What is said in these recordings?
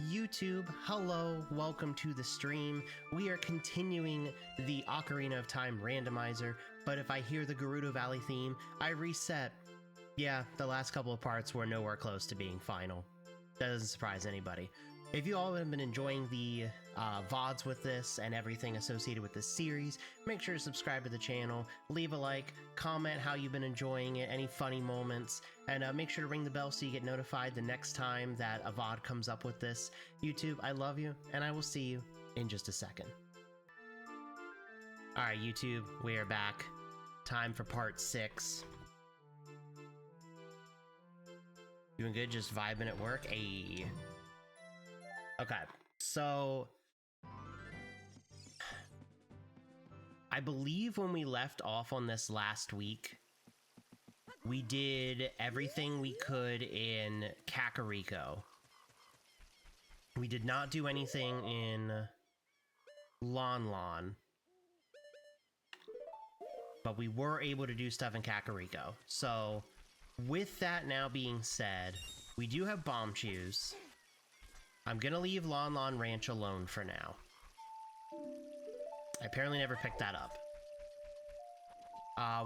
YouTube, hello, welcome to the stream. We are continuing the Ocarina of Time Randomizer, but if I hear the Gerudo Valley theme, I reset. Yeah, the last couple of parts were nowhere close to being final. That doesn't surprise anybody. If you all have been enjoying the VODs with this and everything associated with this series, make sure to subscribe to the channel, leave a like, comment how you've been enjoying it, any funny moments, and make sure to ring the bell so you get notified the next time that a VOD comes up with this. YouTube, I love you, and I will see you in just a second. Alright, YouTube, we are back. Time for part 6. Doing good, just vibing at work? Ayy. Okay, so I believe when we left off on this last week, we did everything we could in Kakariko. We did not do anything in Lon Lon, but we were able to do stuff in Kakariko. So with that now being said, we do have bomb shoes. I'm gonna leave Lon Lon Ranch alone for now. I apparently never picked that up.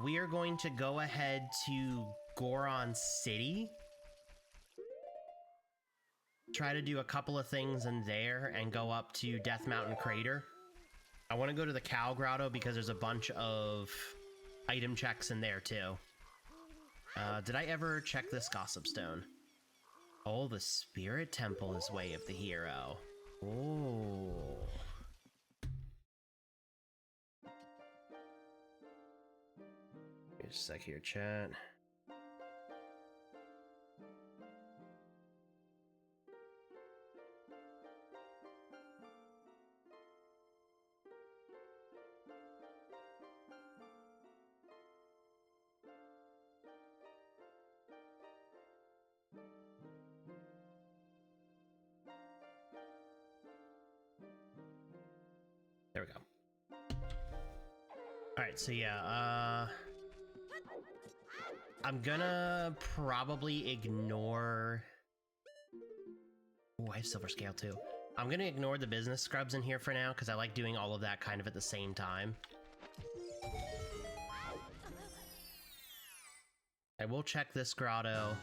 We are going to go ahead to Goron City. Try to do a couple of things in there and go up to Death Mountain Crater. I want to go to the Cow Grotto because there's a bunch of item checks in there too. Did I ever check this Gossip Stone? Oh, the Spirit Temple is Way of the Hero. Oh. Just a sec here, chat. There we go. Alright, so yeah, I'm gonna probably ignore... Oh, I have Silver Scale too. I'm gonna ignore the business scrubs in here for now, because I like doing all of that kind of at the same time. I will check this grotto.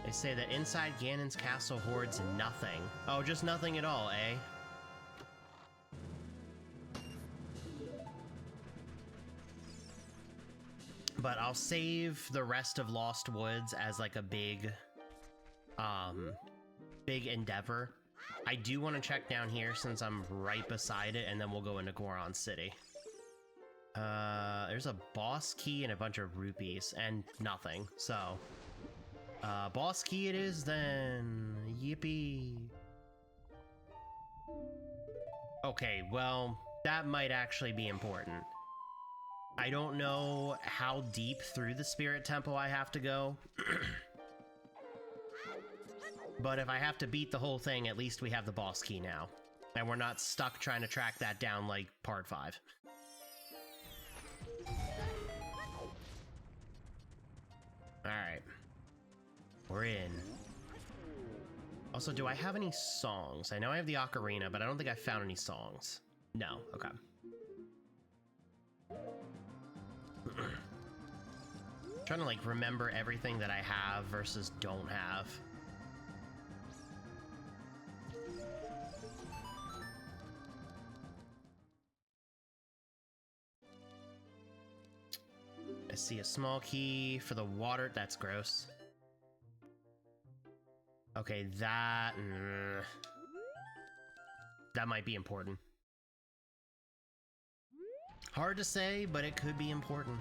They say that inside Ganon's castle hoards nothing. Oh, just nothing at all, eh? But I'll save the rest of Lost Woods as like a big endeavor. I do want to check down here since I'm right beside it, and then we'll go into Goron City. There's a boss key and a bunch of rupees, and nothing, so... boss key it is then. Yippee. Okay, well, that might actually be important. I don't know how deep through the Spirit Temple I have to go. But if I have to beat the whole thing, at least we have the boss key now. And we're not stuck trying to track that down like part 5. Alright. We're in. Also, do I have any songs? I know I have the ocarina, but I don't think I found any songs. No, okay. Trying to like remember everything that I have versus don't have. I see a small key for the water. That's gross. Okay, that might be important. Hard to say, but it could be important.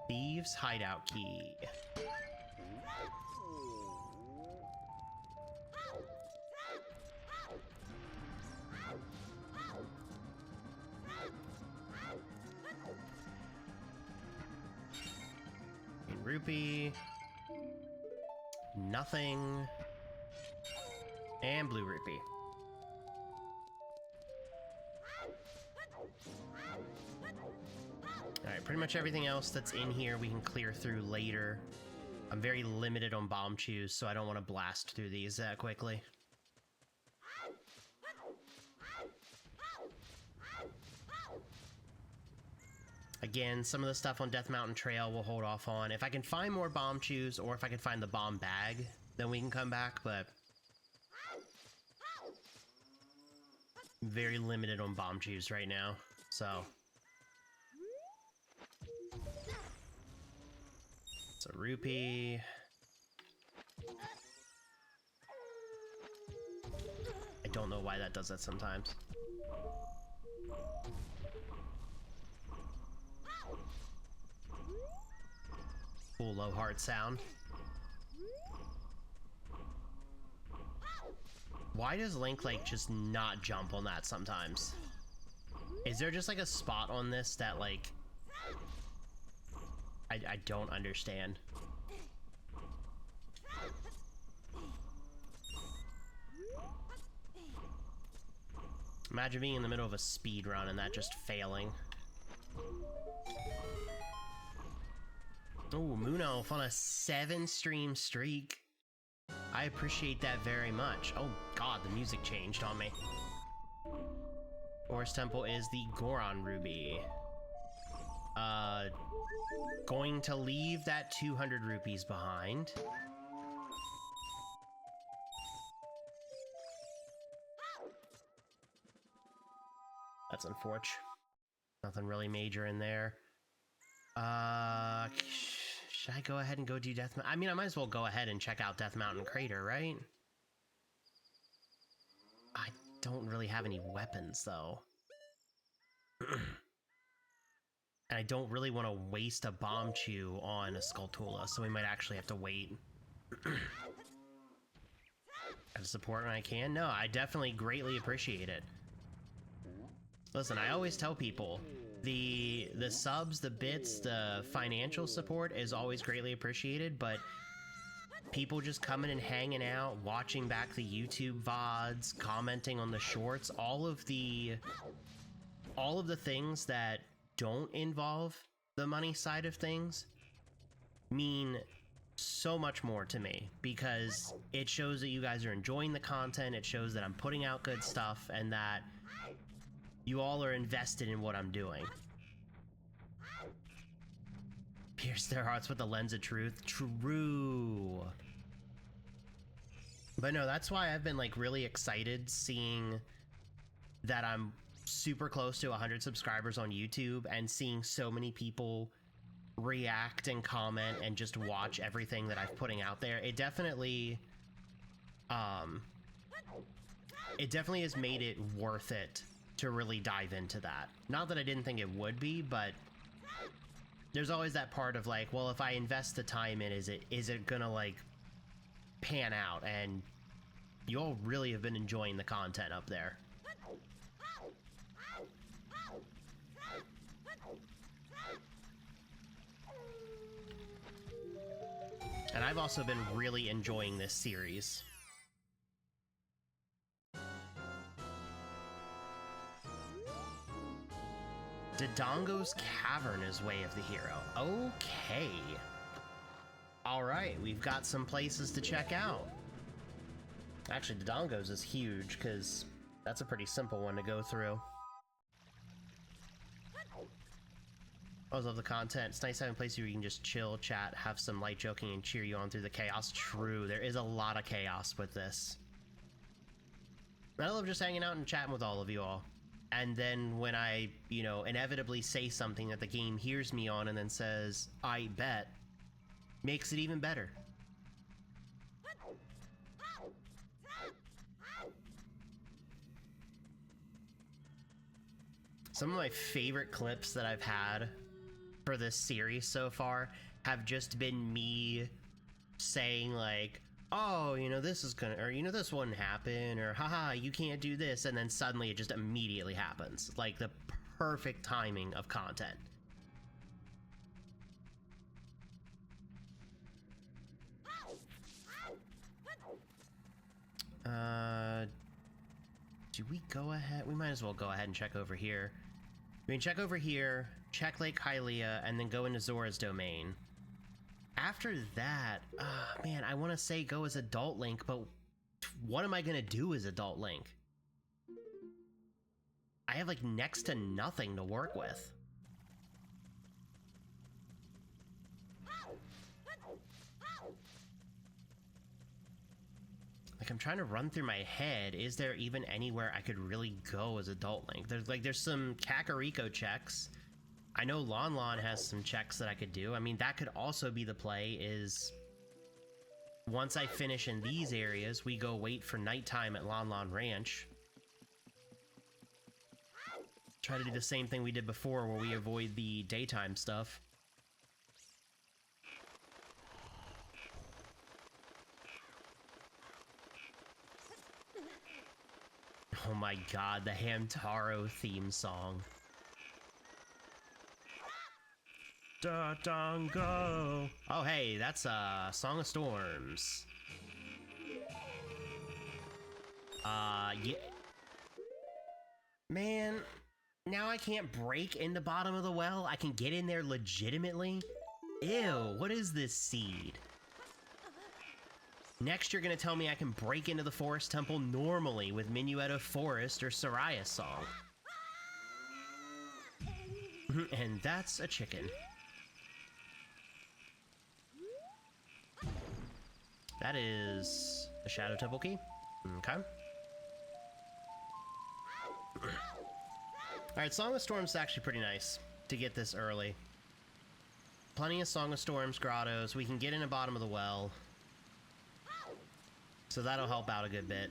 Thieves' hideout key. Rupee. Nothing. And blue rupee. Pretty much everything else that's in here we can clear through later. I'm very limited on bomb chews, so I don't want to blast through these that quickly. Again, some of the stuff on Death Mountain Trail we'll hold off on. If I can find more bomb chews, or if I can find the bomb bag, then we can come back, but very limited on bomb chews right now, so. It's a rupee. I don't know why that does that sometimes. Cool low heart sound. Why does Link, like, just not jump on that sometimes? Is there just, like, a spot on this that, like... I don't understand. Imagine being in the middle of a speed run and that just failing. Ooh, Moon Elf on a 7-stream streak. I appreciate that very much. Oh god, the music changed on me. Forest Temple is the Goron Ruby. Going to leave that 200 rupees behind. That's unfortunate. Nothing really major in there. Should I go ahead and go do Death Mountain? I mean, I might as well go ahead and check out Death Mountain Crater, right? I don't really have any weapons, though. And I don't really want to waste a bomb chew on a Skulltula, so we might actually have to wait. Gotta support when I can? No, I definitely greatly appreciate it. Listen, I always tell people, the subs, the bits, the financial support is always greatly appreciated, but people just coming and hanging out, watching back the YouTube VODs, commenting on the shorts, all of the things that don't involve the money side of things mean so much more to me, because it shows that you guys are enjoying the content, it shows that I'm putting out good stuff, and that you all are invested in what I'm doing. Pierce their hearts with the lens of truth. True. But no, that's why I've been, like, really excited seeing that I'm super close to 100 subscribers on YouTube and seeing so many people react and comment and just watch everything that I'm putting out there. It definitely has made it worth it to really dive into that. Not that I didn't think it would be, but there's always that part of like, well, if I invest the time in, is it gonna like pan out? And you all really have been enjoying the content up there. And I've also been really enjoying this series. Dodongo's Cavern is Way of the Hero. Okay. Alright, we've got some places to check out. Actually, Dodongo's is huge, because that's a pretty simple one to go through. I always love the content. It's nice having places where you can just chill, chat, have some light joking, and cheer you on through the chaos. True, there is a lot of chaos with this. I love just hanging out and chatting with all of you all. And then when I, you know, inevitably say something that the game hears me on and then says, I bet, makes it even better. Some of my favorite clips that I've had for this series so far have just been me saying like, oh, you know, this is gonna, or, you know, this wouldn't happen, or haha, you can't do this, and then suddenly it just immediately happens. Like the perfect timing of content. Do we go ahead? We might as well go ahead and check over here. We can check over here, check Lake Hylia, and then go into Zora's domain. After that, man, I want to say go as Adult Link, but what am I going to do as Adult Link? I have, like, next to nothing to work with. Like, I'm trying to run through my head. Is there even anywhere I could really go as Adult Link? There's some Kakariko checks. I know Lon Lon has some checks that I could do. I mean, that could also be the play, is once I finish in these areas, we go wait for nighttime at Lon Lon Ranch. Try to do the same thing we did before, where we avoid the daytime stuff. Oh my god, the Hamtaro theme song. Da-dong-go! Oh hey, that's Song of Storms. Yeah. Man, now I can't break in the bottom of the well? I can get in there legitimately? Ew, what is this seed? Next, you're gonna tell me I can break into the Forest Temple normally with Minuet of Forest or Soraya song. And that's a chicken. That is a Shadow Temple key. Okay. Alright, Song of Storms is actually pretty nice to get this early. Plenty of Song of Storms grottos. We can get in the bottom of the well. So that'll help out a good bit.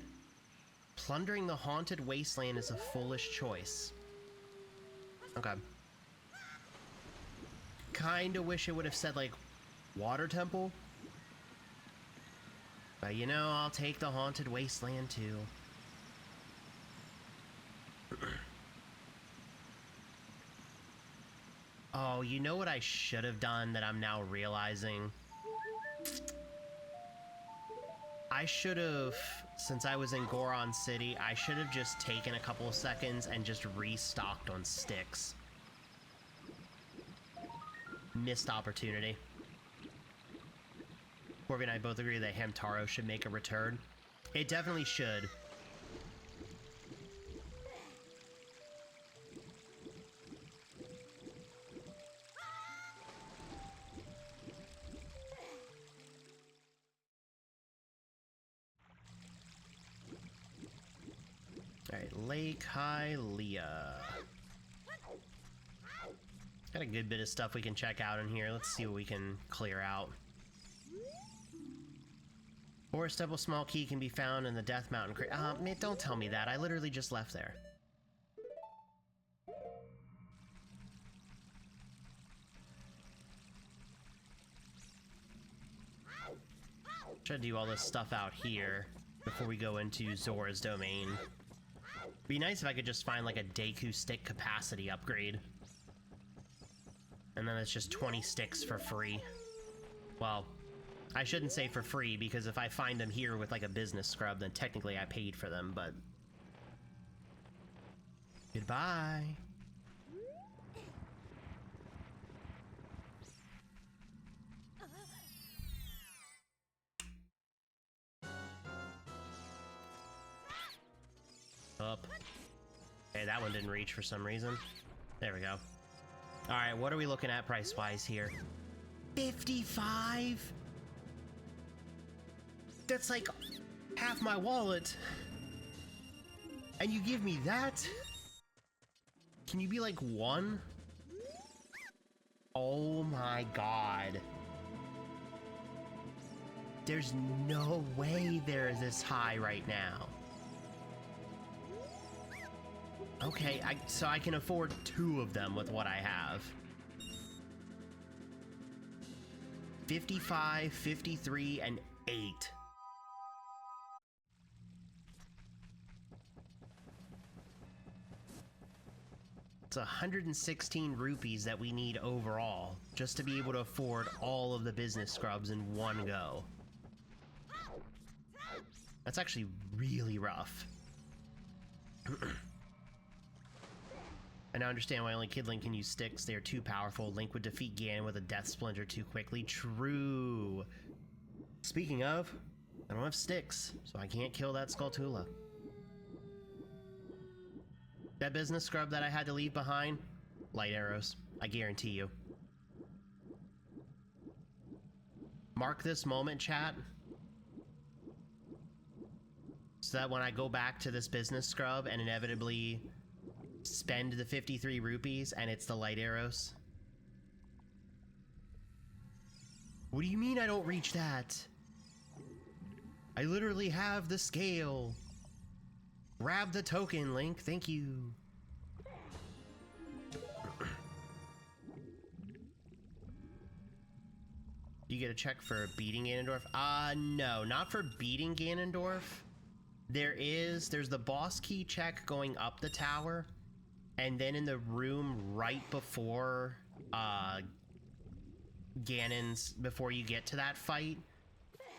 Plundering the Haunted Wasteland is a foolish choice. Okay. Kinda wish it would have said, like, Water Temple. But, you know, I'll take the Haunted Wasteland, too. Oh, you know what I should have done that I'm now realizing? I should have, since I was in Goron City, I should have just taken a couple of seconds and just restocked on sticks. Missed opportunity. Corby and I both agree that Hamtaro should make a return. It definitely should. Alright, Lake Hylia. Got a good bit of stuff we can check out in here. Let's see what we can clear out. Forest Temple small key can be found in the Death Mountain crate. Man, don't tell me that. I literally just left there. Try to do all this stuff out here before we go into Zora's domain. Be nice if I could just find like a Deku stick capacity upgrade. And then it's just 20 sticks for free. Well, I shouldn't say for free, because if I find them here with like a business scrub, then technically I paid for them, but... Goodbye! Up. Hey, that one didn't reach for some reason. There we go. Alright, what are we looking at price-wise here? 55? That's like half my wallet. And you give me that? Can you be like one? Oh my god. There's no way they're this high right now. Okay, so I can afford 2 of them with what I have. 55, 53, and 8. It's 116 rupees that we need overall, just to be able to afford all of the business scrubs in one go. That's actually really rough. I now understand why only Kid Link can use sticks. They are too powerful. Link would defeat Ganon with a Death Splinter too quickly. True. Speaking of, I don't have sticks, so I can't kill that Skulltula. That business scrub that I had to leave behind? Light arrows. I guarantee you. Mark this moment, chat. So that when I go back to this business scrub and inevitably spend the 53 rupees and it's the light arrows. What do you mean I don't reach that? I literally have the scale. Grab the token, Link. Thank you. You get a check for beating Ganondorf? No, not for beating Ganondorf. There's the boss key check going up the tower, and then in the room right before Ganon's, before you get to that fight,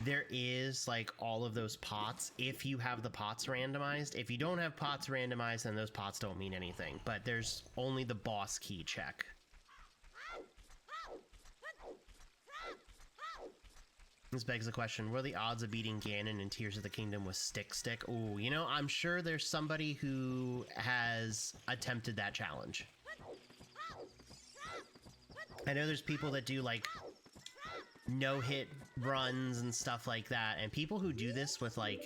there is like all of those pots if you have the pots randomized. If you don't have pots randomized, then those pots don't mean anything, but there's only the boss key check. This begs the question, what are the odds of beating Ganon in Tears of the Kingdom with Stick? Ooh, you know, I'm sure there's somebody who has attempted that challenge. I know there's people that do, like, no-hit runs and stuff like that, and people who do this with, like,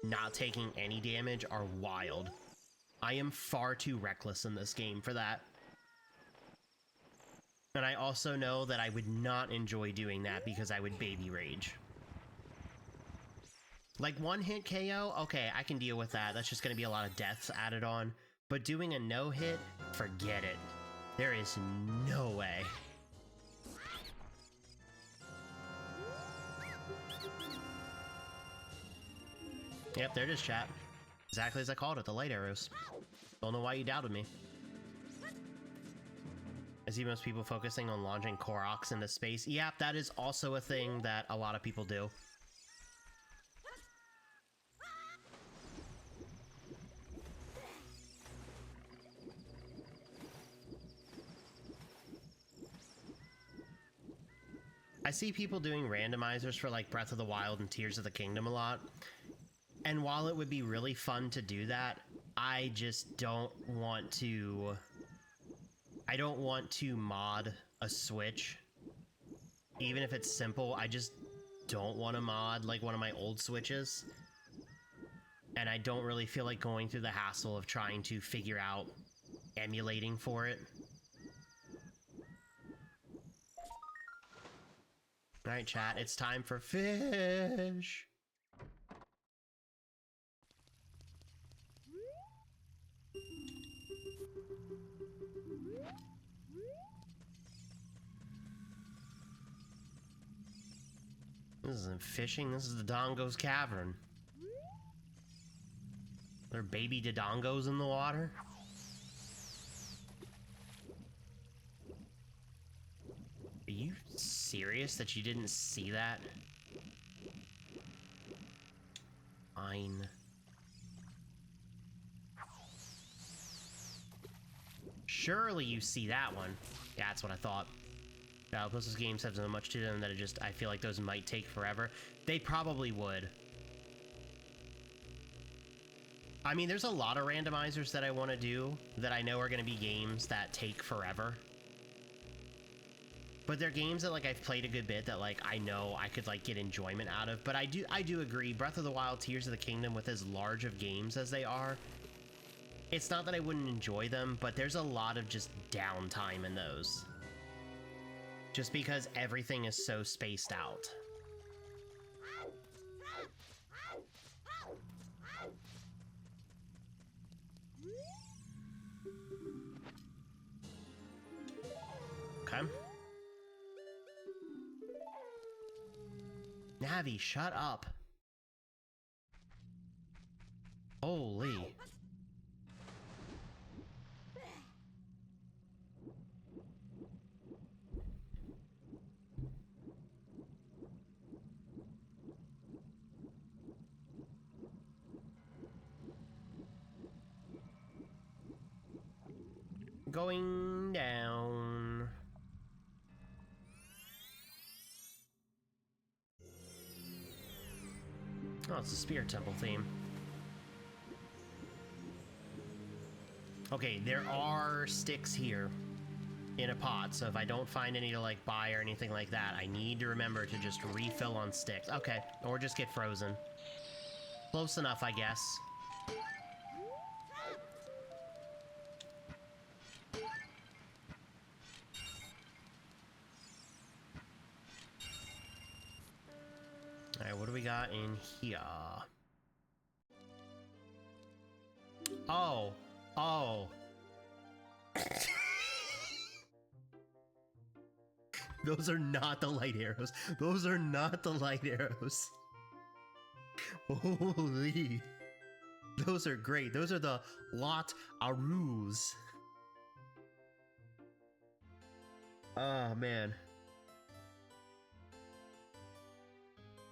not taking any damage are wild. I am far too reckless in this game for that. And I also know that I would not enjoy doing that because I would baby rage. Like one-hit KO, okay, I can deal with that. That's just going to be a lot of deaths added on. But doing a no-hit, forget it. There is no way. Yep, there it is, chat. Exactly as I called it, the light arrows. Don't know why you doubted me. I see most people focusing on launching Koroks into space. Yep, that is also a thing that a lot of people do. I see people doing randomizers for like Breath of the Wild and Tears of the Kingdom a lot. And while it would be really fun to do that, I just don't want to... I don't want to mod a Switch. Even if it's simple, I just don't want to mod like one of my old Switches. And I don't really feel like going through the hassle of trying to figure out emulating for it. Alright, chat, it's time for fish! This isn't fishing, this is the Dodongo's Cavern. There are baby Dodongos in the water? Are you serious that you didn't see that? Fine. Surely you see that one. Yeah, that's what I thought. Now, those games have so much to them that I feel like those might take forever. They probably would. I mean, there's a lot of randomizers that I want to do that I know are going to be games that take forever. But they're games that, like, I've played a good bit that, like, I know I could, like, get enjoyment out of. But I do agree, Breath of the Wild, Tears of the Kingdom, with as large of games as they are, it's not that I wouldn't enjoy them, but there's a lot of just downtime in those. Just because everything is so spaced out. Okay. Navi, shut up. Holy. Going down. Oh, it's a Spirit Temple theme. Okay, there are sticks here in a pot, so if I don't find any to, like, buy or anything like that, I need to remember to just refill on sticks. Okay, or just get frozen. Close enough, I guess. Alright, what do we got in here? Oh! Oh! Those are not the light arrows. Those are not the light arrows. Holy. Those are great. Those are the lot arrows. Oh, man.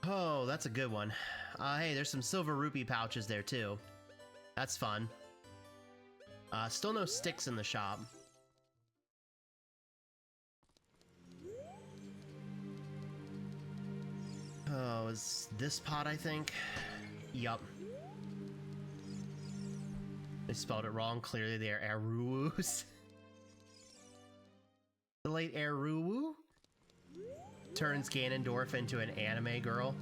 Oh, that's a good one. Hey, there's some silver rupee pouches there, too. That's fun. Still no sticks in the shop. Oh, is this pot, I think? Yup. They spelled it wrong. Clearly they are arrows. The late Aruu turns Ganondorf into an anime girl.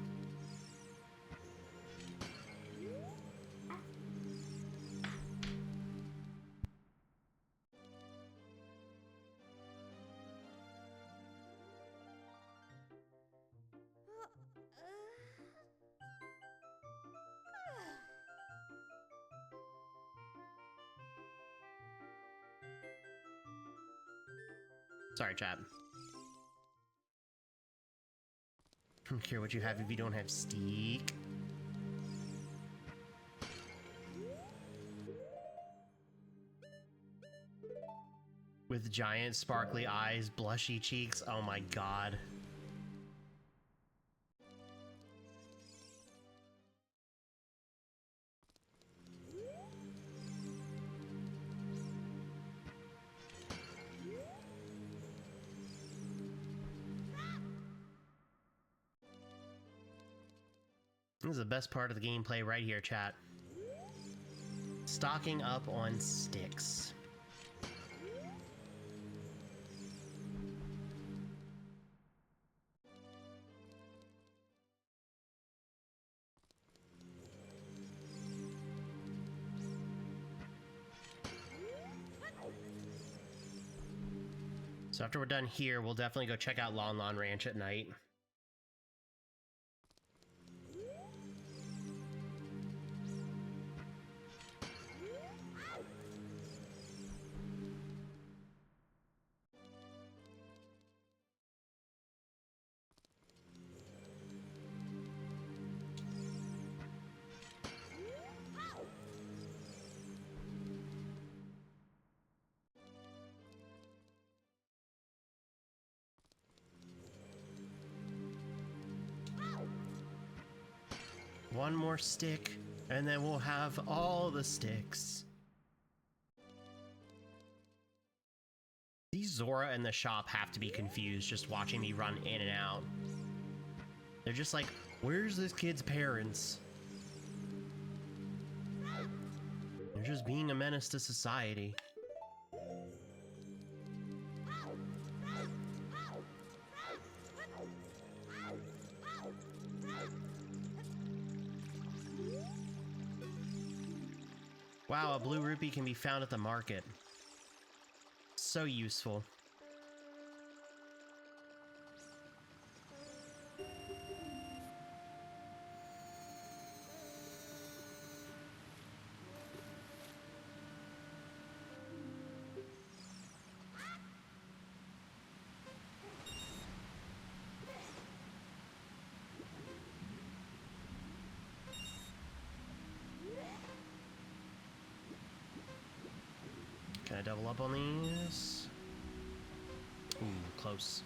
Sorry, chat. I don't care what you have if you don't have steak. With giant sparkly eyes, blushy cheeks, oh my god. This is the best part of the gameplay right here, chat. Stocking up on sticks. So after we're done here, we'll definitely go check out Lon Lon Ranch at night. One more stick, and then we'll have all the sticks. These Zora in the shop have to be confused just watching me run in and out. They're just like, where's this kid's parents? They're just being a menace to society. Wow, a blue rupee can be found at the market. So useful. Can I double up on these? Ooh, close.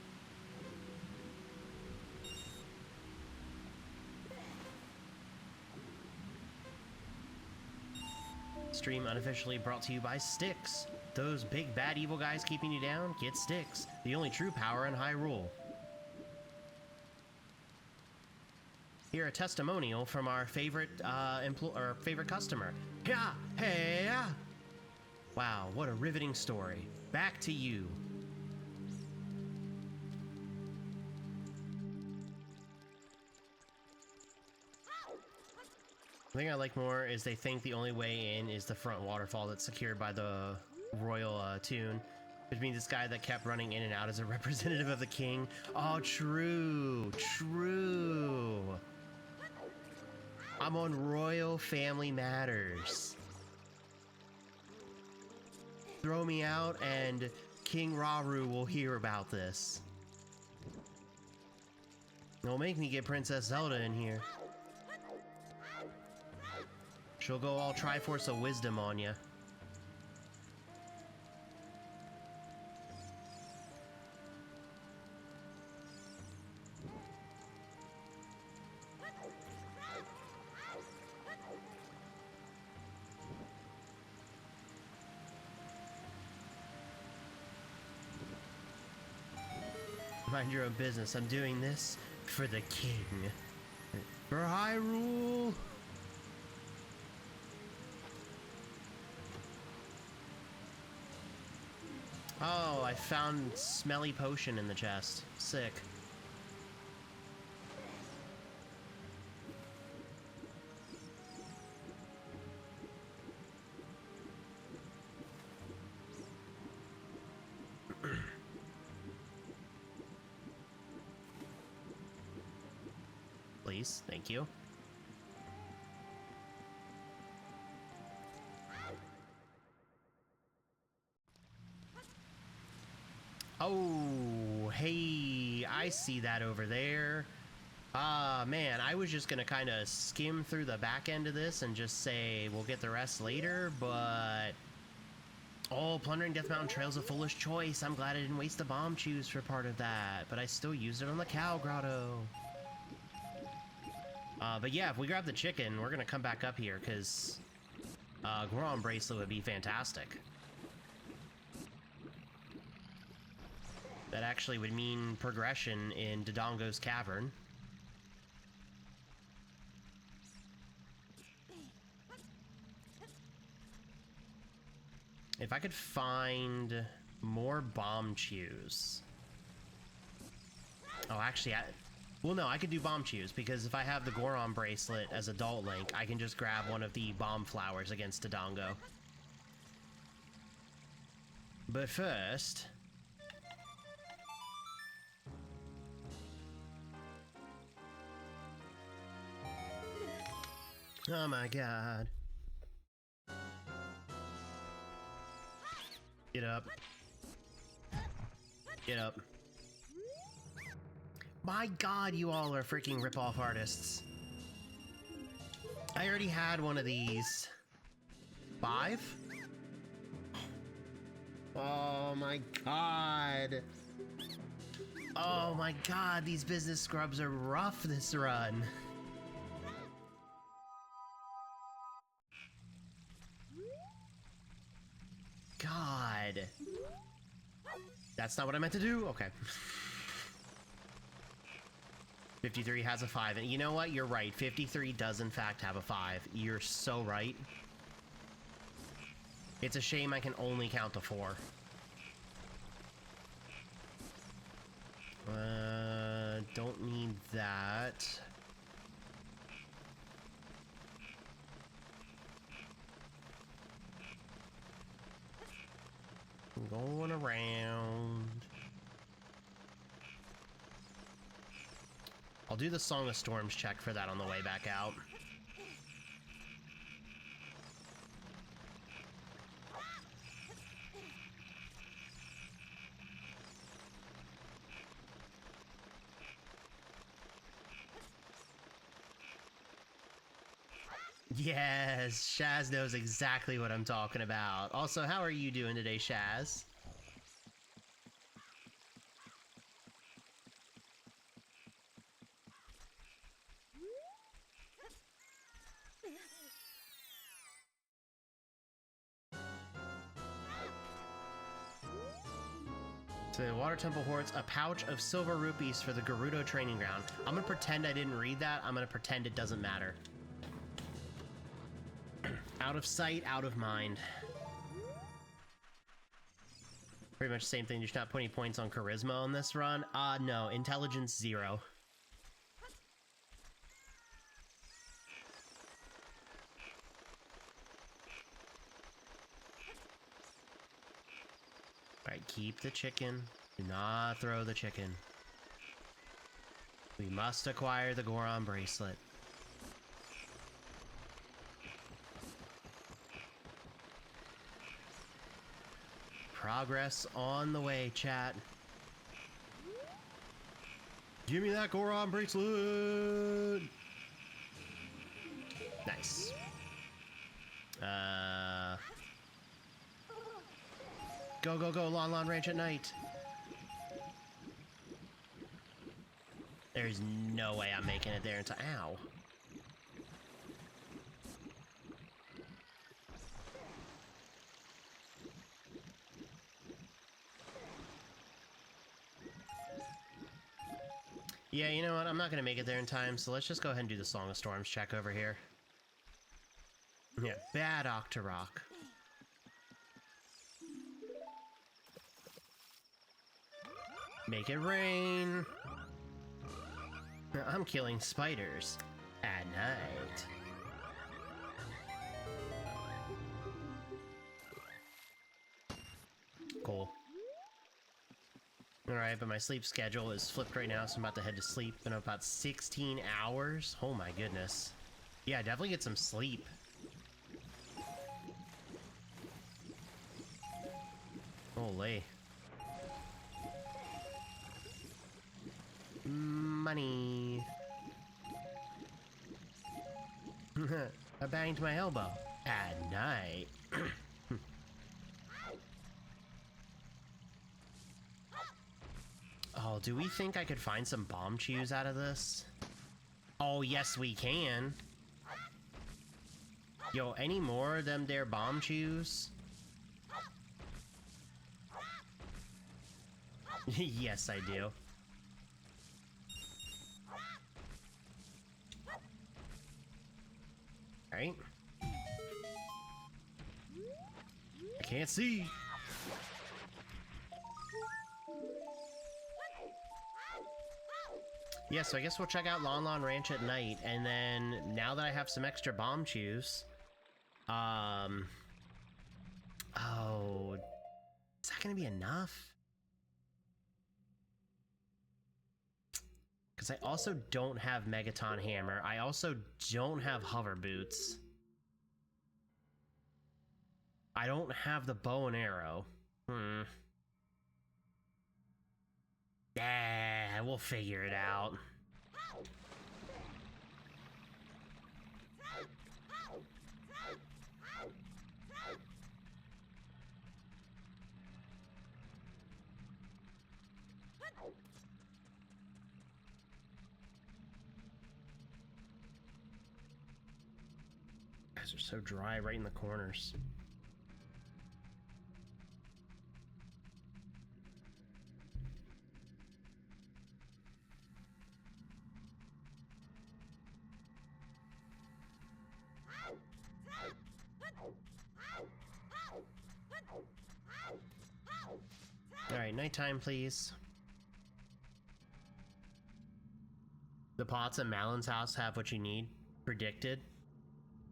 Stream unofficially brought to you by Sticks. those big bad evil guys keeping you down? Get sticks. The only true power in Hyrule. Here, a testimonial from our favorite favorite customer. Yeah, hey, yeah. Wow, what a riveting story. Back to you. The thing I like more is they think the only way in is the front waterfall that's secured by the royal tune, which means this guy that kept running in and out is a representative of the king. Oh, true, true. I'm on Royal Family Matters. Throw me out and King Rauru will hear about this. It'll make me get Princess Zelda in here. She'll go all Triforce of Wisdom on ya. Mind your own business. I'm doing this for the king. For Hyrule! Oh, I found smelly potion in the chest. Sick. Please, thank you. Oh, hey, I see that over there. Ah, man, I was just gonna kind of skim through the back end of this and just say we'll get the rest later, but... Oh, plundering Death Mountain Trail's a foolish choice. I'm glad I didn't waste the bomb choose for part of that, but I still used it on the Cow Grotto. But yeah, if we grab the chicken, we're gonna come back up here, because Goron Bracelet would be fantastic. That actually would mean progression in Dodongo's Cavern. If I could find more bomb chews. Oh, actually, well, no, I could do bomb chews, because if I have the Goron Bracelet as Adult Link, I can just grab one of the bomb flowers against Dodongo. But first... Oh my god. Get up. Get up. My god, you all are freaking rip-off artists. I already had one of these. 5? Oh my god. Oh my god, these business scrubs are rough this run. God. That's not what I meant to do? Okay. 53 has a 5, and you know what? You're right. 53 does in fact have a 5. You're so right. It's a shame I can only count to 4. Don't need that. Going around. I'll do the Song of Storms check for that on the way back out. Yes, Shaz knows exactly what I'm talking about. Also, how are you doing today, Shaz? So the Water Temple hoards a pouch of silver rupees for the Gerudo training ground. I'm gonna pretend I didn't read that. I'm gonna pretend it doesn't matter. Out of sight, out of mind. Pretty much the same thing, just not putting points on charisma on this run. No, intelligence 0. Alright, keep the chicken. Do not throw the chicken. We must acquire the Goron bracelet. Progress on the way, chat. Give me that Goron bracelet! Nice. Go, go, go, Lon Lon Ranch at night. There's no way I'm making it there in time. Ow. Yeah, you know what? I'm not gonna make it there in time, so let's just go ahead and do the Song of Storms check over here. Yeah, bad Octorok. Make it rain. I'm killing spiders at night. Cool. Alright, but my sleep schedule is flipped right now, so I'm about to head to sleep in about 16 hours. Oh my goodness. Yeah, definitely get some sleep. Holy. Money. I banged my elbow at night. Oh, do we think I could find some bomb chews out of this? Oh, yes, we can. Yo, any more of them there bomb chews? Yes, I do. Alright. I can't see. Yeah, so I guess we'll check out Lon Lon Ranch at night, and then now that I have some extra bomb chews, oh, is that gonna be enough? Because I also don't have Megaton Hammer. I also don't have Hover Boots. I don't have the bow and arrow. Yeah, we'll figure it out. Guys are so dry right in the corners. Alright, nighttime, please. The pots at Malon's house have what you need. Predicted.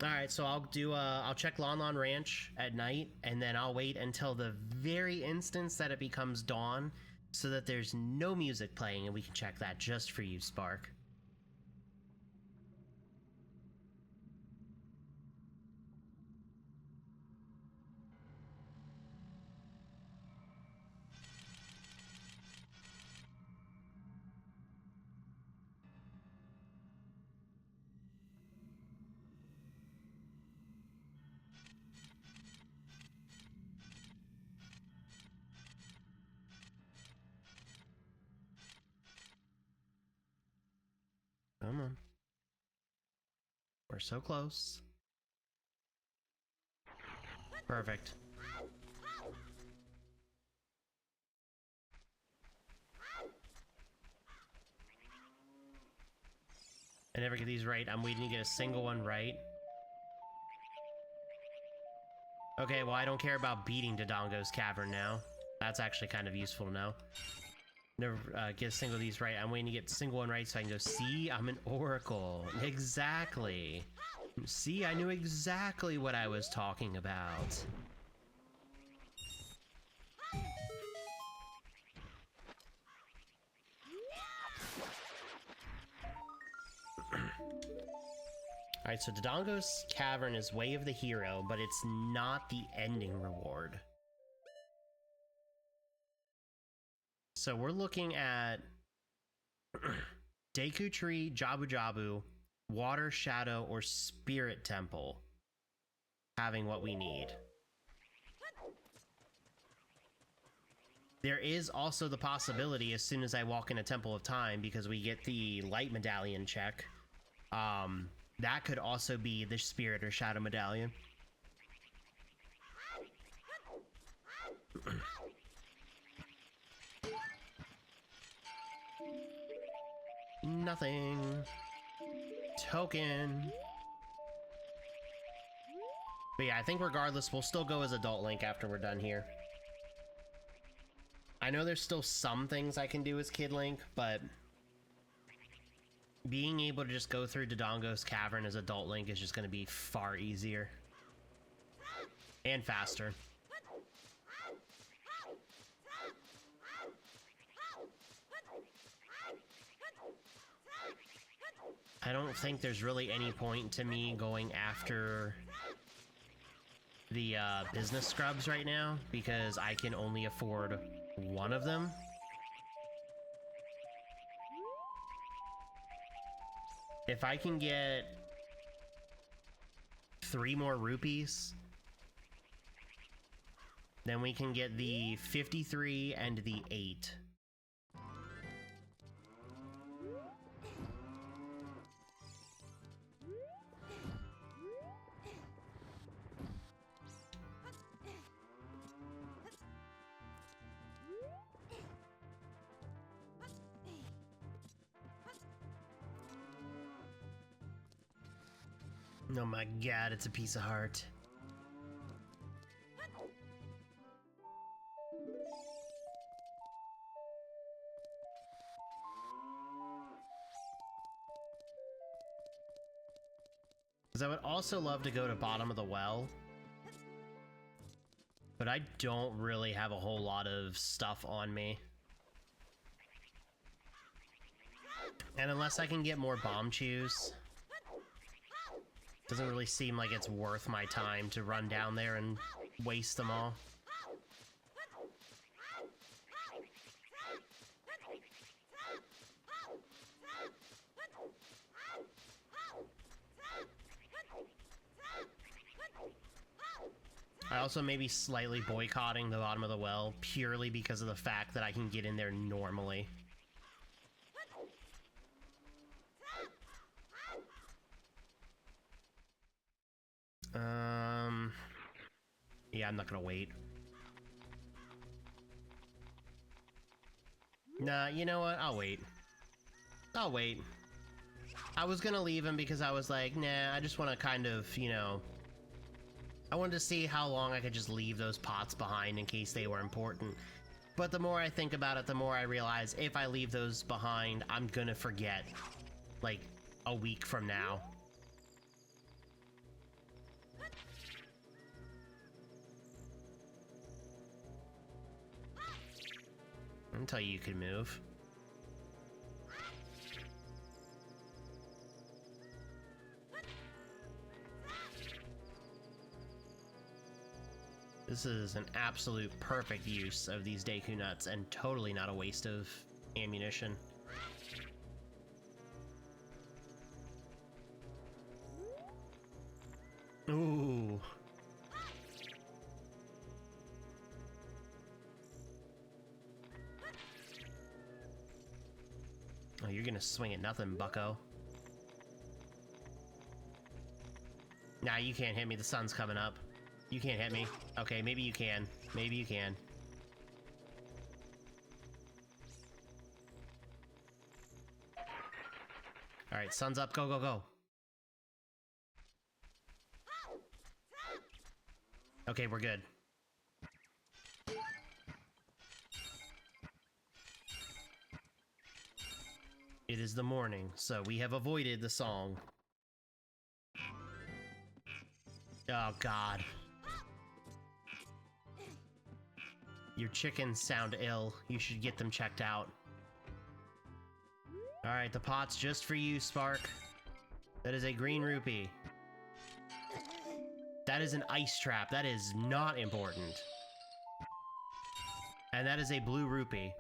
Alright, so I'll check Lon Lon Ranch at night, and then I'll wait until the very instance that it becomes dawn, so that there's no music playing, and we can check that just for you, Spark. Come on. We're so close. Perfect. I never get these right. I'm waiting to get a single one right. Okay, well, I don't care about beating Dodongo's Cavern now. That's actually kind of useful to know. Never get a single of these right. I'm waiting to get a single one right so I can go, see, I'm an oracle. Exactly. See, I knew exactly what I was talking about. Alright, so Dodongo's Cavern is Way of the Hero, but it's not the ending reward. So we're looking at Deku Tree, Jabu Jabu, Water, Shadow, or Spirit Temple having what we need. There is also the possibility, as soon as I walk in a Temple of Time, because we get the Light Medallion check, that could also be the Spirit or Shadow Medallion. Nothing. Token. But yeah, I think regardless, we'll still go as Adult Link after we're done here. I know there's still some things I can do as Kid Link, but being able to just go through Dodongo's Cavern as Adult Link is just going to be far easier. And faster. I don't think there's really any point to me going after the business scrubs right now, because I can only afford one of them. If I can get 3 more rupees, then we can get the 53 and the 8. Oh my god, it's a piece of heart. Because I would also love to go to Bottom of the Well, but I don't really have a whole lot of stuff on me. And unless I can get more bomb chews, doesn't really seem like it's worth my time to run down there and waste them all. I also may be slightly boycotting the Bottom of the Well purely because of the fact that I can get in there normally. Yeah, I'm not gonna wait. Nah, you know what? I'll wait. I'll wait. I was gonna leave him because I was like, nah, I just want to kind of, you know... I wanted to see how long I could just leave those pots behind in case they were important. But the more I think about it, the more I realize if I leave those behind, I'm gonna forget. Like, a week from now. Until you can move. This is an absolute perfect use of these Deku Nuts and totally not a waste of ammunition. Ooh. Oh, you're gonna swing at nothing, bucko. Nah, you can't hit me. The sun's coming up. You can't hit me. Okay, maybe you can. Maybe you can. Alright, sun's up. Go, go, go. Okay, we're good. It is the morning, so we have avoided the song. Oh, God. Your chickens sound ill. You should get them checked out. Alright, the pot's just for you, Spark. That is a green rupee. That is an ice trap. That is not important. And that is a blue rupee.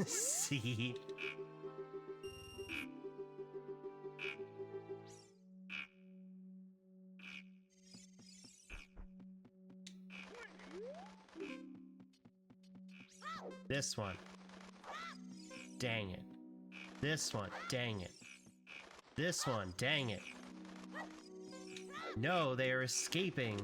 See? This one. Dang it. This one. Dang it. This one. Dang it. No, they are escaping.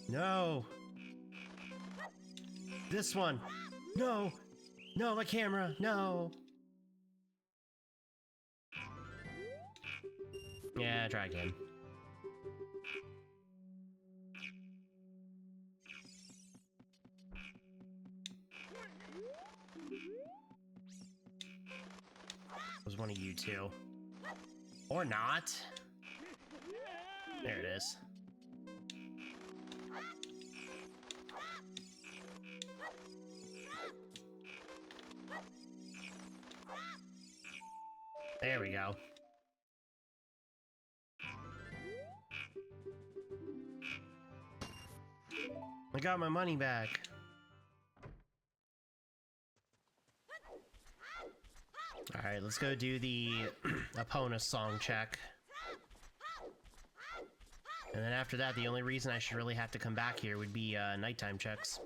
No. This one. No. No, my camera. No. Yeah, try again. It was one of you two. Or not. There it is. There we go. I got my money back. Alright, let's go do the Epona song check. And then after that, the only reason I should really have to come back here would be nighttime checks.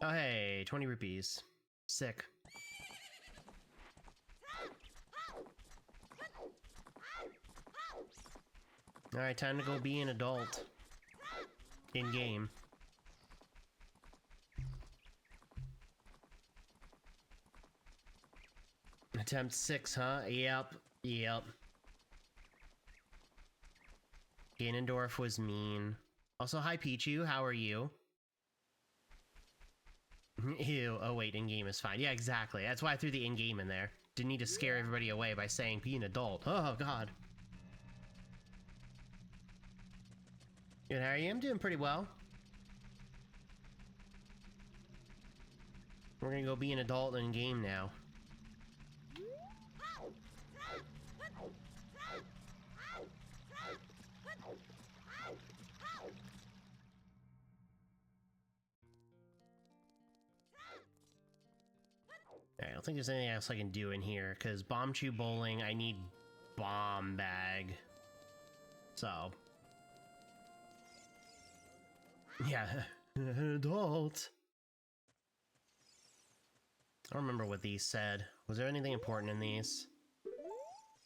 Oh hey, 20 rupees. Sick. Alright, time to go be an adult. In-game. Attempt 6, huh? Yep. Yep. Ganondorf was mean. Also, hi Pichu, how are you? Ew, oh wait, in-game is fine. Yeah, exactly. That's why I threw the in-game in there. Didn't need to scare everybody away by saying be an adult. Oh, God. Good, how are you? I'm doing pretty well. We're gonna go be an adult in-game now. I don't think there's anything else I can do in here, because Bomb Chew Bowling, I need Bomb Bag. So. Yeah, an adult. I don't remember what these said. Was there anything important in these?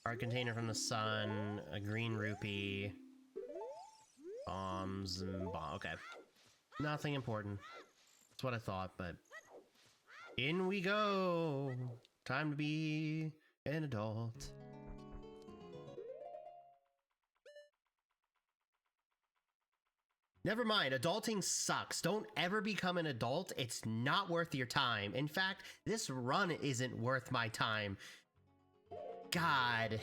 Art container from the sun, a green rupee, bombs, and okay. Nothing important. That's what I thought, but in we go. Time to be an adult. Never mind, adulting sucks. Don't ever become an adult. It's not worth your time. In fact, this run isn't worth my time. God.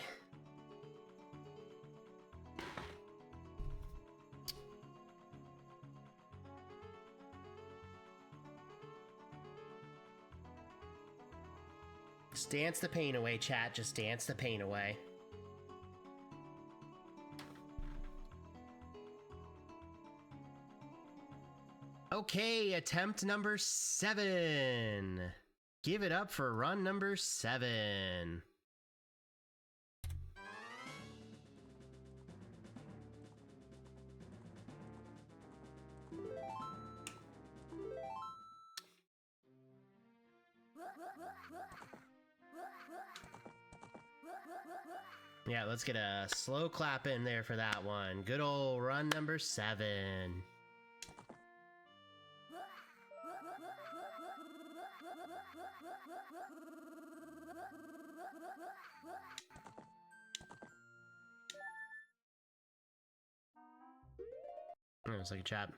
Just dance the pain away, chat. Just dance the pain away. Okay, attempt number 7. Give it up for run number 7. Yeah, let's get a slow clap in there for that one. Good old run number 7. Looks like a chap.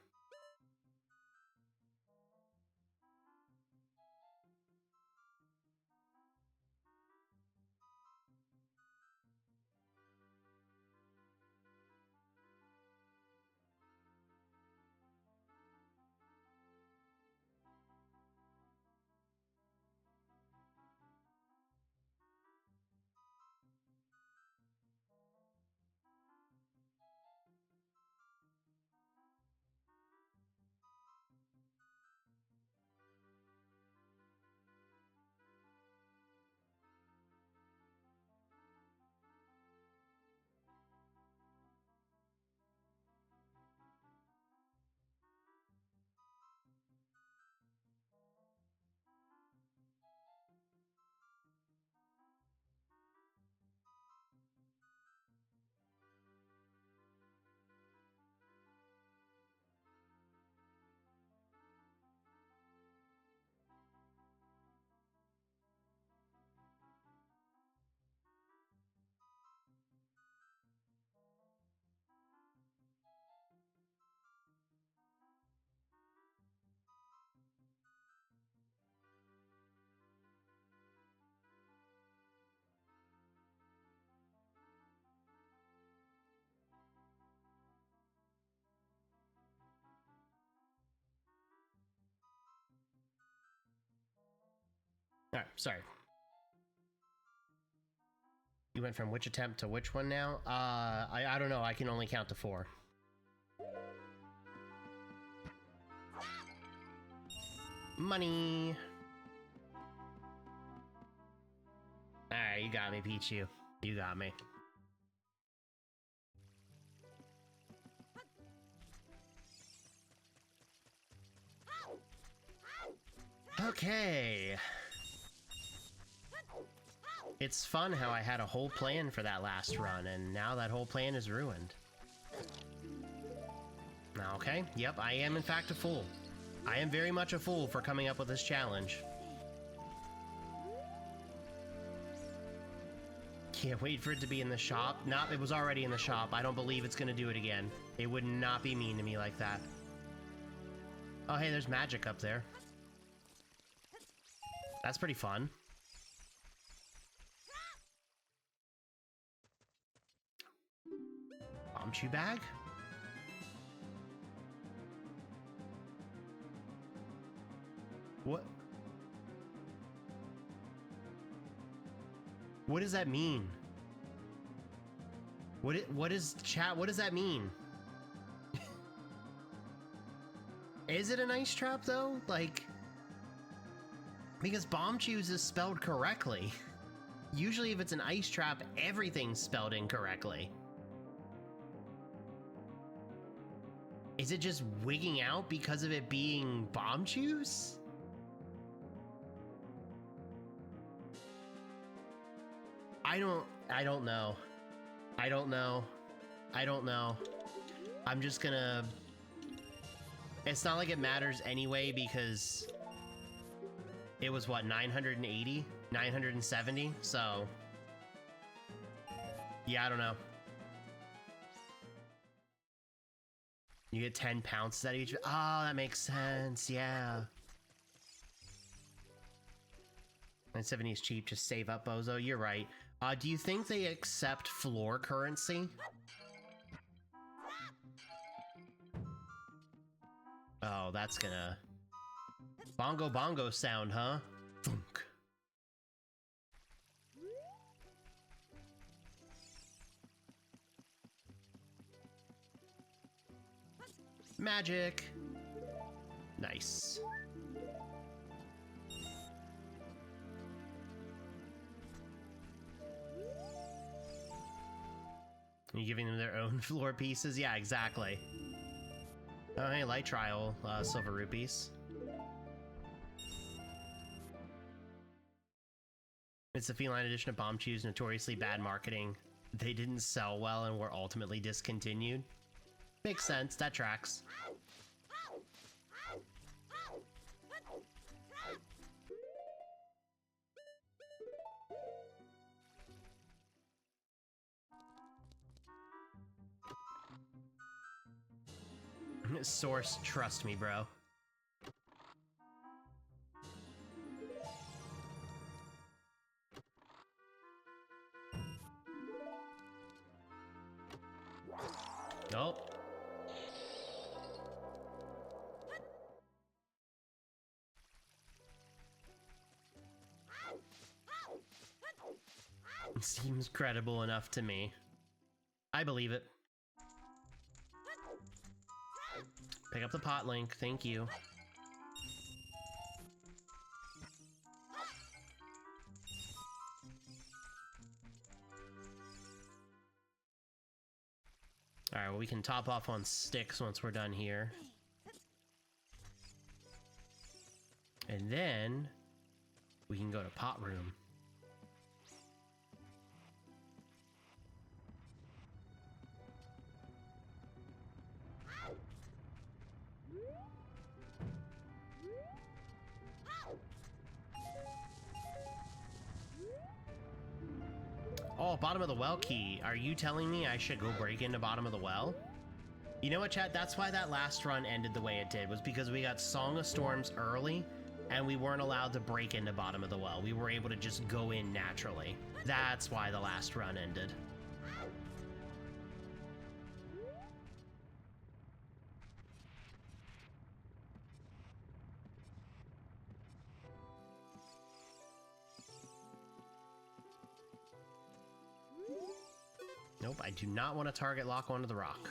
Alright, sorry. You went from which attempt to which one now? I don't know. I can only count to 4. Money! Alright, you got me, Pichu. You got me. Okay. It's fun how I had a whole plan for that last run, and now that whole plan is ruined. Okay, yep, I am in fact a fool. I am very much a fool for coming up with this challenge. Can't wait for it to be in the shop. No, it was already in the shop. I don't believe it's gonna do it again. It would not be mean to me like that. Oh, hey, there's magic up there. That's pretty fun. Bomb chew bag? What? What does that mean? What is chat? What does that mean? Is it an ice trap though? Like, because bomb chews is spelled correctly. Usually if it's an ice trap, everything's spelled incorrectly. Is it just wigging out because of it being bomb chews? I don't know. I don't know. I don't know. I'm just gonna... It's not like it matters anyway because it was what, 980? 970? So... Yeah, I don't know. You get 10 pounces at each... Oh, that makes sense, yeah. 970 is cheap, just save up, Bozo. You're right. Do you think they accept floor currency? Oh, that's gonna... Bongo bongo sound, huh? Thunk. Magic! Nice. Are you giving them their own floor pieces? Yeah, exactly. Oh, hey, light trial, silver rupees. It's the feline edition of bomb chews, notoriously bad marketing. They didn't sell well and were ultimately discontinued. Makes sense, that tracks. Source, trust me, bro. Nope. Seems credible enough to me. I believe it. Pick up the pot, Link. Thank you. Alright, well, we can top off on sticks once we're done here. And then we can go to pot room. Oh, bottom of the well key. Are you telling me I should go break into bottom of the well? You know what, chat? That's why that last run ended the way it did, was because we got Song of Storms early, and we weren't allowed to break into bottom of the well. We were able to just go in naturally. That's why the last run ended. Nope, I do not want to target lock onto the rock.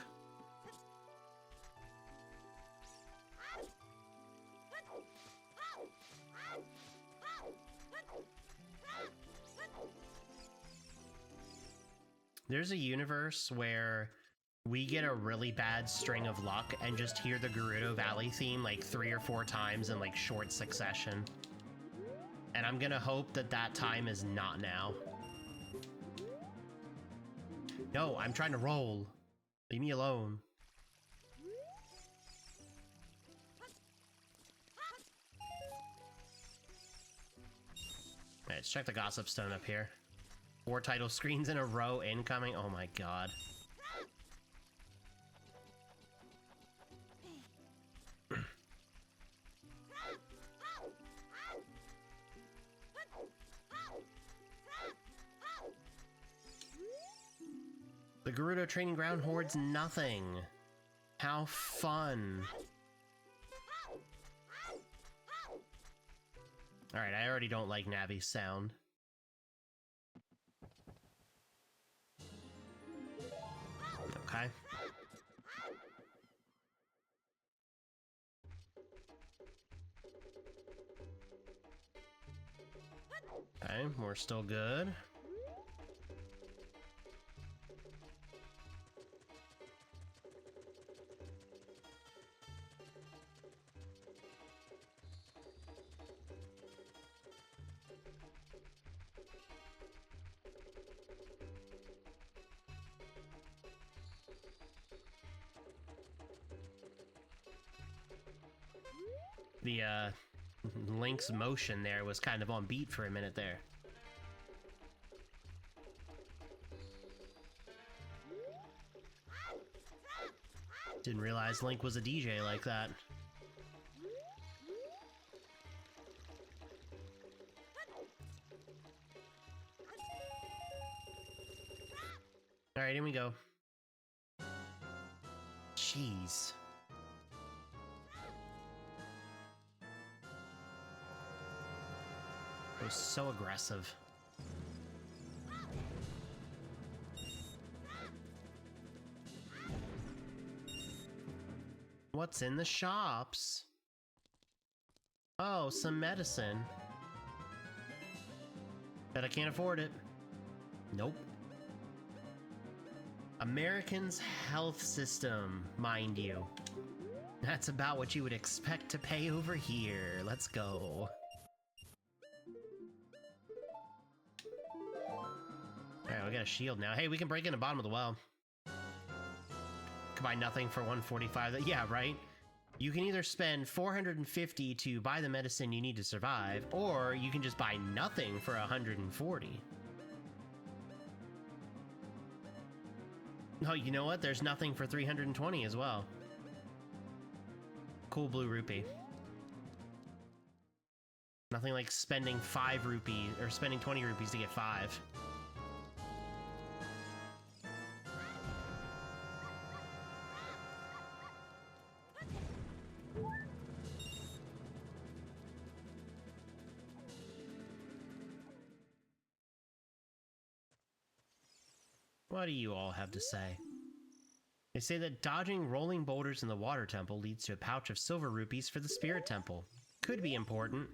There's a universe where we get a really bad string of luck and just hear the Gerudo Valley theme like 3 or 4 times in like short succession. And I'm gonna hope that that time is not now. No, I'm trying to roll. Leave me alone. Alright, let's check the gossip stone up here. 4 title screens in a row incoming. Oh my god. The Gerudo training ground hoards nothing. How fun. Alright, I already don't like Navi's sound. Okay. Okay, we're still good. The, Link's motion there was kind of on beat for a minute there. Didn't realize Link was a DJ like that. Alright, here we go. Jeez. It was so aggressive. What's in the shops? Oh, some medicine. Bet I can't afford it. Nope. Americans' health system, mind you. That's about what you would expect to pay over here. Let's go. Alright, we got a shield now. Hey, we can break in the bottom of the well. Can buy nothing for 145. Yeah, right? You can either spend 450 to buy the medicine you need to survive, or you can just buy nothing for 140. Oh, you know what? There's nothing for 320 as well. Cool blue rupee. Nothing like spending 5 rupees, or spending 20 rupees to get 5. What do you all have to say? They say that dodging rolling boulders in the water temple leads to a pouch of silver rupees for the spirit temple. Could be important.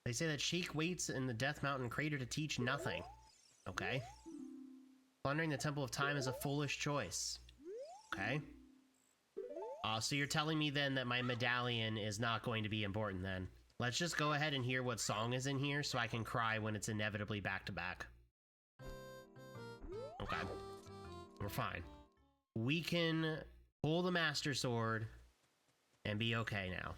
They say that Sheik waits in the Death Mountain crater to teach nothing. Okay. Plundering the Temple of Time is a foolish choice. Okay. So you're telling me then that my medallion is not going to be important then. Let's just go ahead and hear what song is in here so I can cry when it's inevitably back to back. Okay. We're fine. We can pull the Master Sword and be okay now.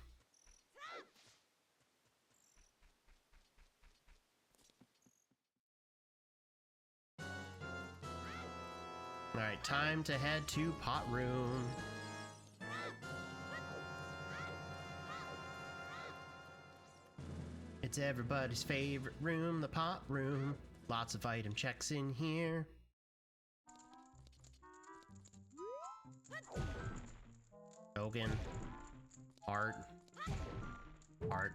Alright, time to head to Pot Room. It's everybody's favorite room, the Pot Room. Lots of item checks in here. Token. Art. Art.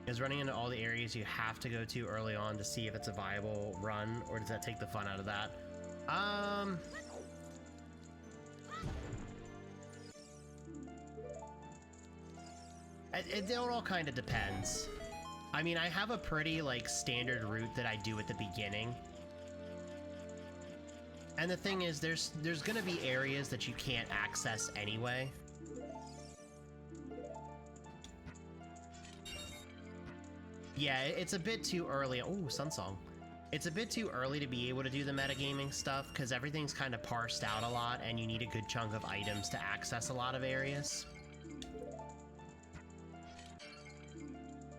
Is running into all the areas you have to go to early on to see if it's a viable run, or does that take the fun out of that? It all kind of depends. I mean, I have a pretty, like, standard route that I do at the beginning. And the thing is, there's gonna be areas that you can't access anyway. Yeah, it's a bit too early. Oh, Sunsong. It's a bit too early to be able to do the metagaming stuff because everything's kind of parsed out a lot and you need a good chunk of items to access a lot of areas.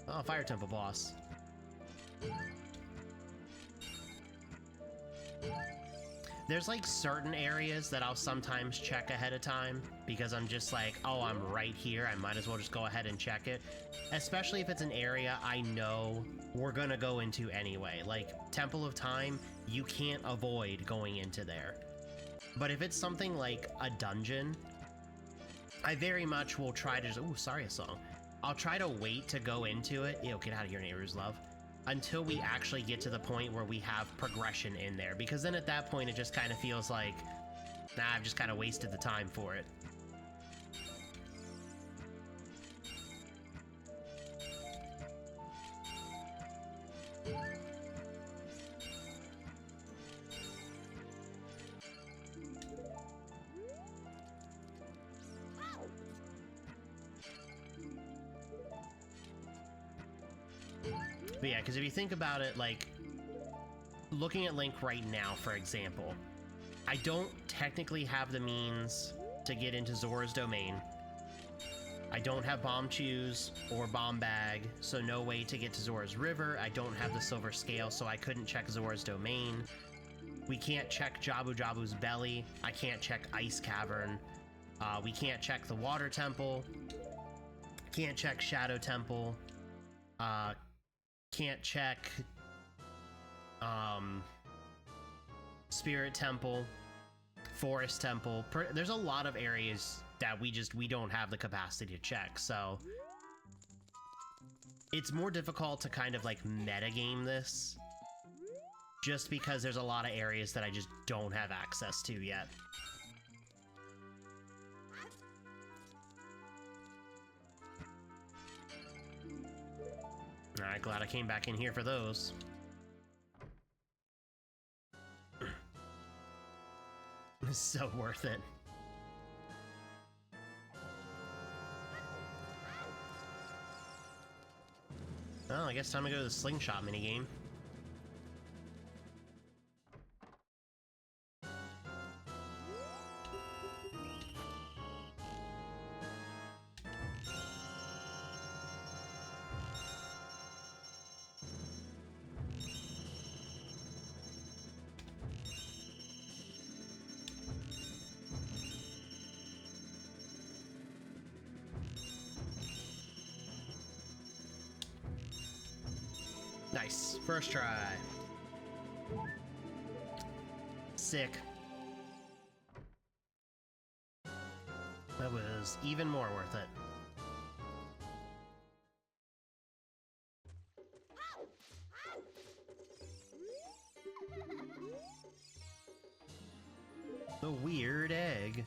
Oh, Fire Temple boss. There's like certain areas that I'll sometimes check ahead of time because I'm just like, oh, I'm right here. I might as well just go ahead and check it. Especially if it's an area I know we're gonna go into anyway. Like Temple of Time, you can't avoid going into there. But if it's something like a dungeon, I very much will try to just, ooh, sorry, a song. I'll try to wait to go into it. Ew, get out of here, neighbors, love. Until we actually get to the point where we have progression in there. Because then at that point, it just kind of feels like, nah, I've just kind of wasted the time for it. But yeah, because if you think about it, like, looking at Link right now, for example, I don't technically have the means to get into Zora's Domain. I don't have Bomb Choose or Bomb Bag, so no way to get to Zora's River. I don't have the Silver Scale, so I couldn't check Zora's Domain. We can't check Jabu Jabu's Belly. I can't check Ice Cavern. We can't check the Water Temple. Can't check Shadow Temple. Can't check Spirit Temple, Forest Temple. There's a lot of areas that we don't have the capacity to check, so it's more difficult to kind of like metagame this just because there's a lot of areas that I just don't have access to yet. Alright, glad I came back in here for those. It's so worth it. Well, I guess time to go to the slingshot minigame. Nice. First try. Sick. That was even more worth it. The weird egg.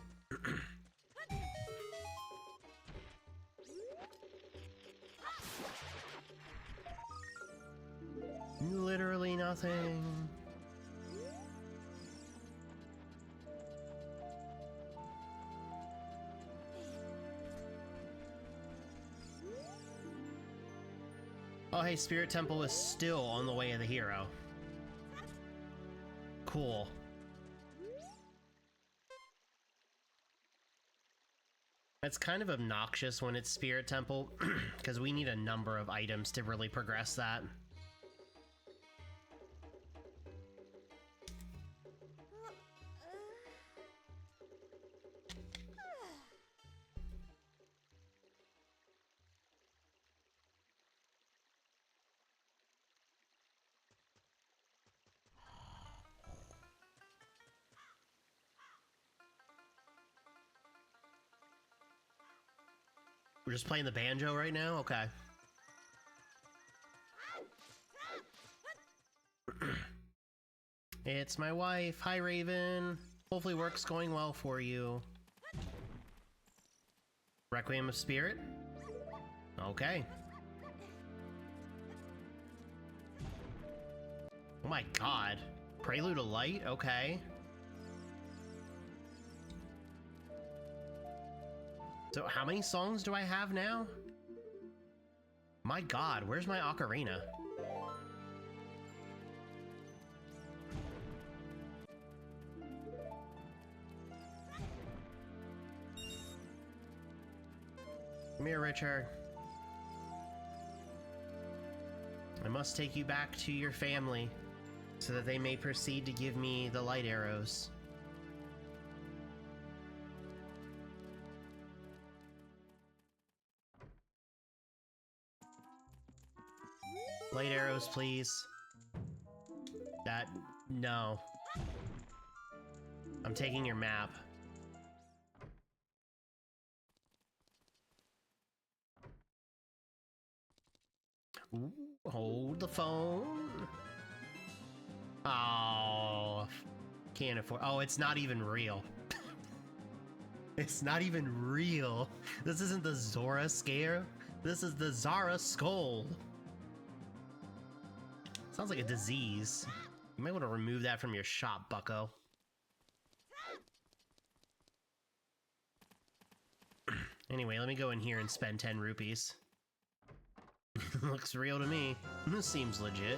Literally nothing. Oh, hey, Spirit Temple is still on the way of the hero. Cool. It's kind of obnoxious when it's Spirit Temple, because we need a number of items to really progress that. We're just playing the banjo right now? Okay. It's my wife. Hi, Raven. Hopefully work's going well for you. Requiem of Spirit? Okay. Oh my god. Prelude of Light? Okay. So how many songs do I have now? My god, where's my ocarina? Come here, Richard. I must take you back to your family so that they may proceed to give me the light arrows. Light arrows, please. No. I'm taking your map. Ooh, hold the phone. Oh, can't afford. Oh, it's not even real. It's not even real. This isn't the Zora scare. This is the Zara skull. Sounds like a disease. You might want to remove that from your shop, bucko. Anyway, let me go in here and spend 10 rupees. Looks real to me. This seems legit.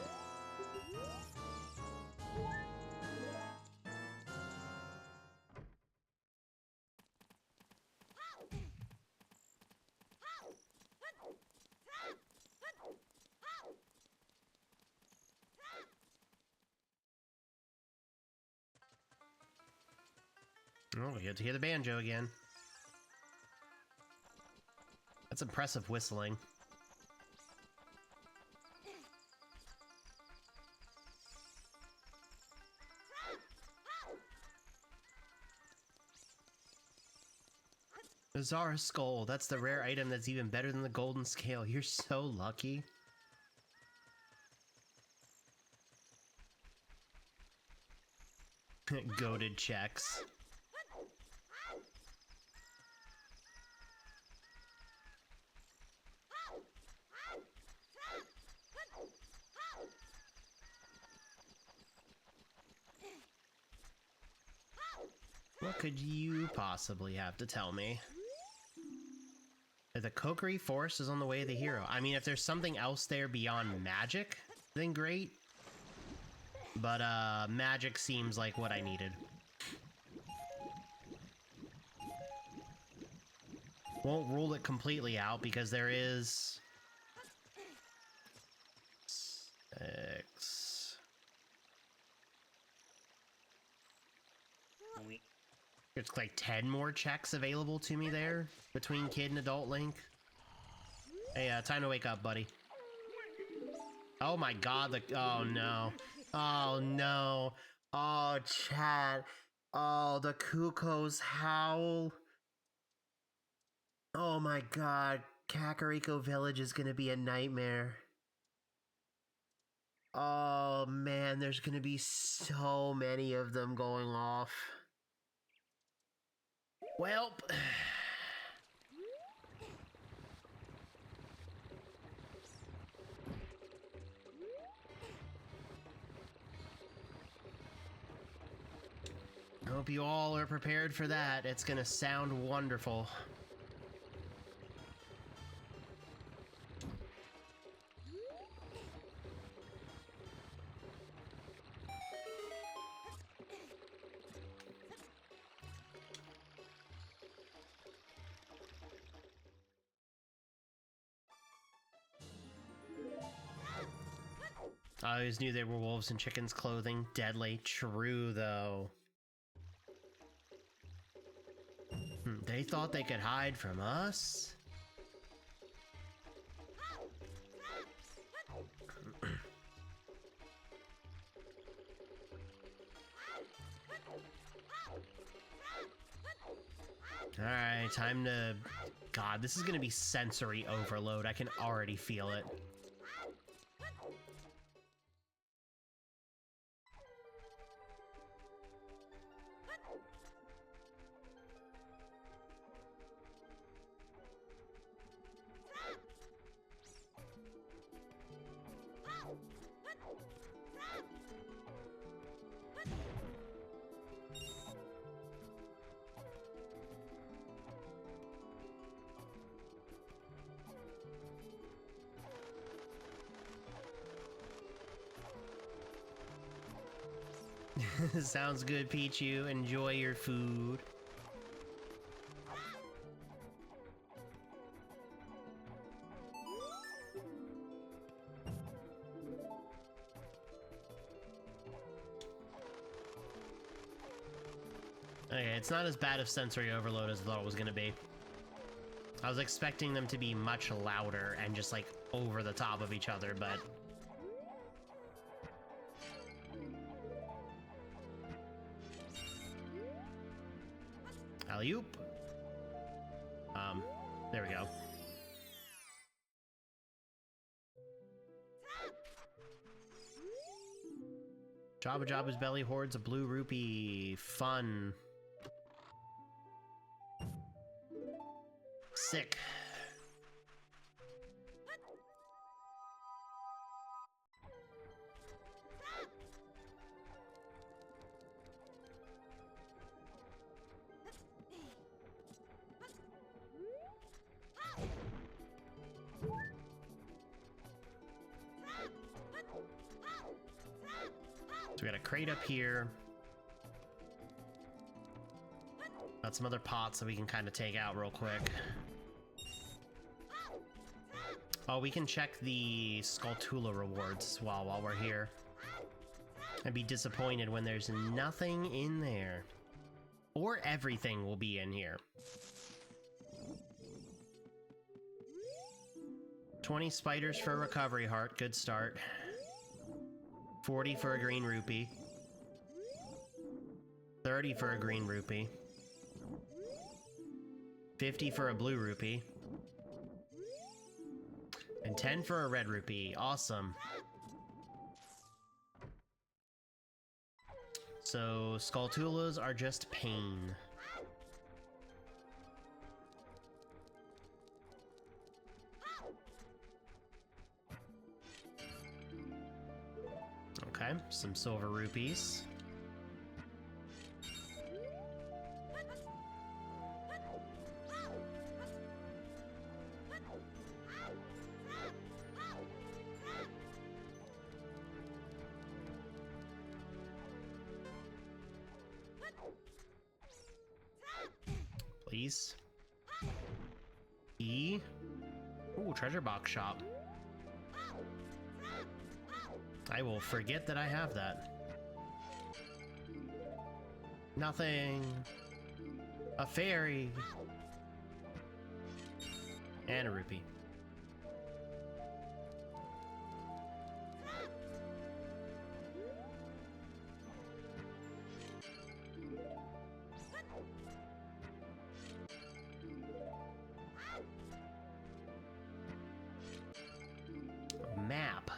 Oh, we get to hear the banjo again. That's impressive whistling. The Zara Skull, that's the rare item that's even better than the golden scale. You're so lucky. Goated checks. What could you possibly have to tell me? the Kokiri Forest is on the way of the hero. I mean, if there's something else there beyond magic, then great. But, magic seems like what I needed. Won't rule it completely out because there is... 6... It's like 10 more checks available to me there between Kid and Adult Link. Hey, time to wake up, buddy. Oh my god, oh no. Oh no. Oh, chat. Oh, the Kuko's howl. Oh my god. Kakariko Village is gonna be a nightmare. Oh man, there's gonna be so many of them going off. Welp. I hope you all are prepared for that. It's gonna sound wonderful. I always knew they were wolves in chickens' clothing. Deadly. True, though. They thought they could hide from us? Alright, time to... God, this is gonna be sensory overload. I can already feel it. Sounds good, Pichu. Enjoy your food. Okay, it's not as bad of sensory overload as I thought it was gonna be. I was expecting them to be much louder and just like over the top of each other, but... Alley-oop. There we go. Jabba Jabba's belly hoards a blue rupee. Fun. Sick. So we got a crate up here. Got some other pots that we can kind of take out real quick. Oh, we can check the Skulltula rewards while we're here. I'd be disappointed when there's nothing in there. Or everything will be in here. 20 spiders for a recovery heart, good start. 40 for a green rupee. 30 for a green rupee. 50 for a blue rupee. And 10 for a red rupee. Awesome. So, Skulltulas are just pain. Okay, some silver rupees. rupees. E. Ooh, treasure box shop. I will forget that I have that. Nothing. A fairy. And a rupee. Map.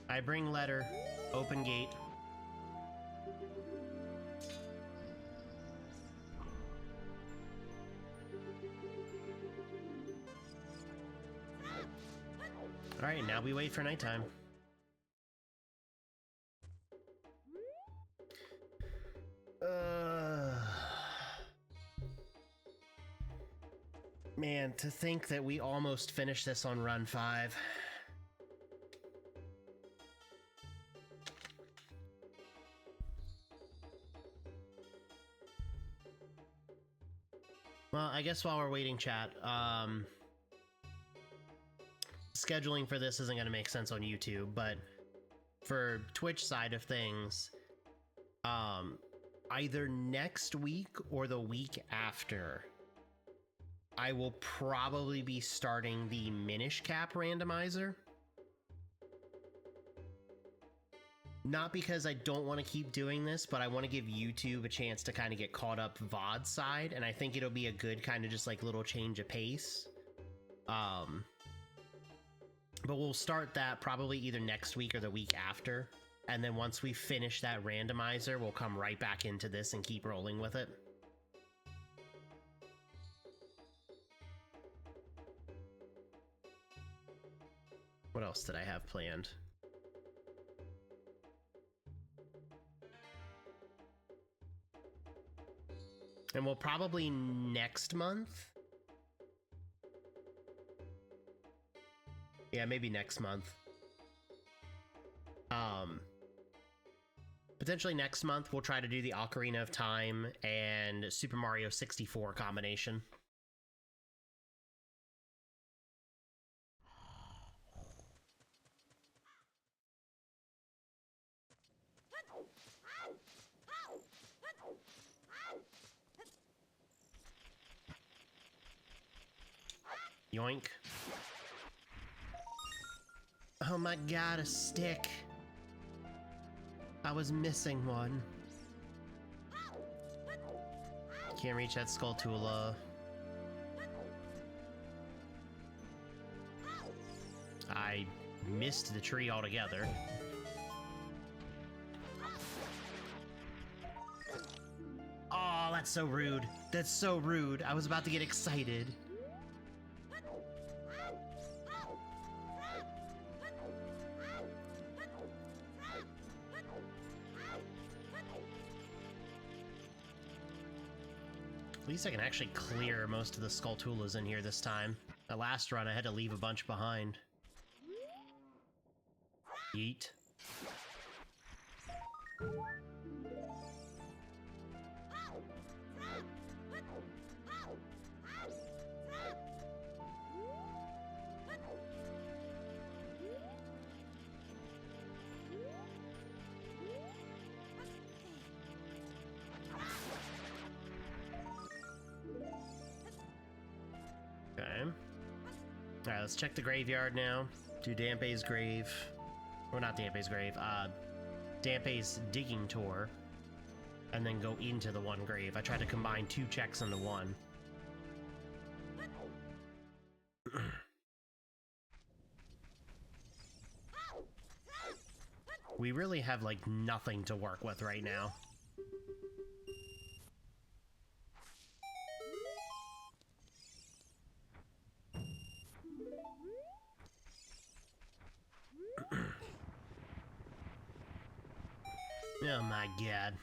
I bring letter. Open gate. Alright, now we wait for nighttime. Man, to think that we almost finished this on run 5. Well, I guess while we're waiting, chat, scheduling for this isn't going to make sense on YouTube, but for Twitch side of things, either next week or the week after, I will probably be starting the Minish Cap randomizer. Not because I don't want to keep doing this, but I want to give YouTube a chance to kind of get caught up VOD side, and I think it'll be a good kind of just like little change of pace. But we'll start that probably either next week or the week after, and then once we finish that randomizer, we'll come right back into this and keep rolling with it. What else did I have planned? And we'll probably next month. Yeah, maybe next month. Potentially next month, we'll try to do the Ocarina of Time and Super Mario 64 combination. Yoink. Oh my god, a stick. I was missing one. Can't reach that Skulltula. I missed the tree altogether. Oh, that's so rude. That's so rude. I was about to get excited. At least I can actually clear most of the Skulltulas in here this time. The last run I had to leave a bunch behind. Yeet. Okay. Alright, let's check the graveyard now. Do Dampé's grave. Or not Dampé's grave, Dampé's digging tour. And then go into the one grave. I tried to combine 2 checks into one. We really have, like, nothing to work with right now. Oh my god.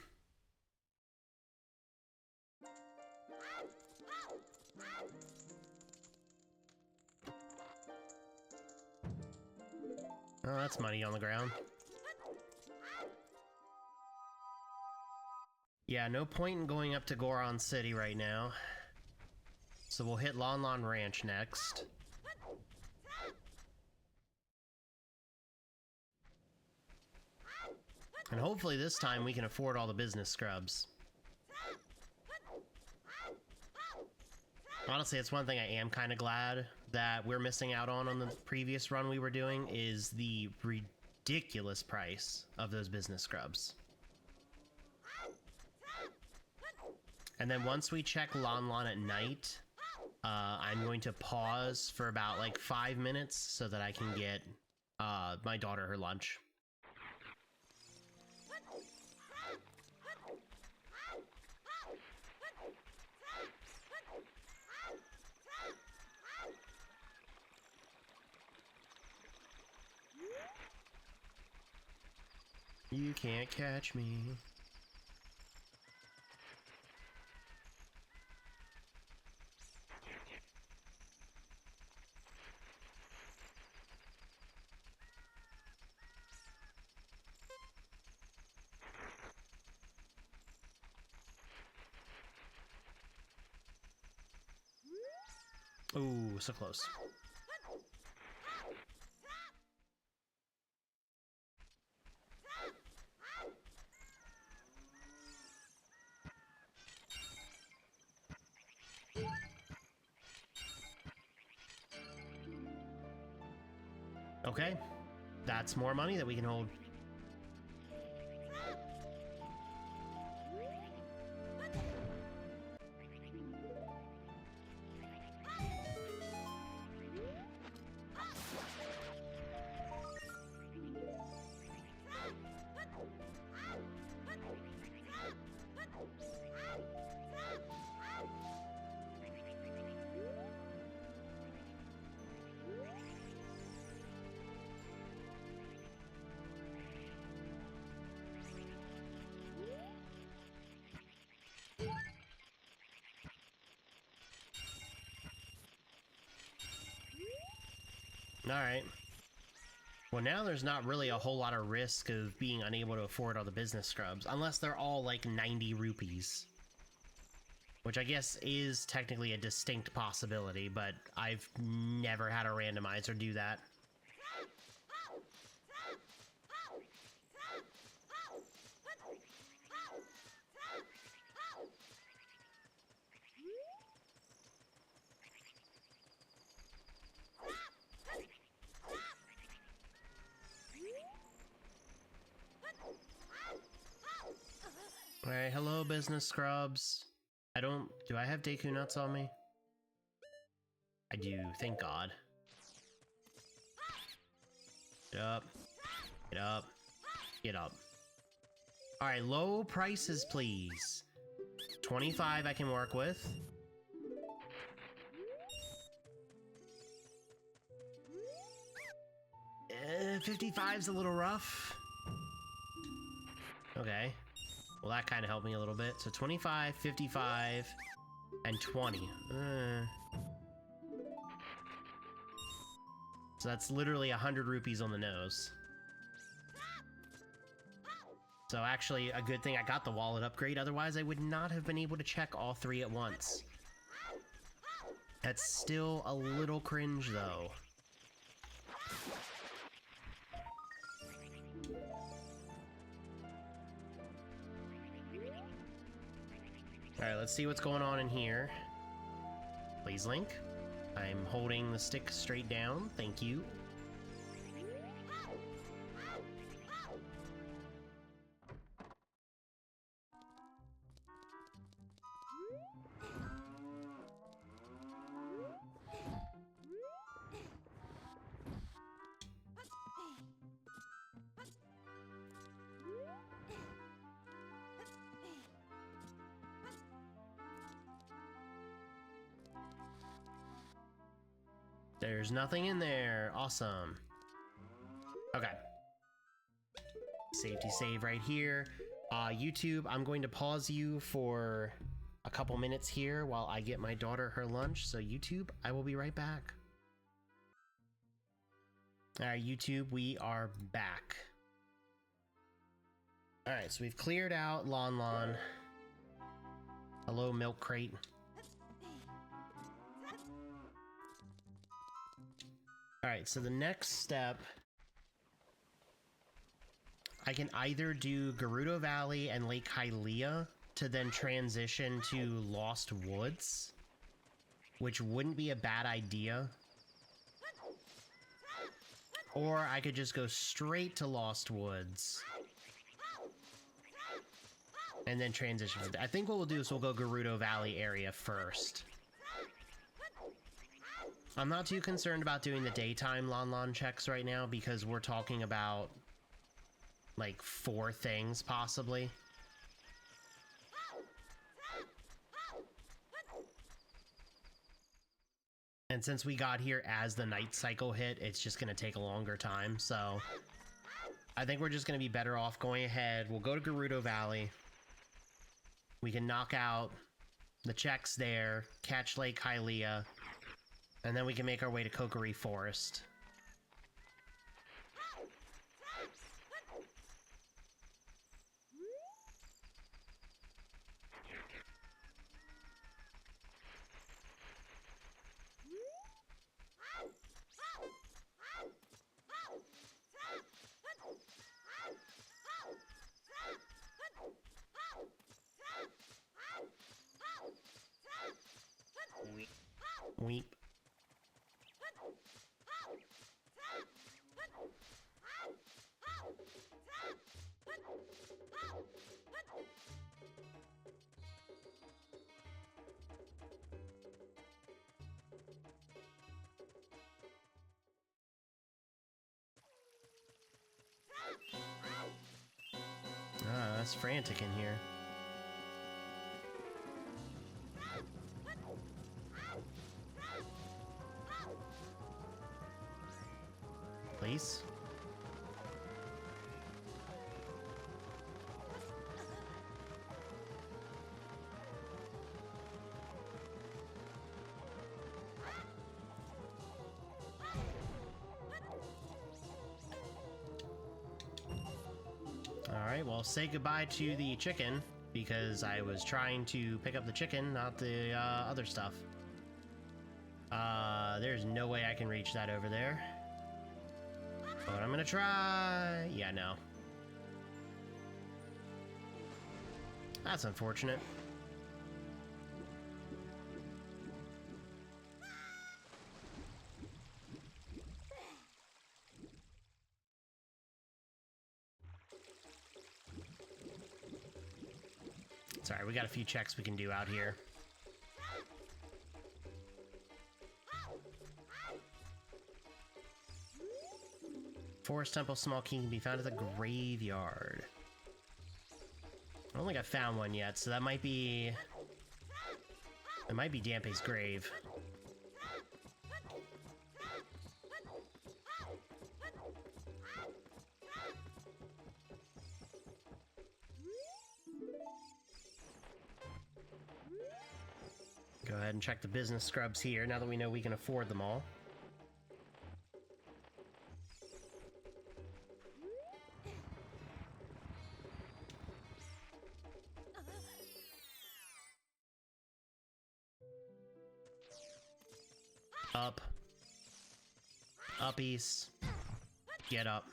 Oh, that's money on the ground. Yeah, no point in going up to Goron City right now. So we'll hit Lon Lon Ranch next. And hopefully this time we can afford all the business scrubs. Honestly, it's one thing I am kind of glad that we're missing out on the previous run we were doing, is the ridiculous price of those business scrubs. And then once we check Lon Lon at night, I'm going to pause for about like 5 minutes so that I can get my daughter her lunch. You can't catch me. Ooh, so close. Okay, that's more money that we can hold. Alright. Well, now there's not really a whole lot of risk of being unable to afford all the business scrubs, unless they're all like 90 rupees. Which I guess is technically a distinct possibility, but I've never had a randomizer do that. Alright, hello business scrubs. Do I have Deku nuts on me? I do, thank God. Get up. Get up. Get up. Alright, low prices please. 25 I can work with. Uh, 55's a little rough. Okay. Well, that kind of helped me a little bit. So 25, 55, and 20. So that's literally 100 rupees on the nose. So actually, a good thing I got the wallet upgrade, otherwise I would not have been able to check all three at once. That's still a little cringe, though. Alright, let's see what's going on in here. Please, Link. I'm holding the stick straight down. Thank you. There's nothing in there. Awesome. Okay. Safety save right here. YouTube, I'm going to pause you for a couple minutes here while I get my daughter her lunch. So YouTube, I will be right back. Alright, YouTube, we are back. Alright, so we've cleared out Lon Lon. Hello, milk crate. Alright, so the next step... I can either do Gerudo Valley and Lake Hylia to then transition to Lost Woods, which wouldn't be a bad idea. Or I could just go straight to Lost Woods and then transition. I think what we'll do is we'll go Gerudo Valley area first. I'm not too concerned about doing the daytime Lon checks right now because we're talking about like 4 things possibly. And since we got here as the night cycle hit, it's just going to take a longer time, so I think we're just going to be better off going ahead. We'll go to Gerudo Valley. We can knock out the checks there, catch Lake Hylia, and then we can make our way to Kokiri Forest. Weep. Ah, that's frantic in here. Please. Alright, well, say goodbye to the chicken, because I was trying to pick up the chicken, not the other stuff. There's no way I can reach that over there. But I'm gonna try... Yeah, no. That's unfortunate. Sorry, we got a few checks we can do out here. Forest Temple Small Key can be found at the graveyard. I don't think I found one yet, so that might be... It might be Dampé's grave. Go ahead and check the business scrubs here, now that we know we can afford them all. Up. Up east. Get up.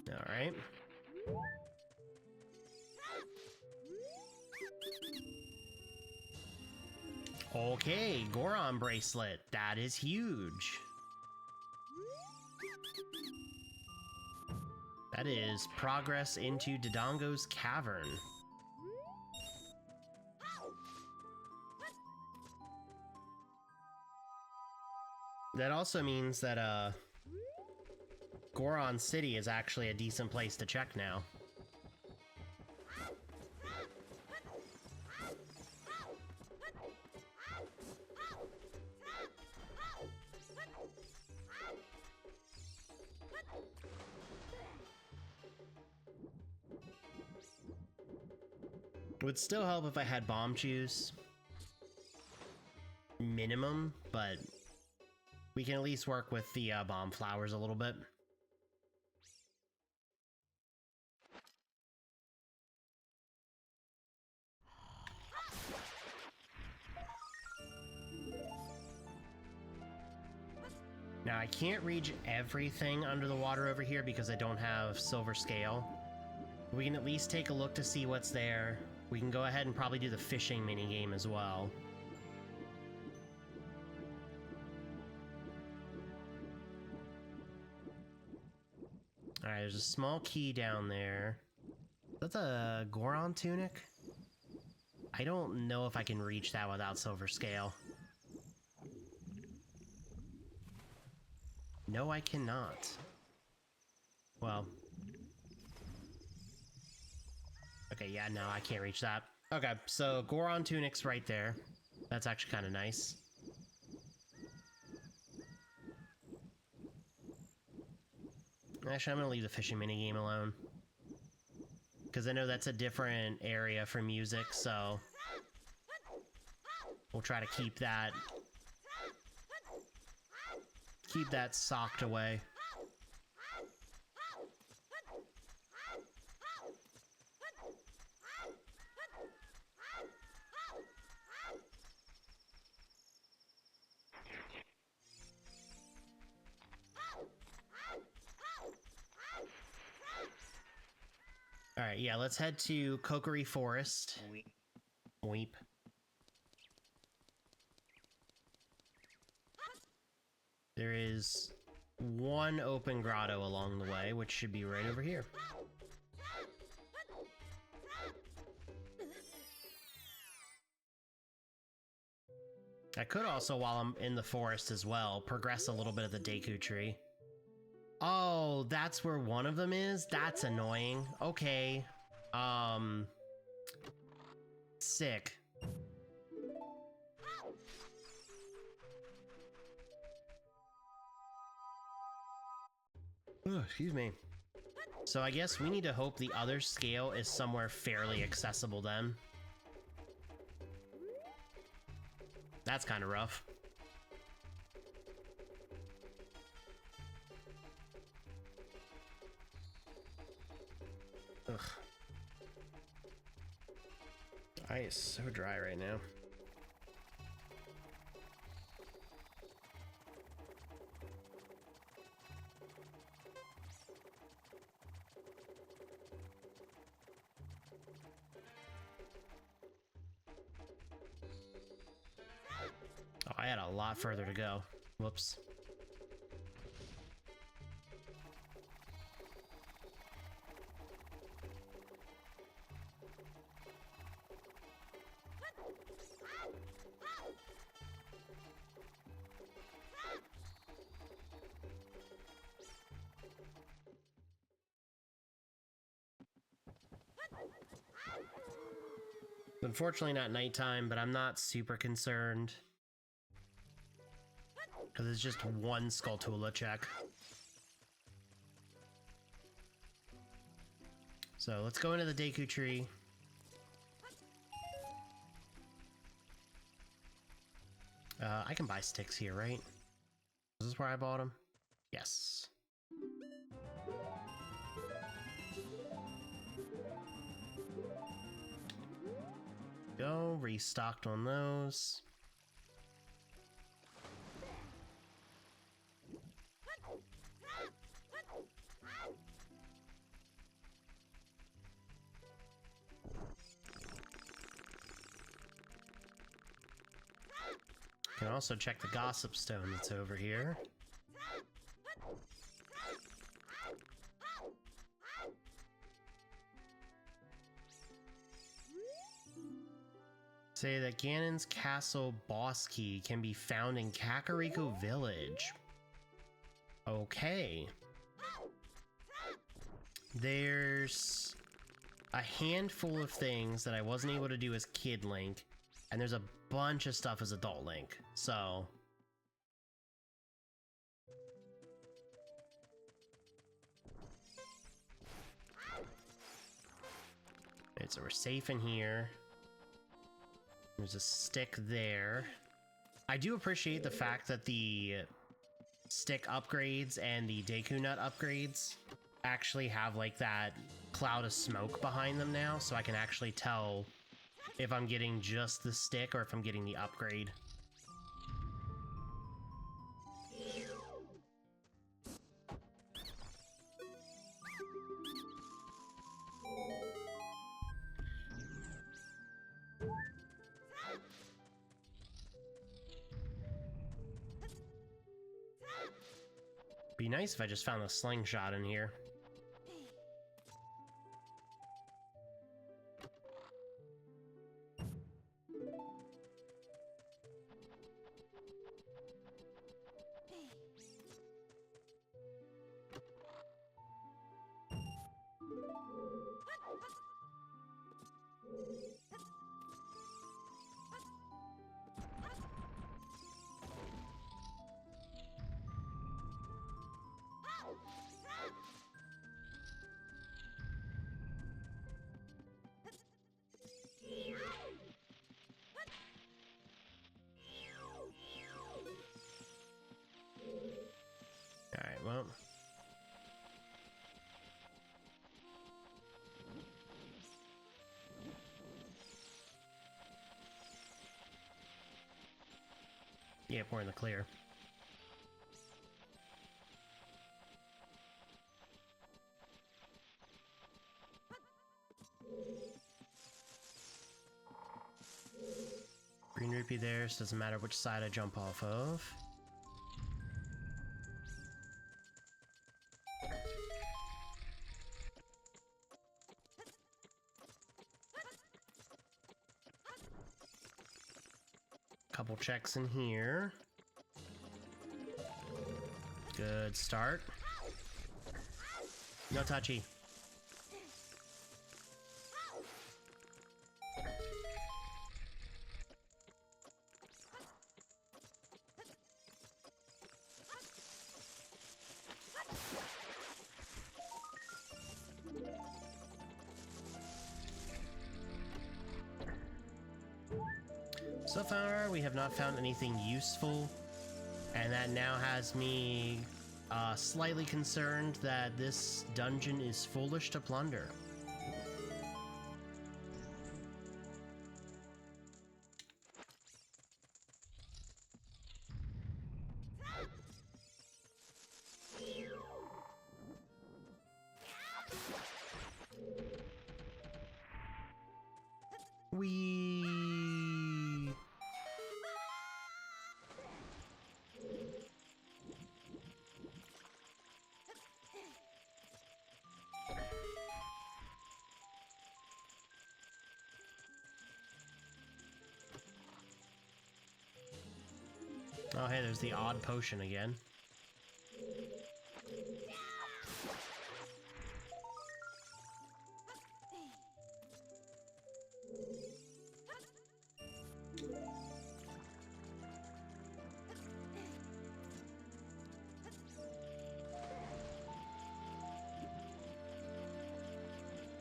Alright. Okay, Goron bracelet. That is huge. That is progress into Dodongo's cavern. That also means that, Goron City is actually a decent place to check now. It would still help if I had bomb juice. Minimum, but we can at least work with the bomb flowers a little bit. Now, I can't reach everything under the water over here because I don't have silver scale. We can at least take a look to see what's there. We can go ahead and probably do the fishing minigame as well. Alright, there's a small key down there. That's a Goron tunic? I don't know if I can reach that without silver scale. No, I cannot. Well. Okay, yeah, no, I can't reach that. Okay, so Goron tunic's right there. That's actually kind of nice. Actually, I'm gonna leave the fishing minigame alone. Because I know that's a different area for music, so... we'll try to keep that socked away. Alright, yeah, let's head to Kokiri Forest. Weep. There is one open grotto along the way, which should be right over here. I could also, while I'm in the forest as well, progress a little bit of the Deku tree. Oh, that's where one of them is? That's annoying. Okay. Sick. Oh, excuse me. So I guess we need to hope the other scale is somewhere fairly accessible then. That's kind of rough. Ugh. Eye is so dry right now. Oh, I had a lot further to go. Whoops. Unfortunately not nighttime, but I'm not super concerned. Because it's just one Skulltula check. So let's go into the Deku tree. I can buy sticks here, right? Is this where I bought them? Yes. Go, restocked on those. Can also check the gossip stone that's over here. Say that Ganon's castle boss key can be found in Kakariko Village. Okay. There's a handful of things that I wasn't able to do as Kid Link, and there's a bunch of stuff as Adult Link, so... Alright, so we're safe in here. There's a stick there. I do appreciate the fact that the stick upgrades and the Deku Nut upgrades actually have like that cloud of smoke behind them now, so I can actually tell if I'm getting just the stick or if I'm getting the upgrade. Be nice if I just found a slingshot in here. Alright, well. Yep, we're in the clear. Green rupee there, so it doesn't matter which side I jump off of. Couple checks in here. Good start. No touchy. So far, we have not found anything useful, and that now has me slightly concerned that this dungeon is foolish to plunder. Oh, hey, there's the odd potion again.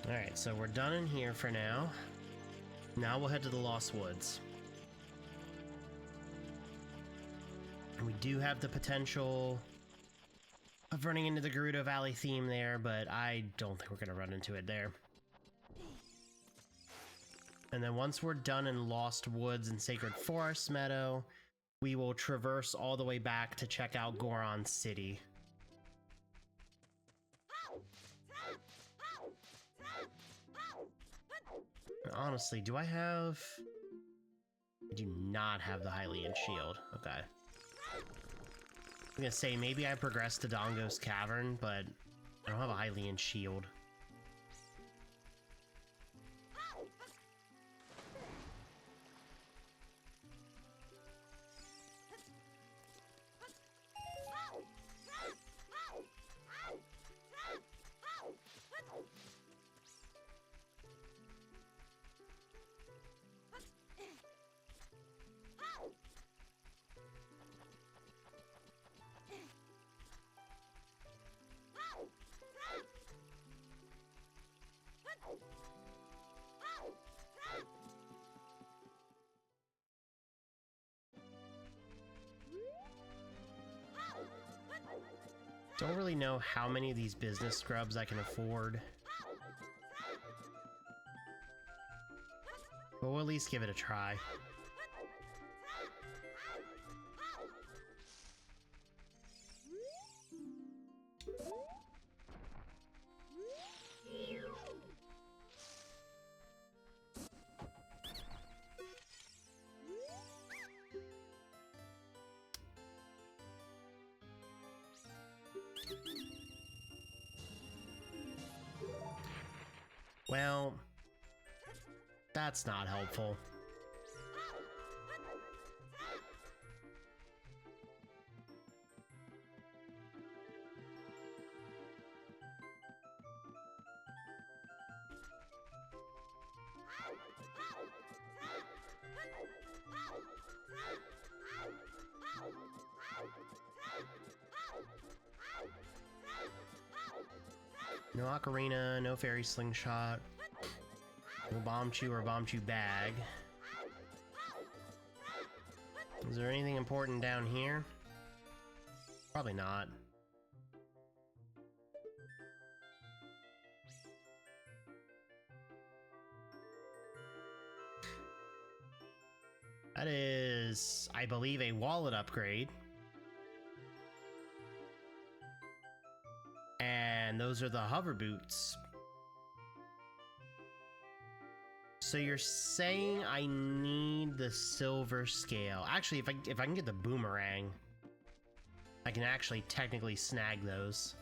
Alright, so we're done in here for now. Now we'll head to the Lost Woods. We do have the potential of running into the Gerudo Valley theme there, but I don't think we're going to run into it there. And then once we're done in Lost Woods and Sacred Forest Meadow, we will traverse all the way back to check out Goron City. Honestly, do I have... I do not have the Hylian Shield. Okay. I'm gonna say maybe I progressed to Dongo's Cavern, but I don't have a Hylian Shield. Don't really know how many of these business scrubs I can afford, but we'll at least give it a try. Well, that's not helpful. No ocarina, no fairy slingshot, no bomb chew or bomb chew bag. Is there anything important down here? Probably not. That is, I believe, a wallet upgrade. And those are the hover boots. So you're saying I need the silver scale. Actually, if I can get the boomerang, I can actually technically snag those.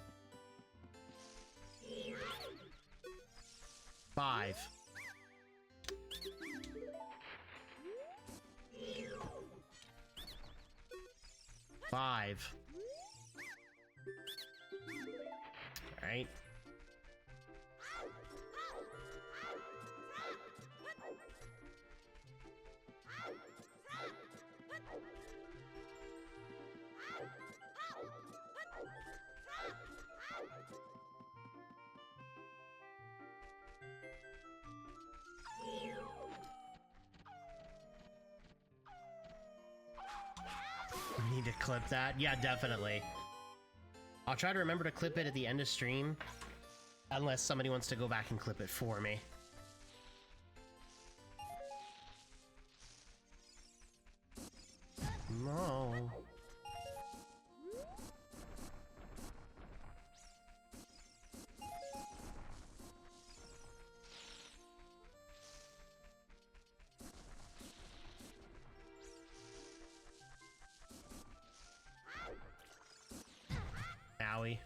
5. All right. We need to clip that. Yeah, definitely. I'll try to remember to clip it at the end of stream, unless somebody wants to go back and clip it for me. No. Owie.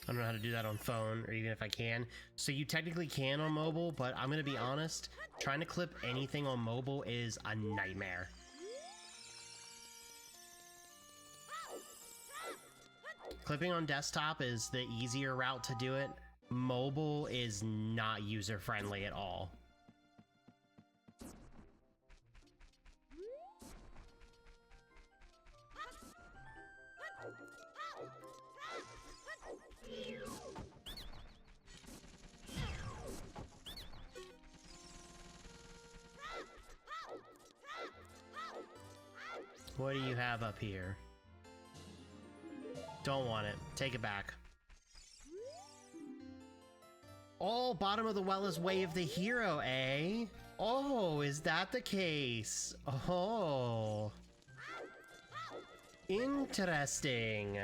I don't know how to do that on phone, or even if I can. So you technically can on mobile, but I'm gonna be honest, trying to clip anything on mobile is a nightmare. Clipping on desktop is the easier route to do it. Mobile is not user-friendly at all. What do you have up here? Don't want it. Take it back. Oh, bottom of the well is way of the hero, eh? Oh, is that the case? Oh. Interesting.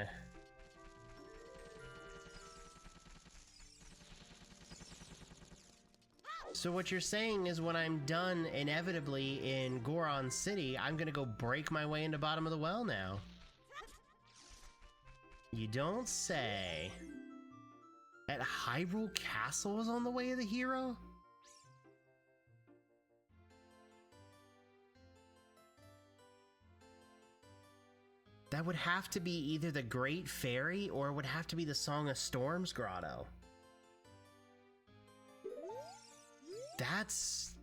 So what you're saying is when I'm done inevitably in Goron City, I'm gonna go break my way into bottom of the well now. You don't say. At Hyrule Castle is on the way of the hero? That would have to be either the Great Fairy or it would have to be the Song of Storms grotto. That's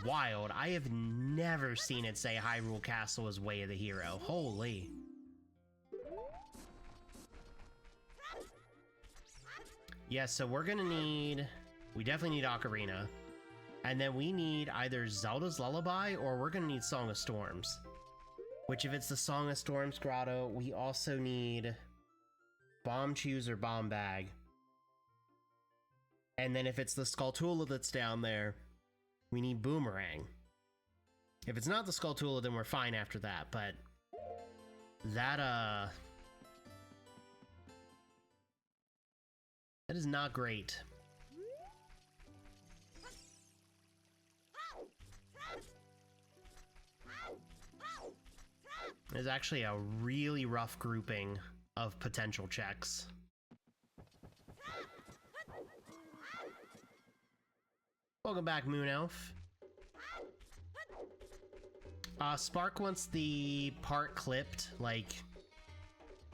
wild. I have never seen it say Hyrule Castle is way of the hero. Holy. Yeah, so we're gonna need... We definitely need Ocarina. And then we need either Zelda's Lullaby or we're gonna need Song of Storms. Which if it's the Song of Storms grotto, we also need Bomb Choose or Bomb Bag. And then if it's the Skulltula that's down there, we need Boomerang. If it's not the Skulltula, then we're fine after that, but that is not great. There's actually a really rough grouping of potential checks. Welcome back, Moon Elf. Spark wants the part clipped, like,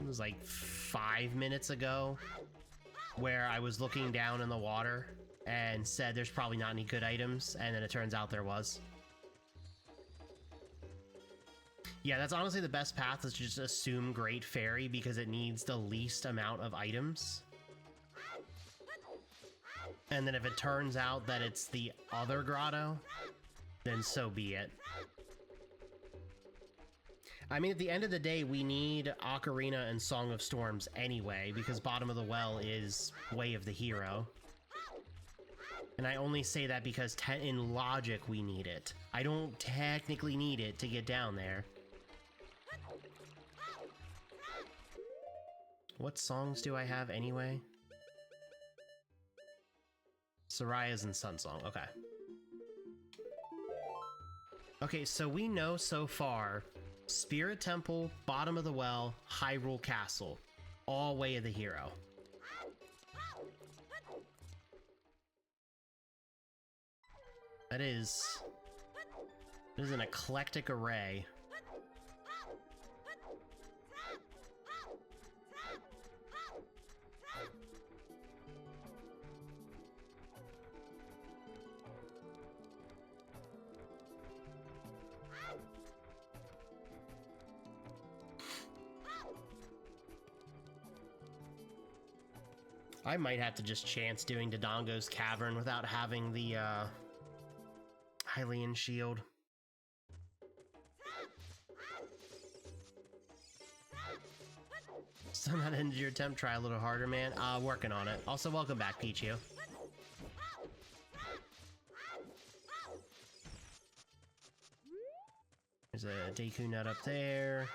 it was like 5 minutes ago, where I was looking down in the water and said there's probably not any good items, and then it turns out there was. Yeah, that's honestly the best path, is to just assume Great Fairy, because it needs the least amount of items. And then if it turns out that it's the other grotto, then so be it. I mean, at the end of the day, we need Ocarina and Song of Storms anyway, because Bottom of the Well is Way of the Hero. And I only say that because in logic we need it. I don't technically need it to get down there. What songs do I have anyway? Soraya's and Sun Song, okay. Okay, so we know so far Spirit Temple, Bottom of the Well, Hyrule Castle, all Way of the Hero. That is an eclectic array. I might have to just chance doing Dodongo's Cavern without having the Hylian Shield. Still not ended your attempt, try a little harder, man. Working on it. Also, welcome back, Pichu. There's a Deku Nut up there.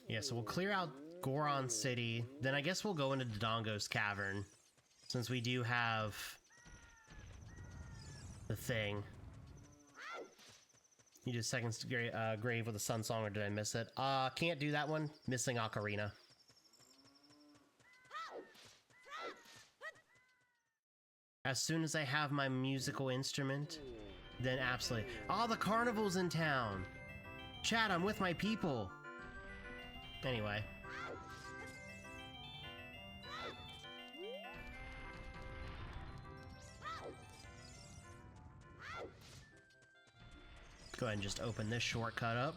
Yeah, so we'll clear out Goron City, then I guess we'll go into Dodongo's Cavern, since we do have the thing. You did second grave with a Sun Song, or did I miss it? Can't do that one. Missing Ocarina. As soon as I have my musical instrument, then absolutely. Oh, the carnival's in town! Chat, I'm with my people! Anyway. Go ahead and just open this shortcut up.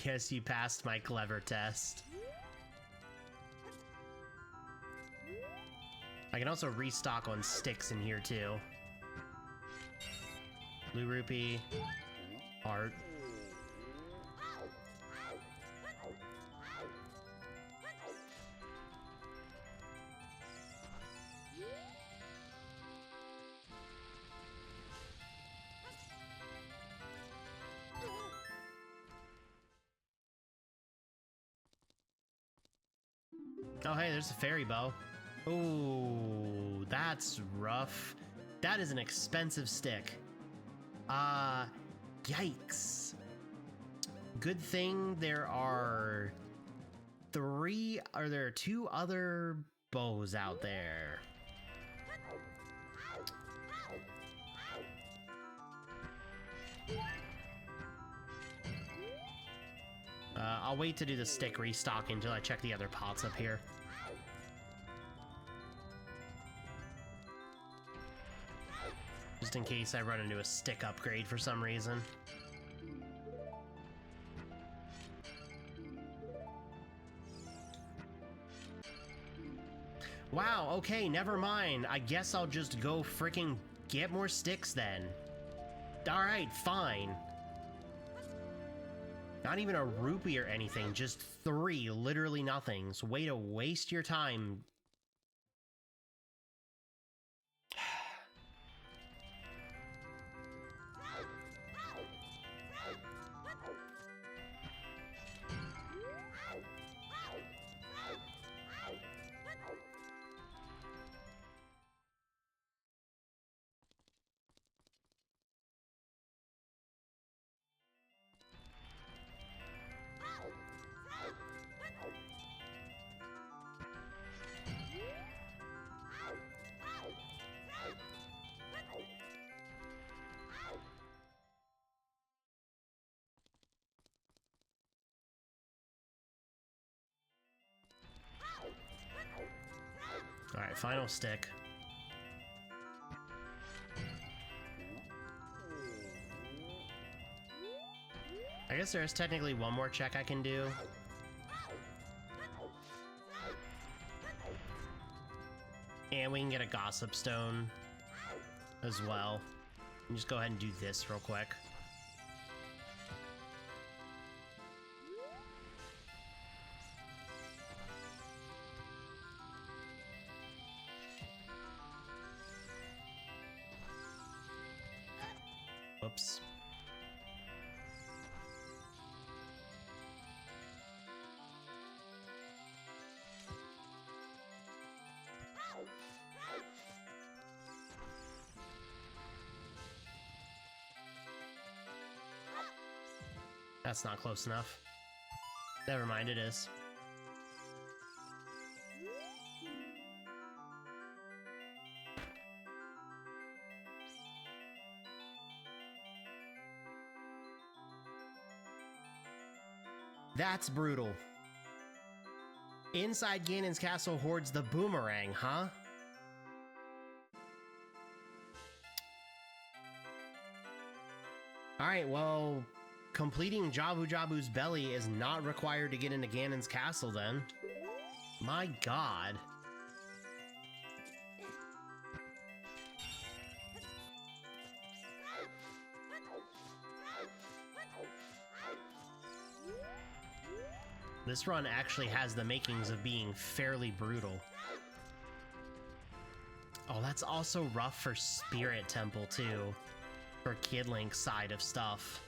Yes, you passed my clever test. I can also restock on sticks in here too. Blue Rupee, Art. Oh hey, there's a fairy bow. Oh, that's rough. That is an expensive stick. Yikes. Good thing there are two other bows out there. I'll wait to do the stick restock until I check the other pots up here. Just in case I run into a stick upgrade for some reason. Wow, okay, never mind. I guess I'll just go freaking get more sticks then. Alright, fine. Not even a rupee or anything, just 3 literally nothings. Way to waste your time. Alright, final stick. I guess there's technically one more check I can do. And we can get a Gossip Stone as well. And just go ahead and do this real quick. Whoops. That's not close enough. Never mind, it is. That's brutal. Inside Ganon's castle hoards the boomerang, huh? Alright, well, completing Jabu Jabu's belly is not required to get into Ganon's castle then. My god. This run actually has the makings of being fairly brutal. Oh, that's also rough for Spirit Temple too. For Kid Link's side of stuff.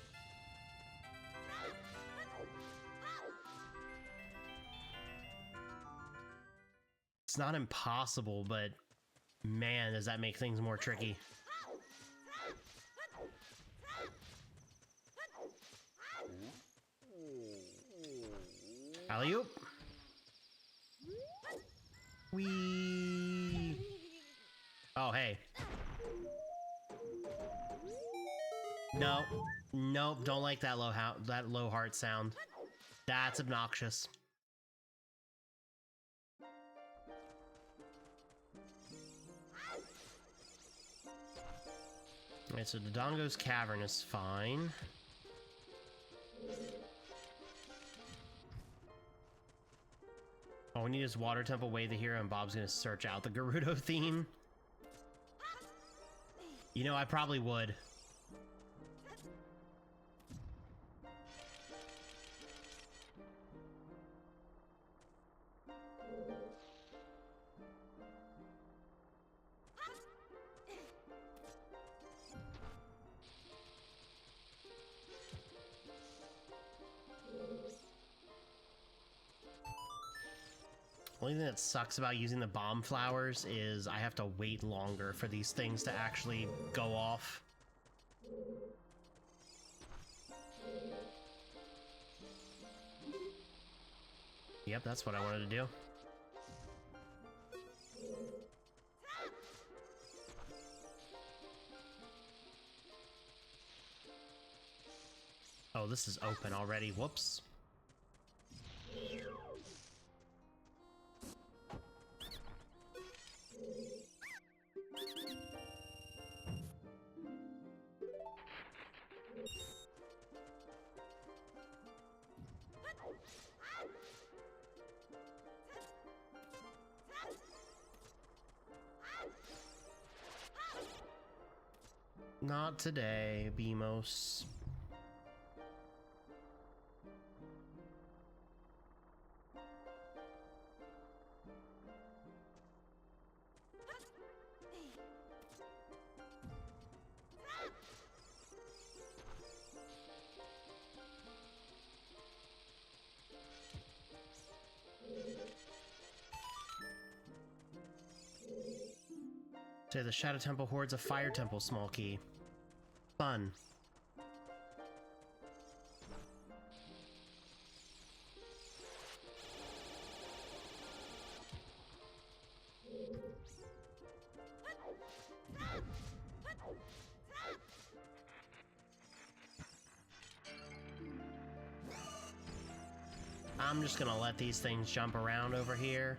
It's not impossible, but man, does that make things more tricky. Alley-oop. Whee! Oh, hey. No. Nope, don't like that low heart sound. That's obnoxious. Alright, so Dodongo's Cavern is fine. All we need is Water Temple, Way the Hero, and Bob's gonna search out the Gerudo theme. You know, I probably would. Only thing that sucks about using the bomb flowers is I have to wait longer for these things to actually go off. Yep, that's what I wanted to do. Oh, this is open already. Whoops. Not today, Beamos. Say the Shadow Temple hoards a Fire Temple small key. Fun. I'm just gonna let these things jump around over here.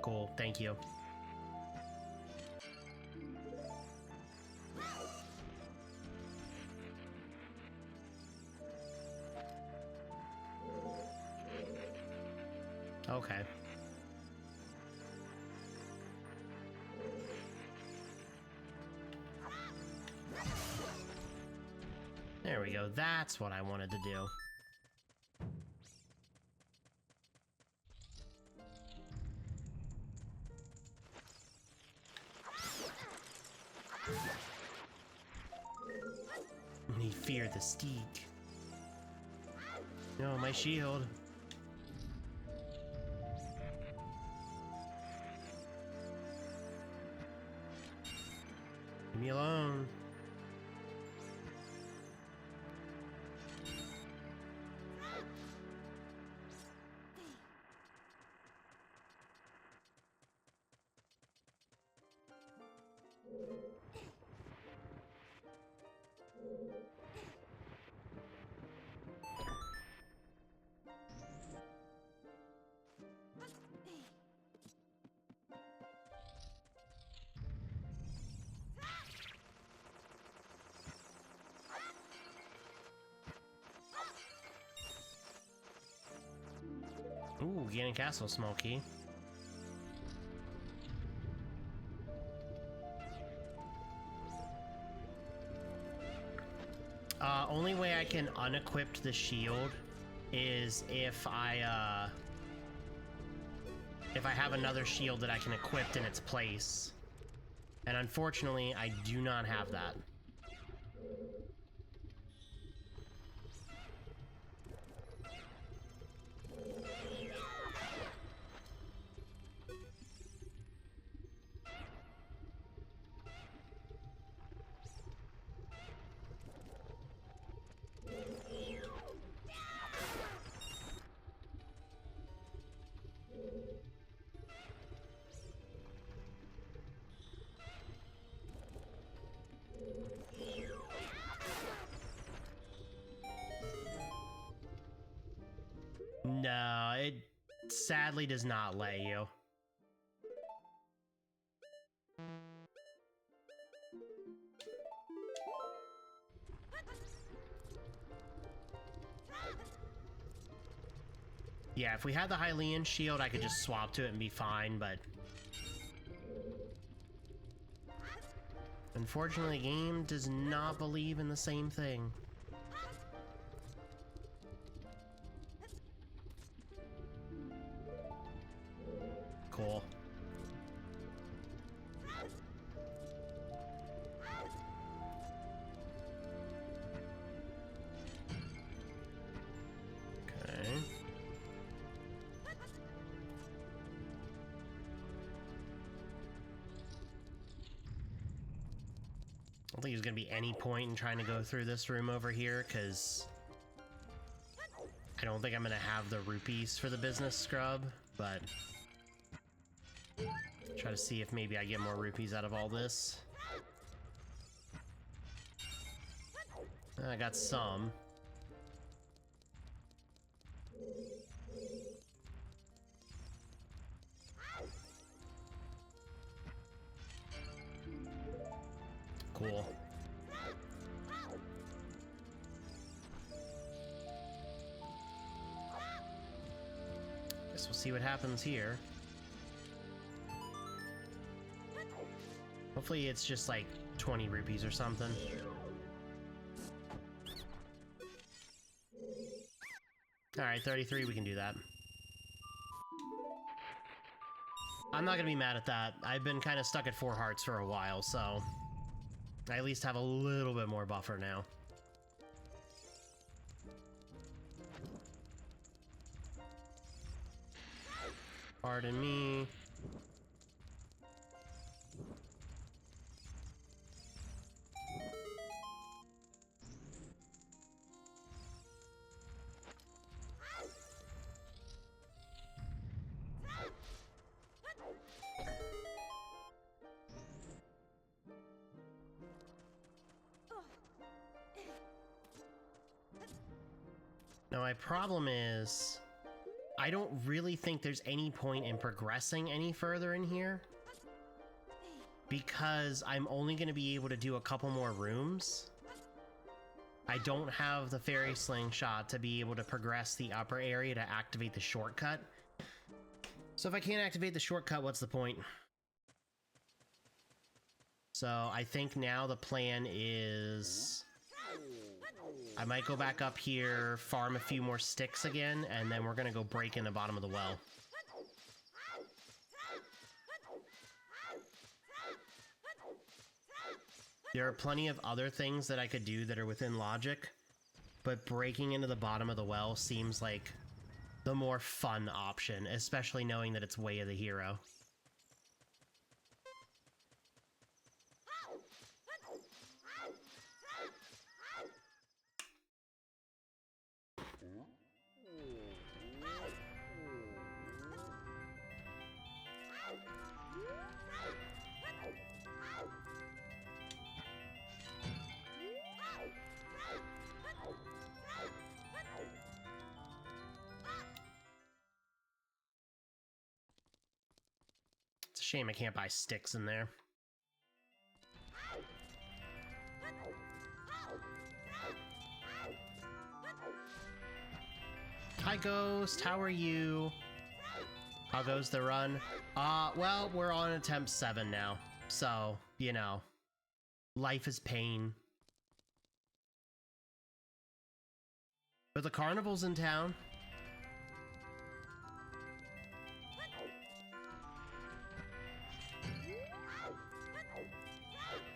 Cool, thank you. Okay. There we go. That's what I wanted to do. He feared the steak. No, my shield. Leave me alone. Ooh, Ganon Castle, small key. Only way I can unequip the shield is if I have another shield that I can equip in its place. And unfortunately, I do not have that. No, it sadly does not let you. Yeah, if we had the Hylian shield, I could just swap to it and be fine, but... unfortunately, the game does not believe in the same thing. Cool. Okay. I don't think there's gonna be any point in trying to go through this room over here, because I don't think I'm gonna have the rupees for the business scrub, but try to see if maybe I get more rupees out of all this. I got some. Cool. Guess we'll see what happens here. Hopefully it's just like 20 rupees or something. Alright, 33, we can do that. I'm not gonna be mad at that. I've been kind of stuck at 4 hearts for a while, so I at least have a little bit more buffer now. Pardon me. Now, my problem is, I don't really think there's any point in progressing any further in here, because I'm only going to be able to do a couple more rooms. I don't have the fairy slingshot to be able to progress the upper area to activate the shortcut. So if I can't activate the shortcut, what's the point? So I think now the plan is... I might go back up here, farm a few more sticks again, and then we're gonna go break in the bottom of the well. There are plenty of other things that I could do that are within logic, but breaking into the bottom of the well seems like the more fun option, especially knowing that it's Way of the Hero. It's a shame I can't buy sticks in there. Hi Ghost, how are you? How goes the run? Well, we're on attempt 7 now, so, you know, life is pain. But the carnival's in town.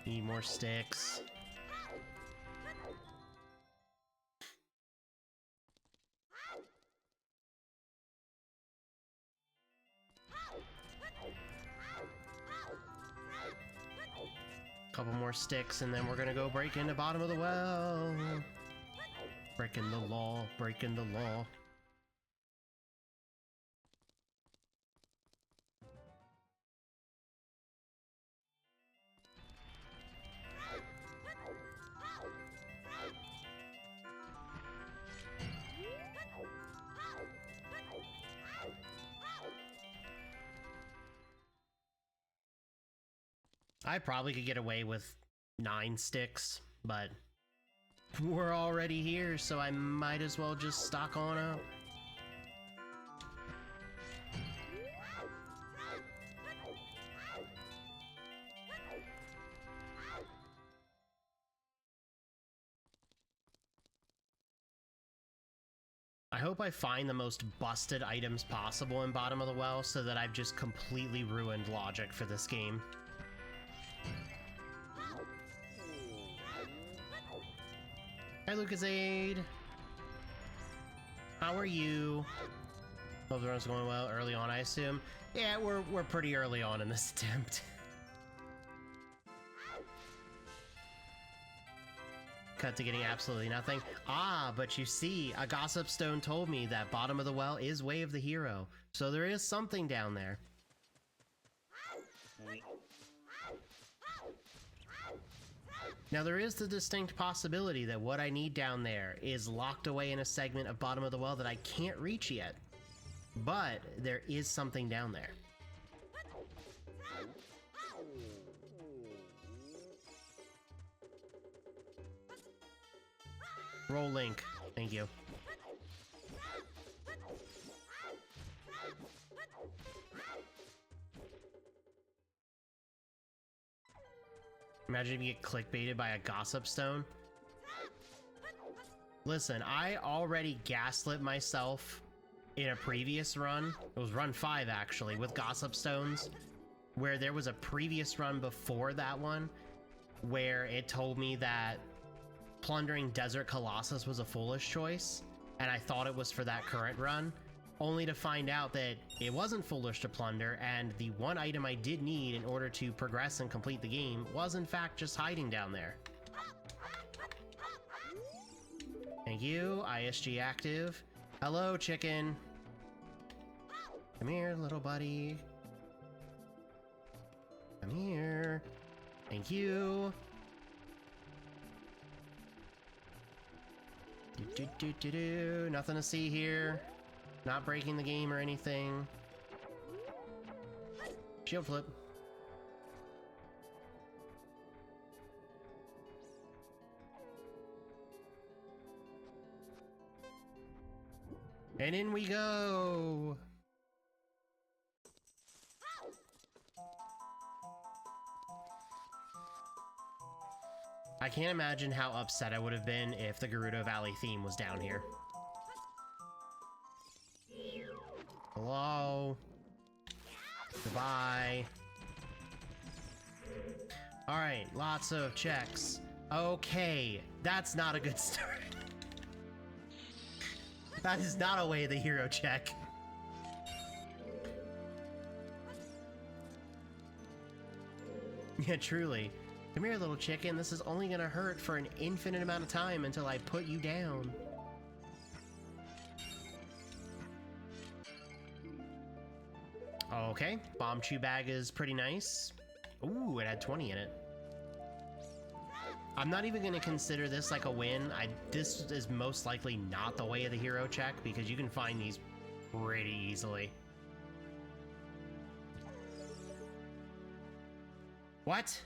Need more sticks. Couple more sticks, and then we're gonna go break into bottom of the well. Breaking the law, breaking the law. I probably could get away with 9 sticks, but we're already here, so I might as well just stock on up. I hope I find the most busted items possible in bottom of the well so that I've just completely ruined logic for this game. Hi, Lucasade. How are you? Hope the run's going well early on, I assume. Yeah, we're pretty early on in this attempt. Cut to getting absolutely nothing. Ah, but you see, a gossip stone told me that bottom of the well is Way of the Hero, so there is something down there. Now, there is the distinct possibility that what I need down there is locked away in a segment of bottom of the well that I can't reach yet. But there is something down there. Roll link. Thank you. Imagine if you get clickbaited by a gossip stone. Listen, I already gaslit myself in a previous run. It was run 5 actually, with gossip stones, where there was a previous run before that one where it told me that plundering Desert Colossus was a foolish choice, and I thought it was for that current run, only to find out that it wasn't foolish to plunder, and the one item I did need in order to progress and complete the game was in fact just hiding down there. Thank you, ISG active. Hello, chicken. Come here, little buddy. Come here. Thank you. Nothing to see here. Not breaking the game or anything. Shield flip. And in we go. I can't imagine how upset I would have been if the Gerudo Valley theme was down here. Hello? Goodbye. Alright, lots of checks. Okay, that's not a good start. That is not a way the hero check. Yeah, truly. Come here, little chicken. This is only gonna hurt for an infinite amount of time until I put you down. Okay, bomb chew bag is pretty nice. Ooh, it had 20 in it. I'm not even gonna consider this like a win. This is most likely not the way of the hero check because you can find these pretty easily. What?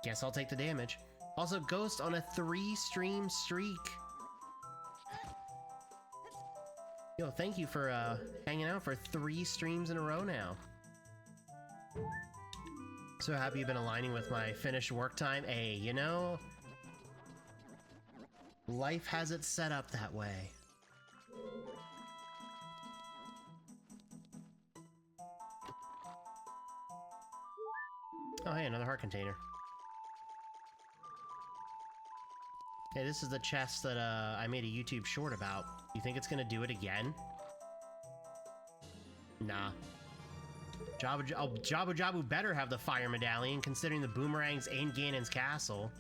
Guess I'll take the damage. Also, Ghost on a 3-stream streak. Yo, thank you for hanging out for 3 streams in a row now. So happy you've been aligning with my finished work time. Hey, you know, life has it set up that way. Oh, hey, another heart container. Hey, this is the chest that I made a YouTube short about. You think it's gonna do it again? Nah. Jabu Jabu better have the fire medallion, considering the boomerangs ain't Ganon's castle.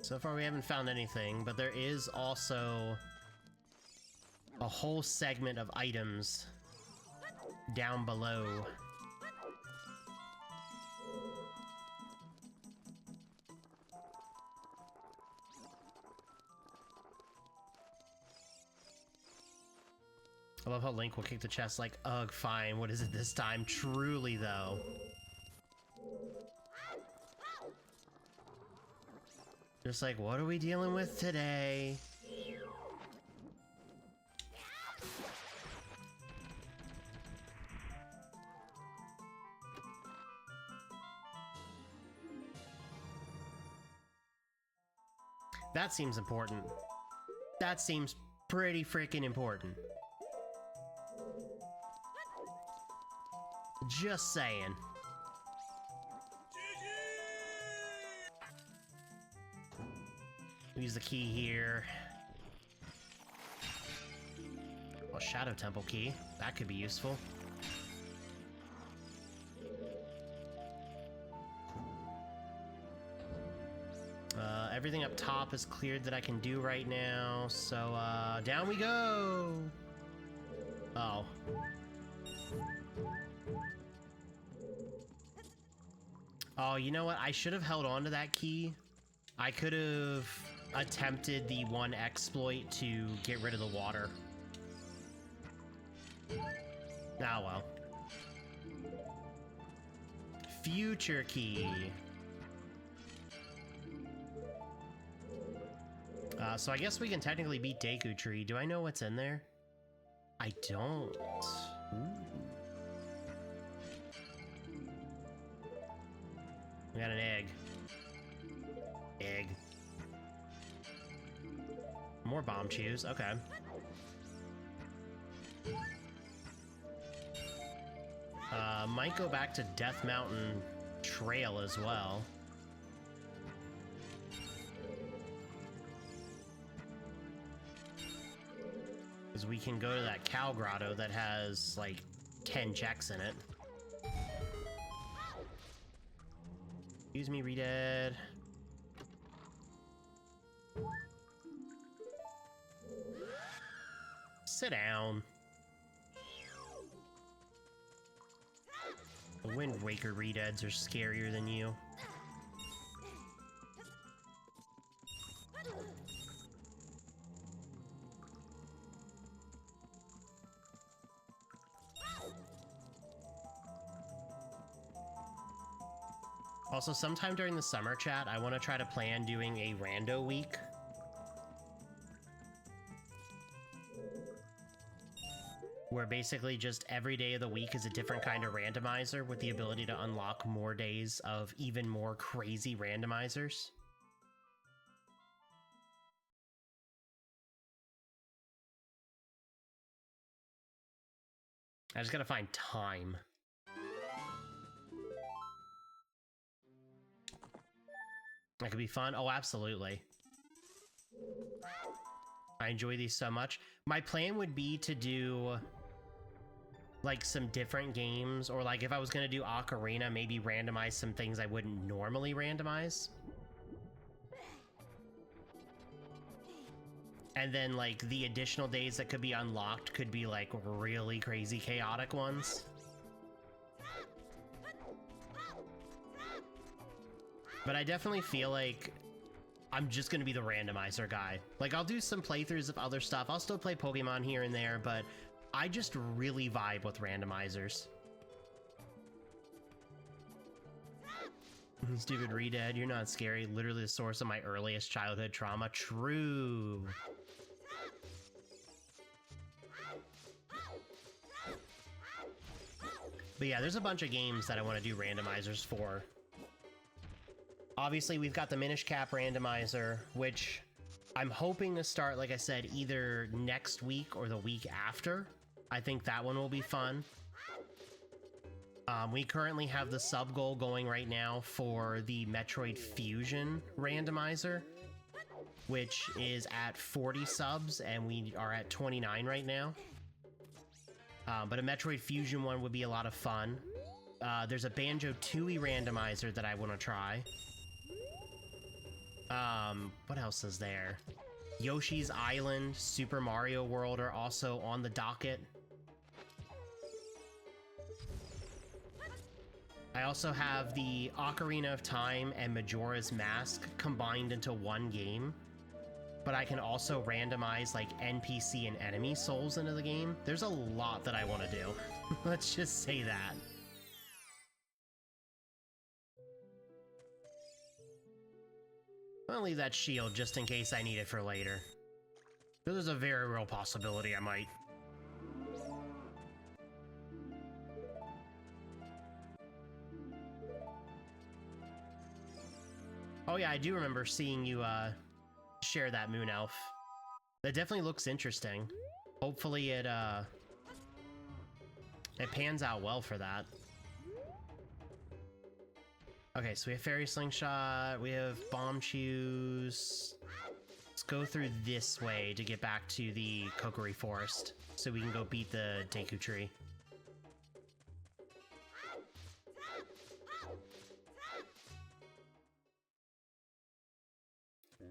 So far we haven't found anything, but there is also a whole segment of items down below. I love how Link will kick the chest like, ugh, fine, what is it this time? Truly, though. Just like, what are we dealing with today? That seems important. That seems pretty freaking important. Just saying. Use the key here. Well, Shadow Temple key. That could be useful. Everything up top is cleared that I can do right now, so down we go! Oh. Oh, you know what? I should have held on to that key. I could have attempted the one exploit to get rid of the water. Ah, well. Future key. So I guess we can technically beat Deku Tree. Do I know what's in there? I don't. Ooh. We got an egg. Egg. More bomb chews, okay. Might go back to Death Mountain Trail as well. Because we can go to that cow grotto that has, like, 10 checks in it. Excuse me, Redead. Sit down. The Wind Waker Redeads are scarier than you. Also, sometime during the summer chat, I want to try to plan doing a rando week. Where basically just every day of the week is a different kind of randomizer with the ability to unlock more days of even more crazy randomizers. I just gotta find time. That could be fun. Oh, absolutely. I enjoy these so much. My plan would be to do like some different games, or like if I was gonna do Ocarina, maybe randomize some things I wouldn't normally randomize. And then like the additional days that could be unlocked could be like really crazy chaotic ones. But I definitely feel like I'm just gonna be the randomizer guy. Like I'll do some playthroughs of other stuff. I'll still play Pokemon here and there, but I just really vibe with randomizers. Stupid Redad, you're not scary. Literally the source of my earliest childhood trauma. True. But yeah, there's a bunch of games that I want to do randomizers for. Obviously, we've got the Minish Cap randomizer, which I'm hoping to start, like I said, either next week or the week after. I think that one will be fun. We currently have the sub goal going right now for the Metroid Fusion randomizer, which is at 40 subs, and we are at 29 right now. But a Metroid Fusion one would be a lot of fun. There's a Banjo-Tooie randomizer that I want to try. What else is there? Yoshi's Island, Super Mario World are also on the docket. I also have the Ocarina of Time and Majora's Mask combined into one game, but I can also randomize like NPC and enemy souls into the game. There's a lot that I want to do. Let's just say that. I'll leave that shield just in case I need it for later. There's a very real possibility I might. Oh yeah, I do remember seeing you share that Moon Elf. That definitely looks interesting. Hopefully it pans out well for that. Okay, so we have Fairy Slingshot, we have Bomb Chews. Let's go through this way to get back to the Kokiri Forest, so we can go beat the Deku Tree.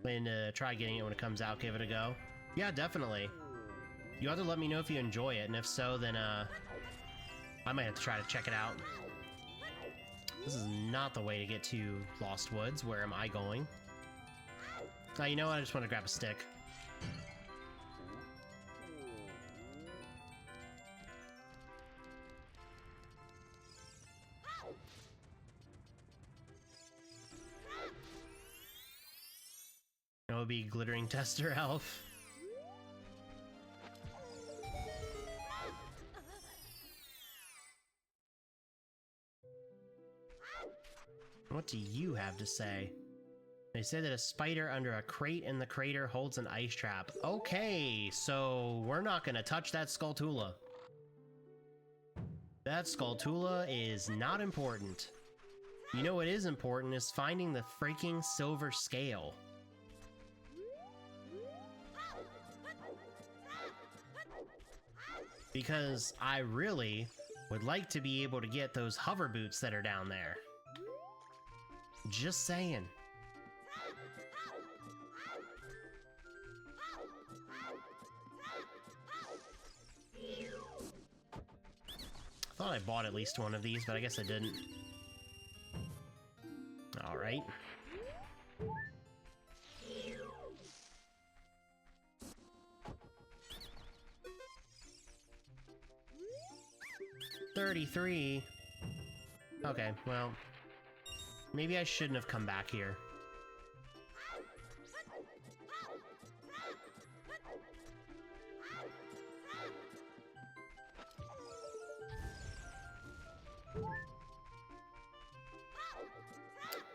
And try getting it when it comes out, give it a go. Yeah, definitely. You have to let me know if you enjoy it, and if so, then I might have to try to check it out. This is not the way to get to Lost Woods. Where am I going? Oh, you know what? I just want to grab a stick. It would be Glittering Tester Elf. What do you have to say? They say that a spider under a crate in the crater holds an ice trap. Okay, so we're not gonna touch that Skulltula. That Skulltula is not important. You know what is important is finding the freaking silver scale. Because I really would like to be able to get those hover boots that are down there. Just saying. I thought I bought at least one of these, but I guess I didn't. Alright. $33. Okay, well. Maybe I shouldn't have come back here.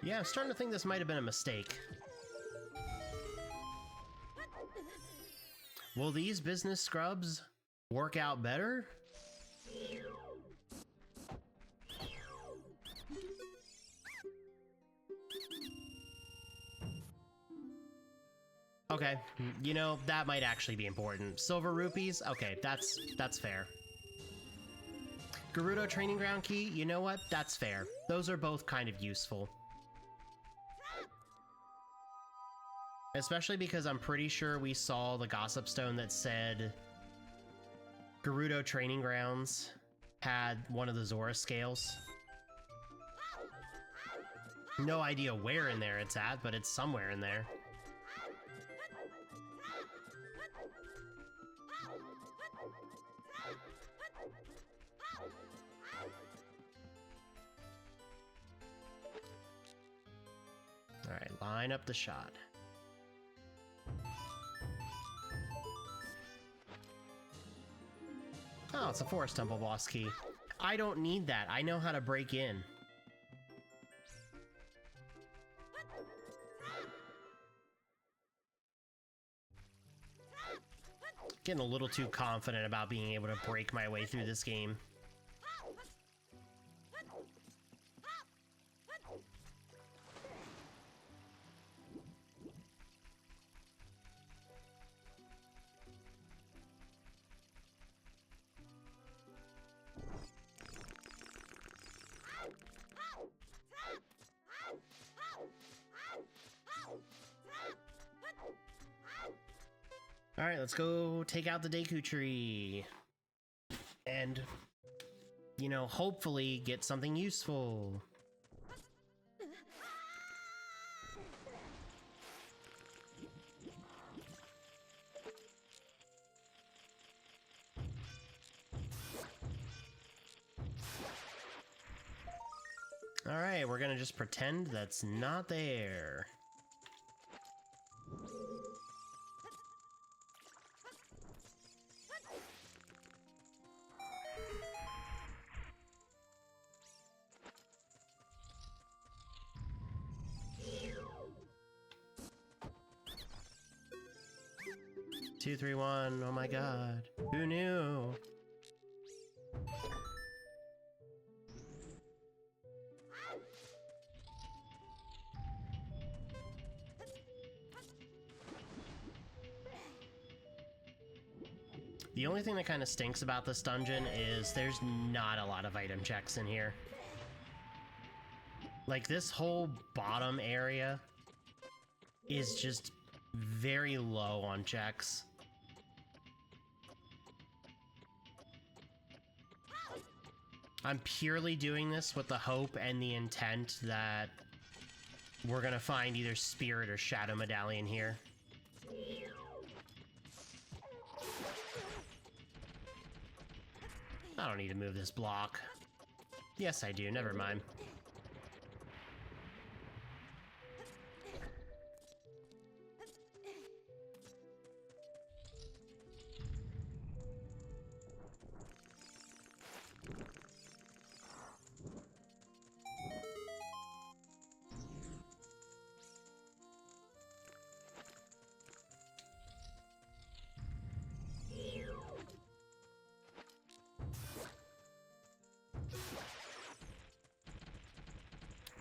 Yeah, I'm starting to think this might have been a mistake. Will these business scrubs work out better? Okay, you know, that might actually be important. Silver rupees? Okay, that's fair. Gerudo Training Ground Key? You know what? That's fair. Those are both kind of useful. Especially because I'm pretty sure we saw the Gossip Stone that said Gerudo Training Grounds had one of the Zora scales. No idea where in there it's at, but it's somewhere in there. Alright, line up the shot. Oh, it's a Forest Temple boss key. I don't need that. I know how to break in. Getting a little too confident about being able to break my way through this game. Alright, let's go take out the Deku tree. And, you know, hopefully get something useful. Alright, we're gonna just pretend that's not there. Two, three, one. Oh my god. Who knew? The only thing that kind of stinks about this dungeon is there's not a lot of item checks in here. Like, this whole bottom area is just very low on checks. I'm purely doing this with the hope and the intent that we're gonna find either Spirit or Shadow Medallion here. I don't need to move this block. Yes, I do. Never mind.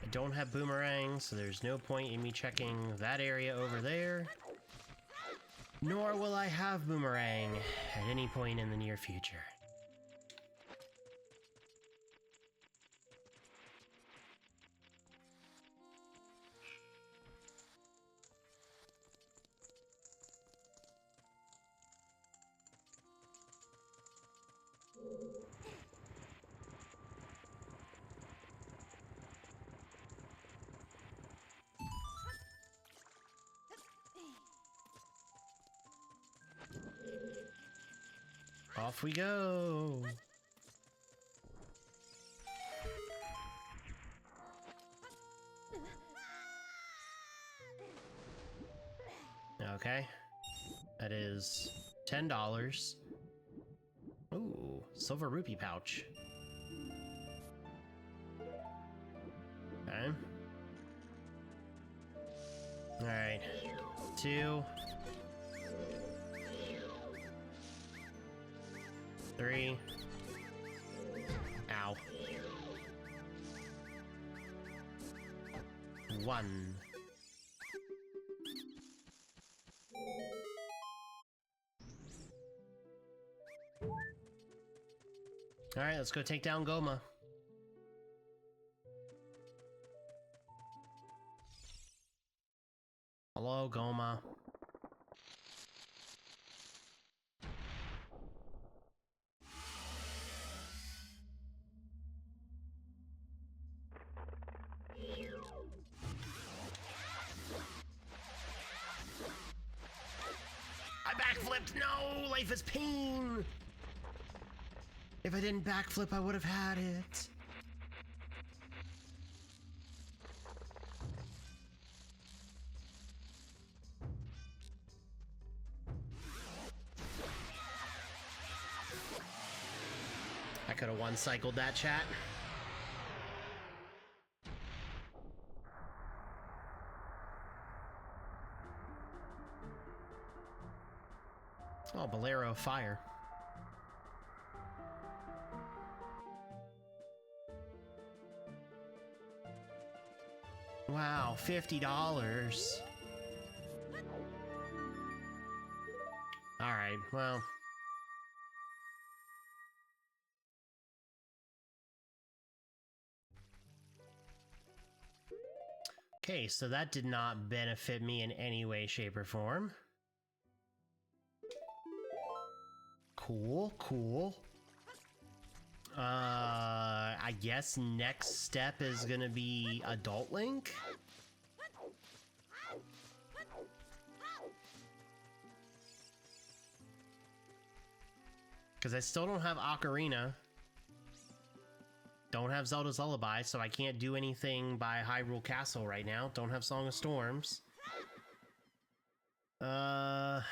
I don't have boomerangs, so there's no point in me checking that area over there. Nor will I have boomerang at any point in the near future. Off we go! Okay. That is $10. Ooh, silver rupee pouch. Okay. Alright. 2. 3. Ow. 1. Alright, let's go take down Goma. Hello, Goma. I backflipped! No! Life is pain! If I didn't backflip, I would have had it. I could have one-cycled that, chat. Oh, Bolero fire. Wow, $50. Alright, well. Okay, so that did not benefit me in any way, shape, or form. Cool, cool. I guess next step is gonna be Adult Link? Because I still don't have Ocarina. Don't have Zelda's Lullaby, so I can't do anything by Hyrule Castle right now. Don't have Song of Storms. Oh,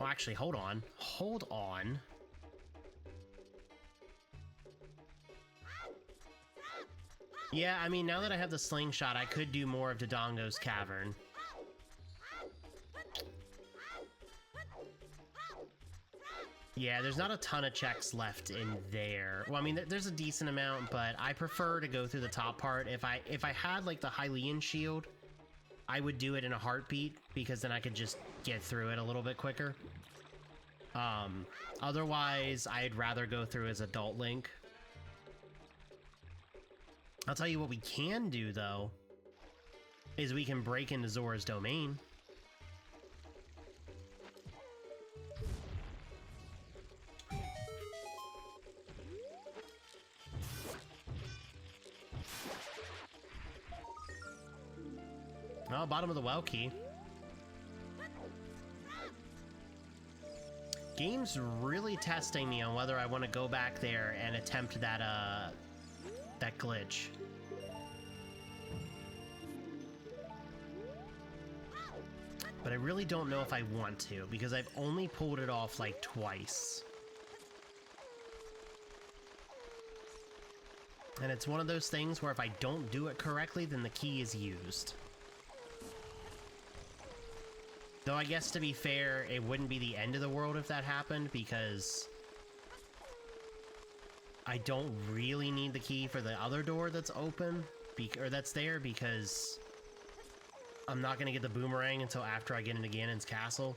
actually, hold on. Hold on. Yeah, I mean, now that I have the slingshot, I could do more of Dodongo's Cavern. Yeah, there's not a ton of checks left in there. Well, I mean, there's a decent amount, but I prefer to go through the top part. If I had, like, the Hylian shield, I would do it in a heartbeat, because then I could just get through it a little bit quicker. Otherwise, I'd rather go through as Adult Link. I'll tell you what we can do, though, is we can break into Zora's Domain. Oh, bottom of the well key. Game's really testing me on whether I want to go back there and attempt that, that glitch. But I really don't know if I want to, because I've only pulled it off, like, twice. And it's one of those things where if I don't do it correctly, then the key is used. Though I guess, to be fair, it wouldn't be the end of the world if that happened, because I don't really need the key for the other door that's open, or that's there, because I'm not going to get the boomerang until after I get into Ganon's castle.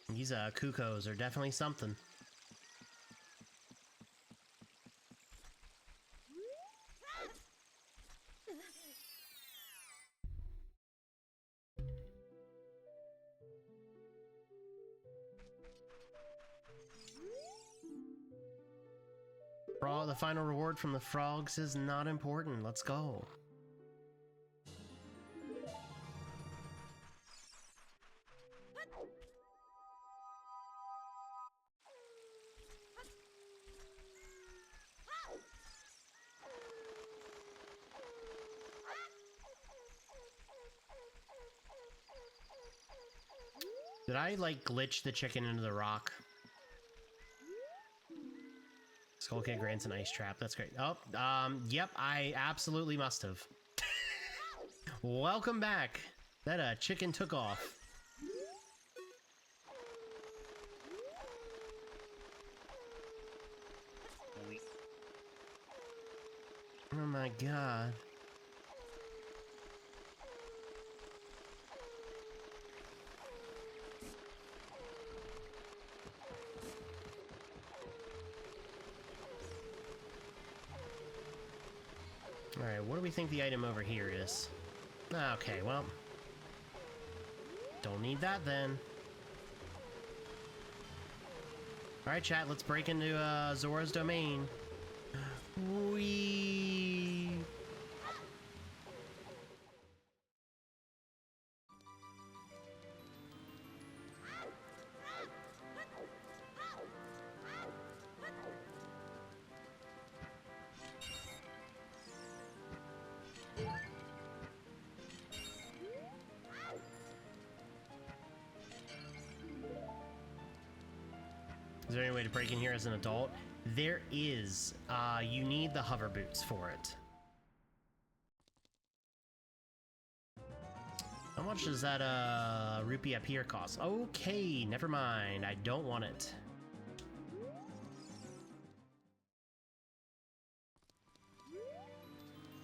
These Kukos are definitely something. The final reward from the frogs is not important. Let's go. Did I, like, glitch the chicken into the rock? Skull Kid grants an ice trap. That's great. Oh, yep, I absolutely must have. Welcome back. That, chicken took off. Oh my god. Alright, what do we think the item over here is? Okay, well. Don't need that then. Alright, chat, let's break into Zora's domain. Whee! Is there any way to break in here as an adult? There is. You need the hover boots for it. How much does that rupee up here cost? Okay, never mind. I don't want it.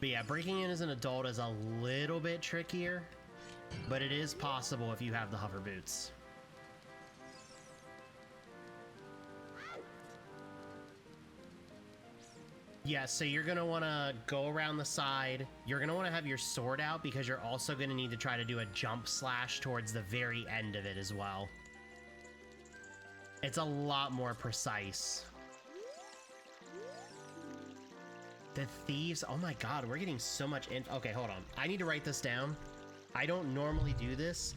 But yeah, breaking in as an adult is a little bit trickier, but it is possible if you have the hover boots. Yeah, so you're going to want to go around the side. You're going to want to have your sword out because you're also going to need to try to do a jump slash towards the very end of it as well. It's a lot more precise. The thieves, oh my god, we're getting so much okay, hold on. I need to write this down. I don't normally do this,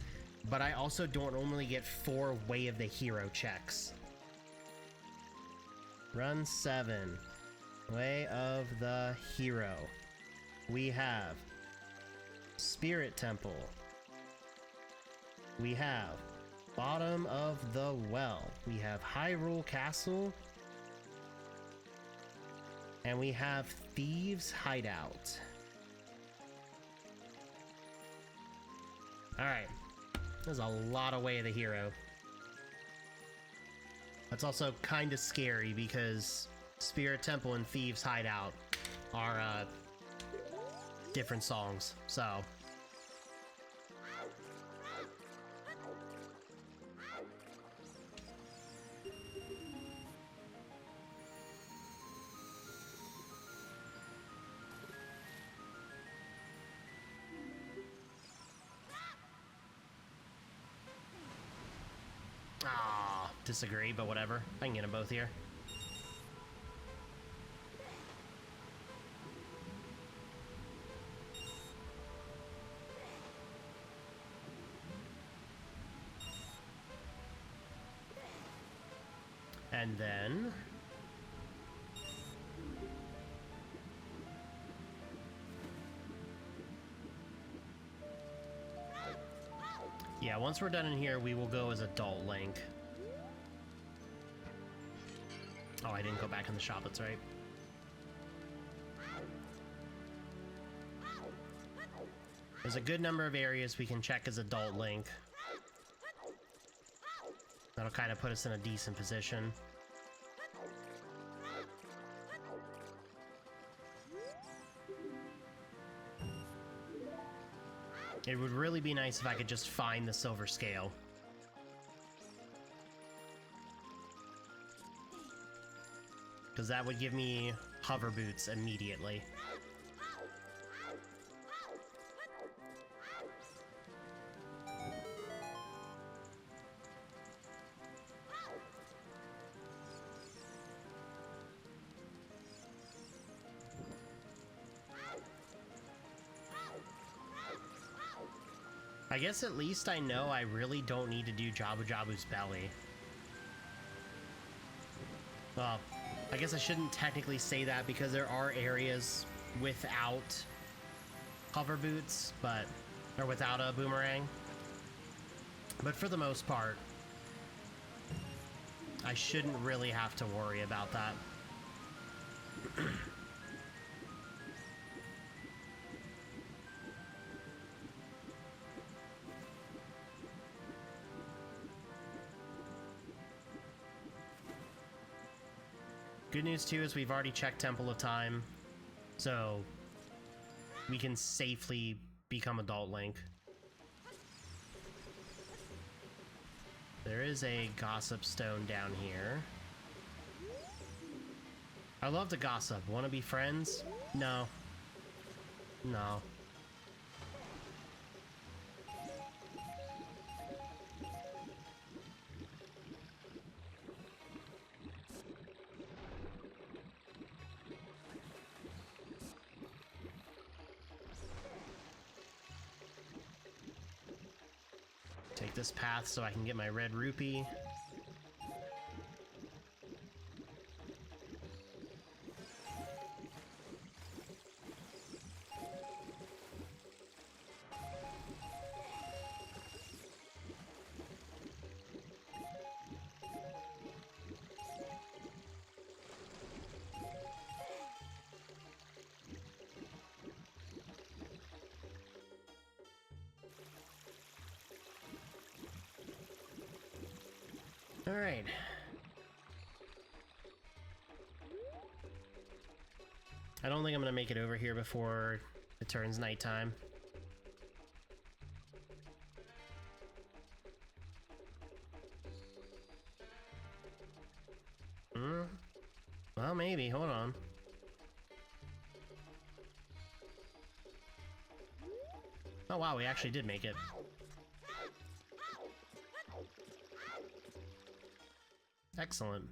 but I also don't normally get 4 Way of the Hero checks. Run 7. Way of the Hero. We have Spirit Temple. We have Bottom of the Well. We have Hyrule Castle. And we have Thieves Hideout. Alright. There's a lot of Way of the Hero. That's also kind of scary because Spirit Temple and Thieves Hideout are different songs, so. Ah, disagree, but whatever. I can get them both here. And then yeah, once we're done in here, we will go as Adult Link. Oh, I didn't go back in the shop, that's right. There's a good number of areas we can check as Adult Link. That'll kind of put us in a decent position. It would really be nice if I could just find the silver scale. Because that would give me hover boots immediately. I guess at least I know I really don't need to do Jabu Jabu's belly. Well, I guess I shouldn't technically say that because there are areas without hover boots, or without a boomerang. But for the most part, I shouldn't really have to worry about that. Good news too is we've already checked Temple of Time, so we can safely become Adult Link. There is a gossip stone down here. I love to gossip. Want to be friends? No. No. Take this path so I can get my red rupee. All right. I don't think I'm gonna make it over here before it turns nighttime. Well, maybe. Hold on. Oh wow, we actually did make it. Excellent.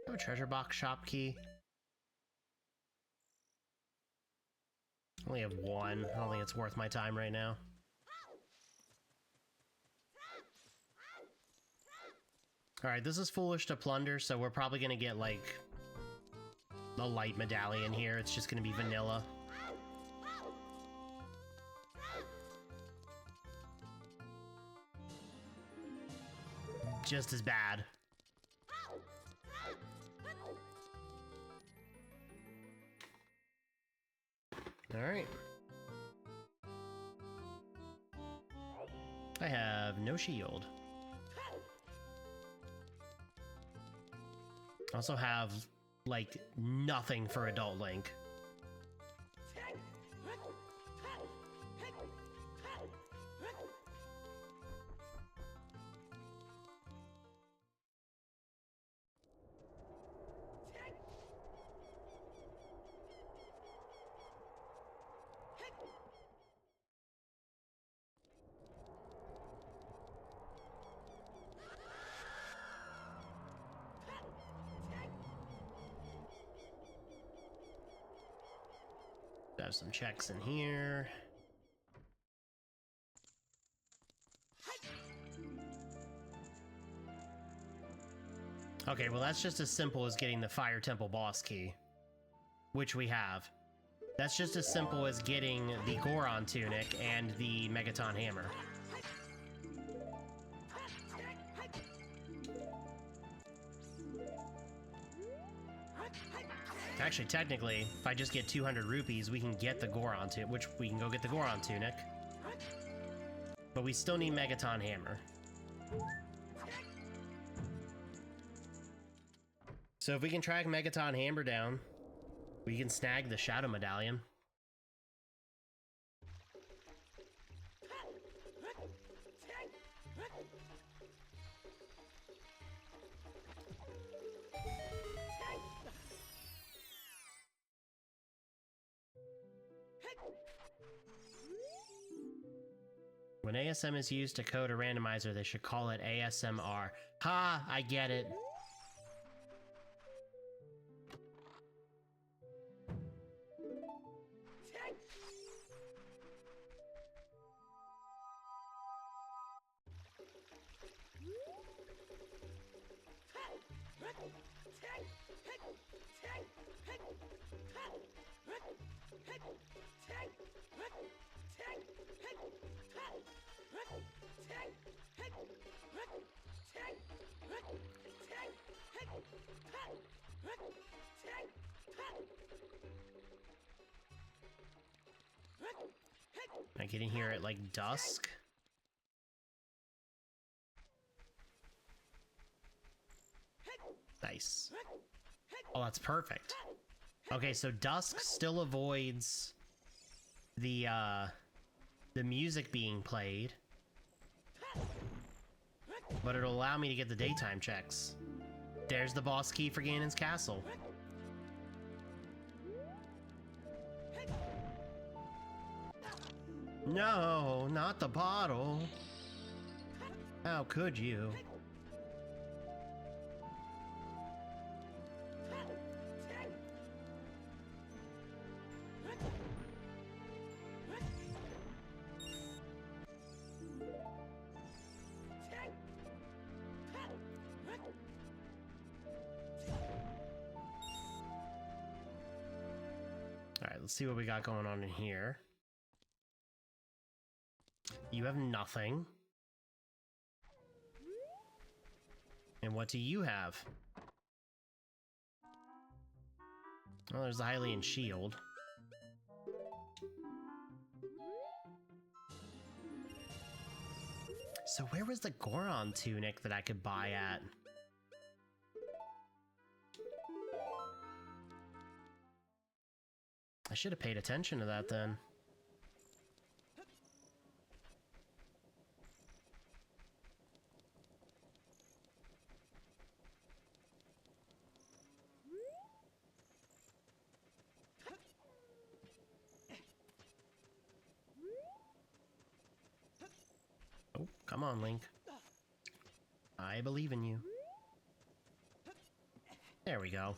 Oh, treasure box shop key. Only have one. I don't think it's worth my time right now. Alright, this is foolish to plunder, so we're probably gonna get, like, a light medallion here. It's just gonna be vanilla. Just as bad. Alright. I have no shield. I also have, like, nothing for Adult Link. Have some checks in here. Okay, well that's just as simple as getting the Fire Temple boss key, which we have. That's just as simple as getting the Goron tunic and the Megaton hammer. Actually, technically, if I just get 200 rupees, we can get the Goron tunic, which we can go get the Goron tunic. But we still need Megaton hammer. So if we can track Megaton hammer down, we can snag the Shadow Medallion. When ASM is used to code a randomizer, they should call it ASMR. Ha! I get it. I get in here at like dusk. Nice. Oh, that's perfect. Okay, so dusk still avoids the music being played, but it'll allow me to get the daytime checks. There's the boss key for Ganon's castle. No, not the bottle. How could you? Alright, let's see what we got going on in here. You have nothing. And what do you have? Well, there's the Hylian shield. So where was the Goron tunic that I could buy at? I should have paid attention to that then. Oh, come on, Link. I believe in you. There we go.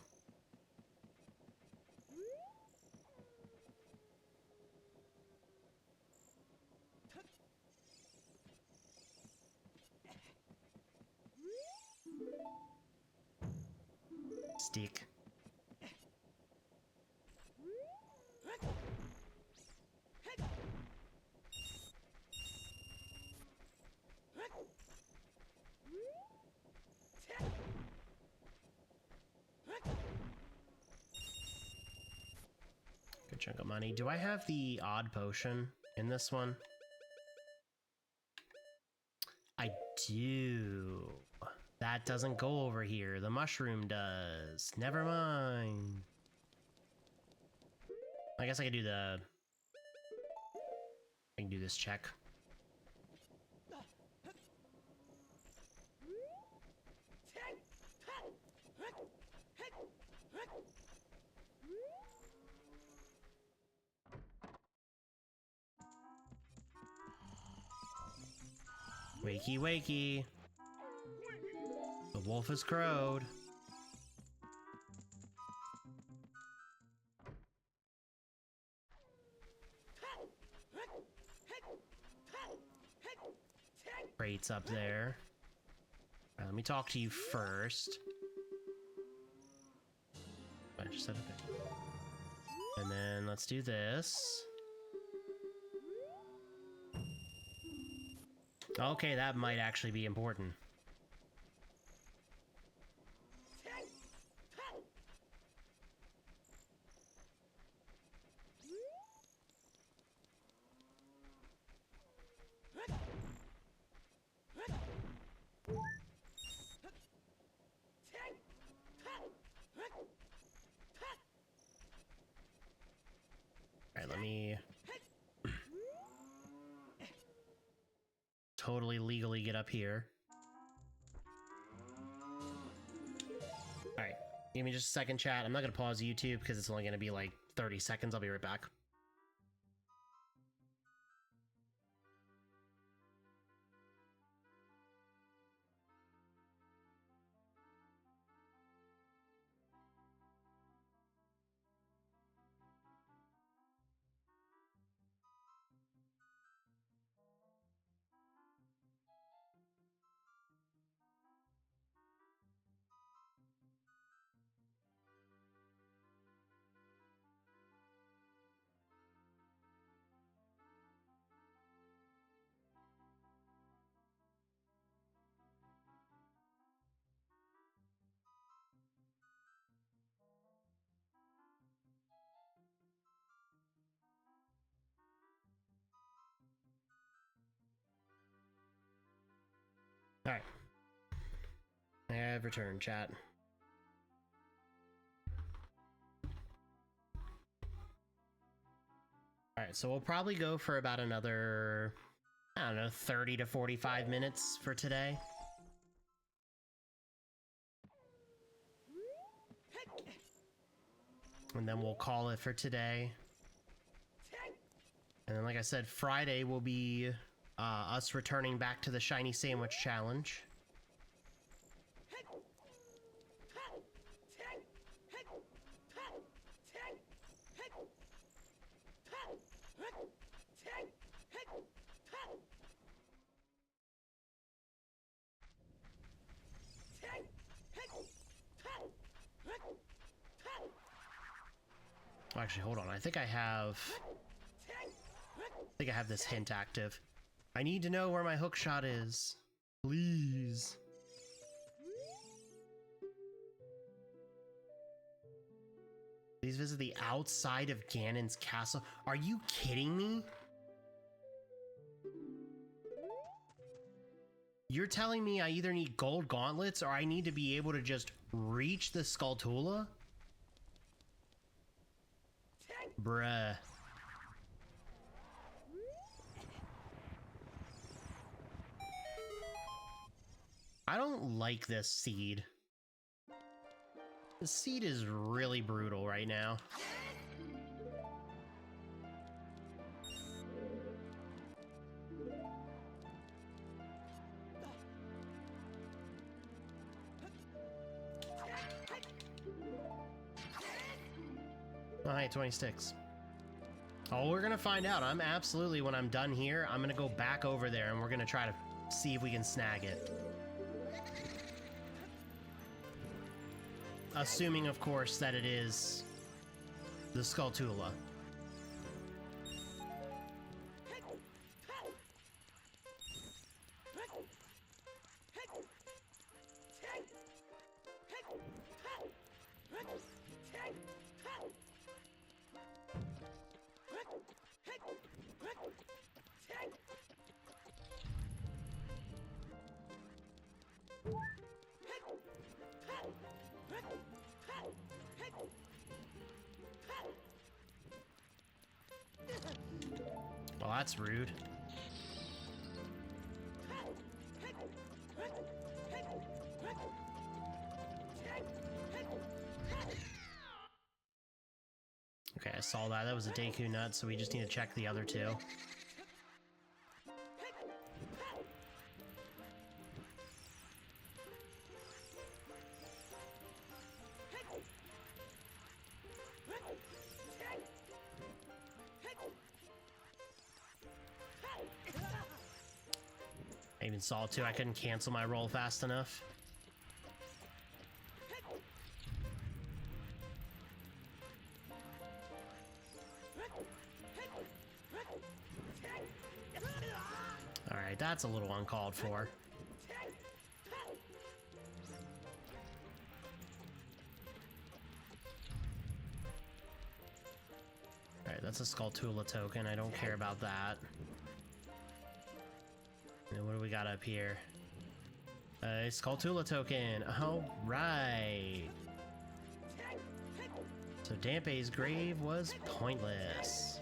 Stick. Good chunk of money. Do I have the odd potion in this one? I do. That doesn't go over here. The mushroom does. Never mind. I guess I could do the... I can do this check. Wakey, wakey. The wolf has crowed. Crates up there. Right, let me talk to you first. I just set up it. And then let's do this. Okay, that might actually be important. Alright, let me totally legally get up here. Alright, give me just a second, chat. I'm not gonna pause YouTube because it's only gonna be like 30 seconds. I'll be right back. Alright. I have returned, chat. Alright, so we'll probably go for about another, I don't know, 30 to 45 minutes for today. And then we'll call it for today. And then, like I said, Friday will be us returning back to the Shiny Sandwich Challenge. Actually, hold on. I think I have this hint active. I need to know where my hook shot is. Please. Please visit the outside of Ganon's castle. Are you kidding me? You're telling me I either need gold gauntlets or I need to be able to just reach the Skulltula? Bruh. I don't like this seed. The seed is really brutal right now. Alright, 26. Oh, we're gonna find out. I'm absolutely, when I'm done here, I'm gonna go back over there and we're gonna try to see if we can snag it. Assuming, of course, that it is the Skulltula. Well, that's rude. Okay, I saw that. That was a Deku Nut, so we just need to check the other two. I even saw it too. I couldn't cancel my roll fast enough. Alright, that's a little uncalled for. Alright, that's a Skulltula token. I don't care about that. And what do we got up here? Skulltula token. Oh, right. So Dampé's grave was pointless.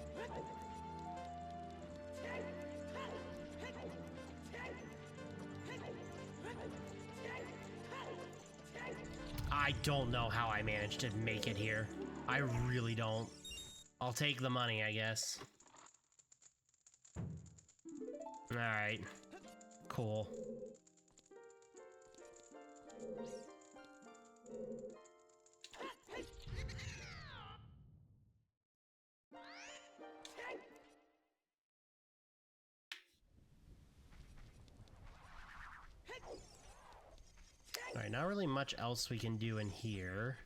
I don't know how I managed to make it here. I really don't. I'll take the money, I guess. Alright. Cool. Alright, not really much else we can do in here.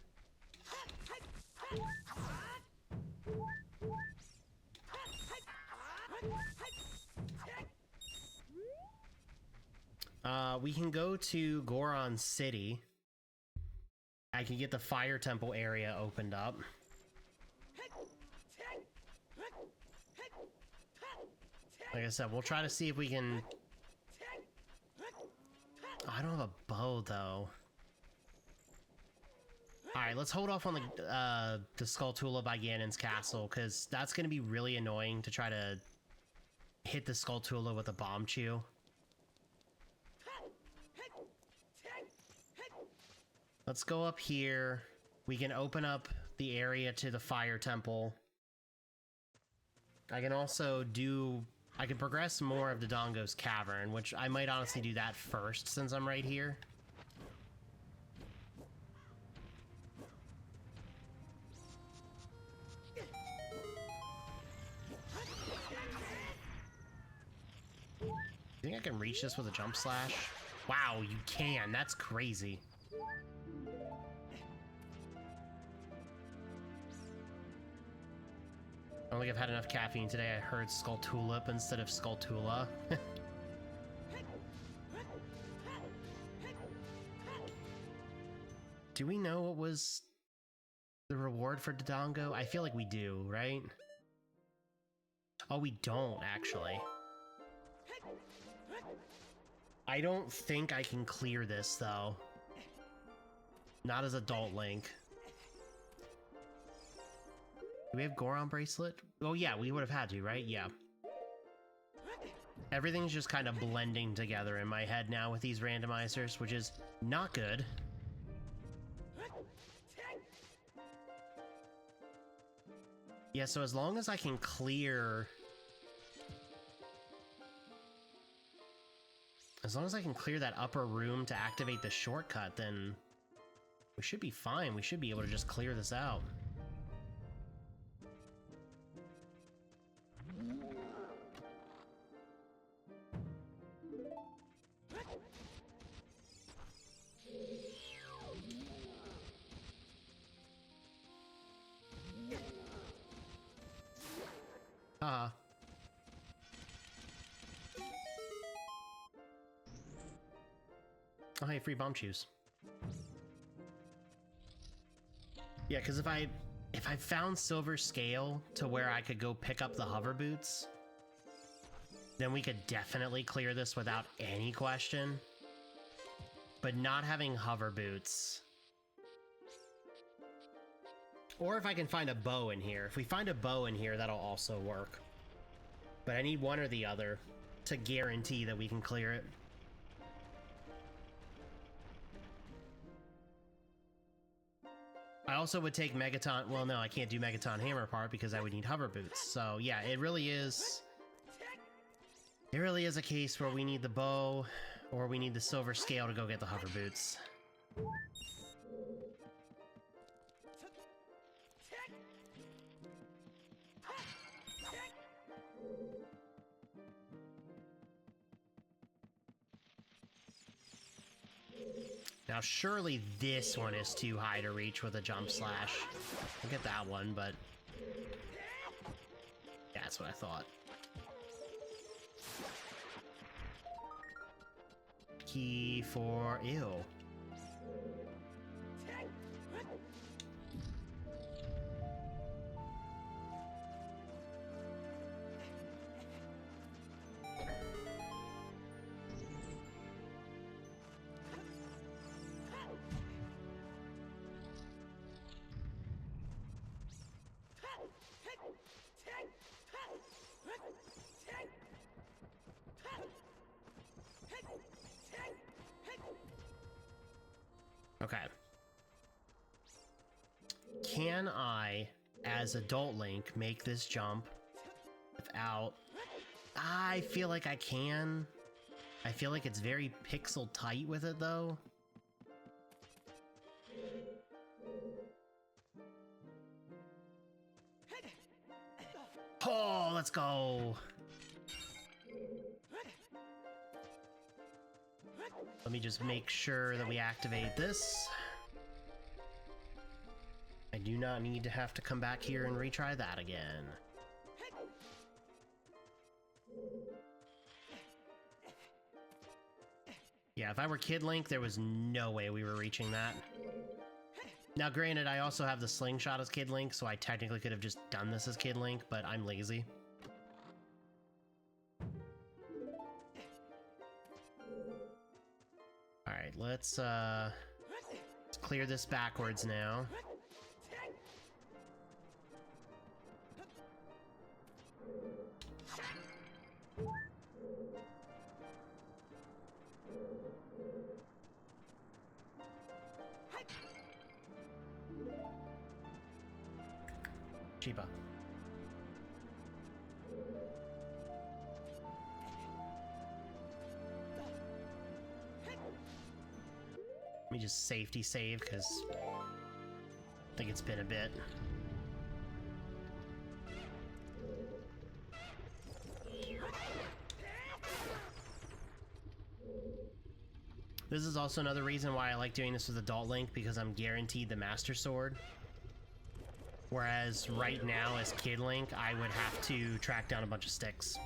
We can go to Goron City. I can get the Fire Temple area opened up. Like I said, we'll try to see if we can I don't have a bow, though. Alright, let's hold off on the Skulltula by Ganon's castle, because that's going to be really annoying to try to hit the Skulltula with a bomb chew. Let's go up here. We can open up the area to the Fire Temple. I can also I can progress more of Dodongo's Cavern, which I might honestly do that first since I'm right here. You think I can reach this with a jump slash? Wow, you can. That's crazy. I don't think I've had enough caffeine today. I heard Skulltulip instead of Skulltula. Do we know what was the reward for Dodongo? I feel like we do, right? Oh, we don't, actually. I don't think I can clear this, though. Not as Adult Link. Do we have Goron Bracelet? Oh yeah, we would have had to, right? Yeah. Everything's just kind of blending together in my head now with these randomizers, which is not good. Yeah, so as long as I can clear... As long as I can clear that upper room to activate the shortcut, then we should be fine. We should be able to just clear this out. Oh, hey, free bomb chews. Yeah, because if I found Silver Scale to where I could go pick up the hover boots, then we could definitely clear this without any question. But not having hover boots... Or if I can find a bow in here. If we find a bow in here, that'll also work. But I need one or the other to guarantee that we can clear it. I also would take Megaton... Well, no, I can't do Megaton Hammer part because I would need hover boots. So, yeah, it really is... It really is a case where we need the bow, or we need the Silver Scale to go get the hover boots. Now, surely this one is too high to reach with a jump slash. I'll get that one, but... Yeah, that's what I thought. Key for... Ew. Okay. Can I, as Adult Link, make this jump without... I feel like I can. I feel like it's very pixel tight with it, though. Oh, let's go. Let me just make sure that we activate this. I do not need to have to come back here and retry that again. Yeah, if I were Kid Link, there was no way we were reaching that. Now, granted, I also have the slingshot as Kid Link, so I technically could have just done this as Kid Link, but I'm lazy. Alright, let's clear this backwards now. Chiba. Let me just safety save, because I think it's been a bit. This is also another reason why I like doing this with Adult Link, because I'm guaranteed the Master Sword. Whereas right now, as Kid Link, I would have to track down a bunch of sticks.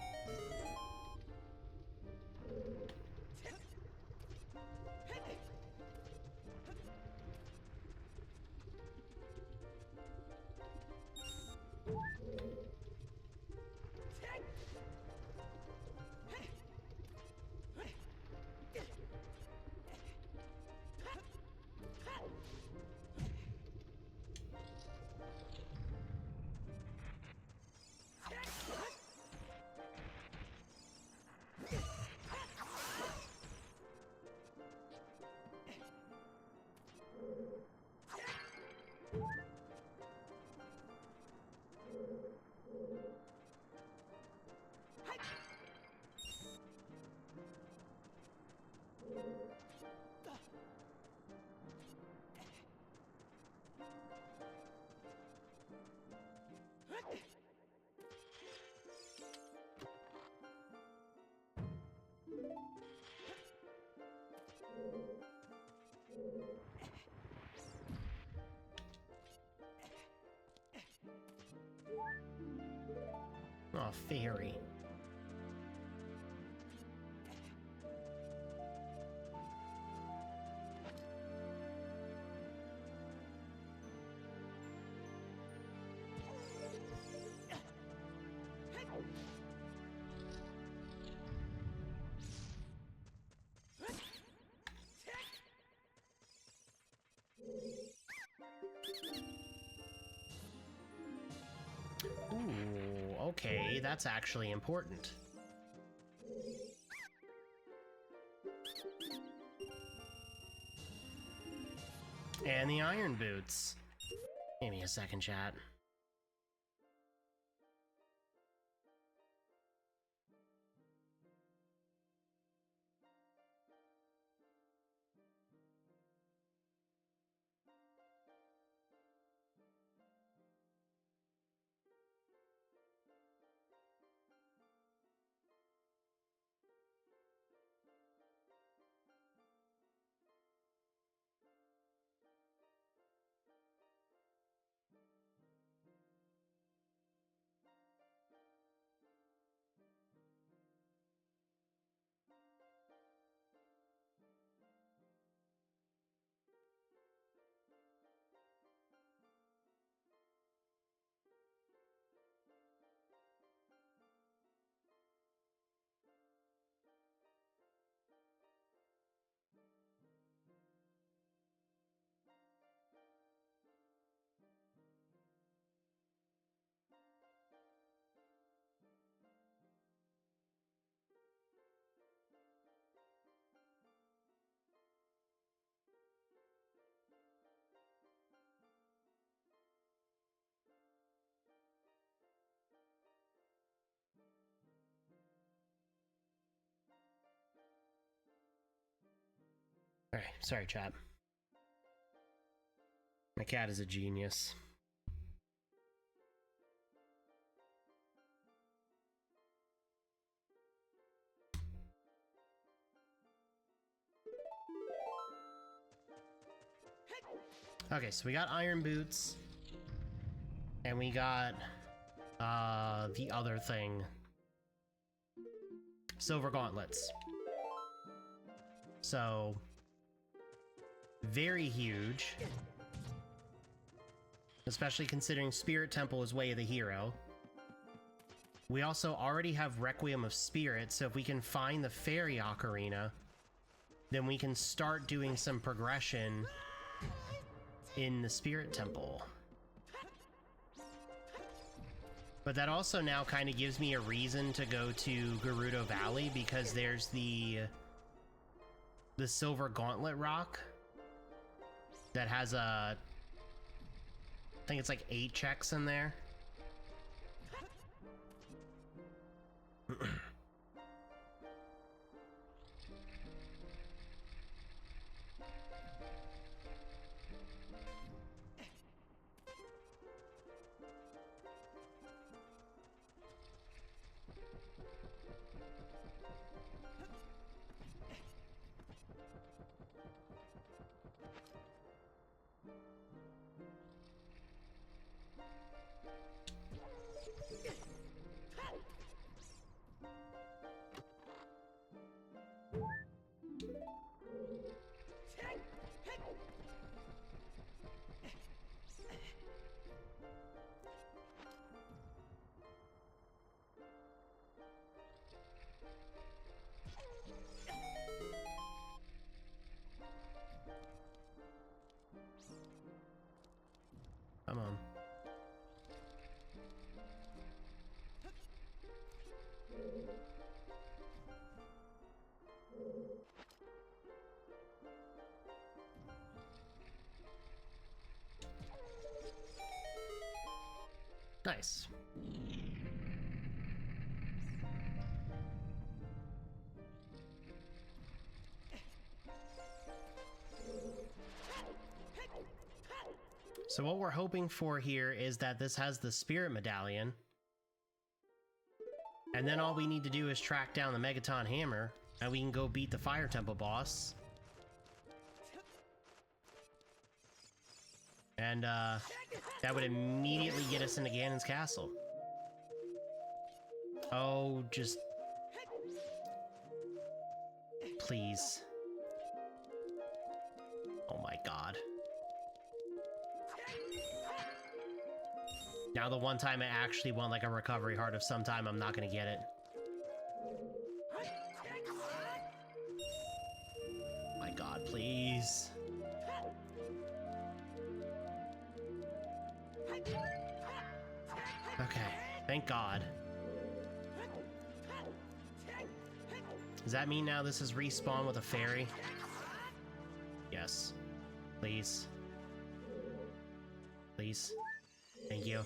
Oh, fairy. Ooh, okay, that's actually important. And the iron boots. Give me a second, chat. Alright, sorry, chat. My cat is a genius. Okay, so we got iron boots. And we got the other thing. Silver gauntlets. So very huge. Especially considering Spirit Temple is Way of the Hero. We also already have Requiem of Spirit, so if we can find the Fairy Ocarina, then we can start doing some progression in the Spirit Temple. But that also now kind of gives me a reason to go to Gerudo Valley, because there's the Silver Gauntlet Rock that has I think it's like 8 checks in there. Come on. Nice. So what we're hoping for here is that this has the Spirit Medallion. And then all we need to do is track down the Megaton Hammer, and we can go beat the Fire Temple boss. And that would immediately get us into Ganon's castle. Oh, just... please. Oh my god. Now the one time I actually want like a recovery heart of some time, I'm not gonna get it. My god, please. Okay, thank god. Does that mean now this is respawn with a fairy? Yes. Please. Please. Thank you.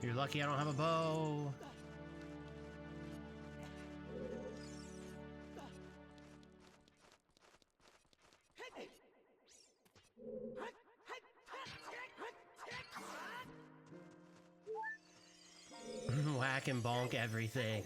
You're lucky I don't have a bow. Whack and bonk everything.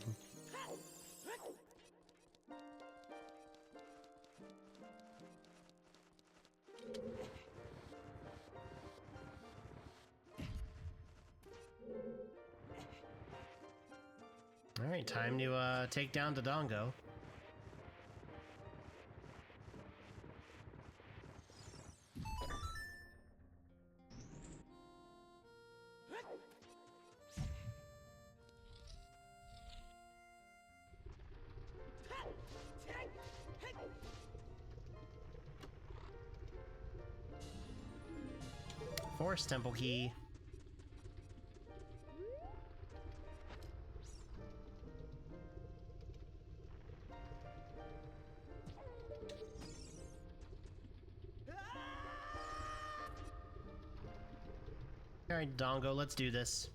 Alright, time to take down Dodongo. Forest Temple Key. Alright, Dongo, let's do this.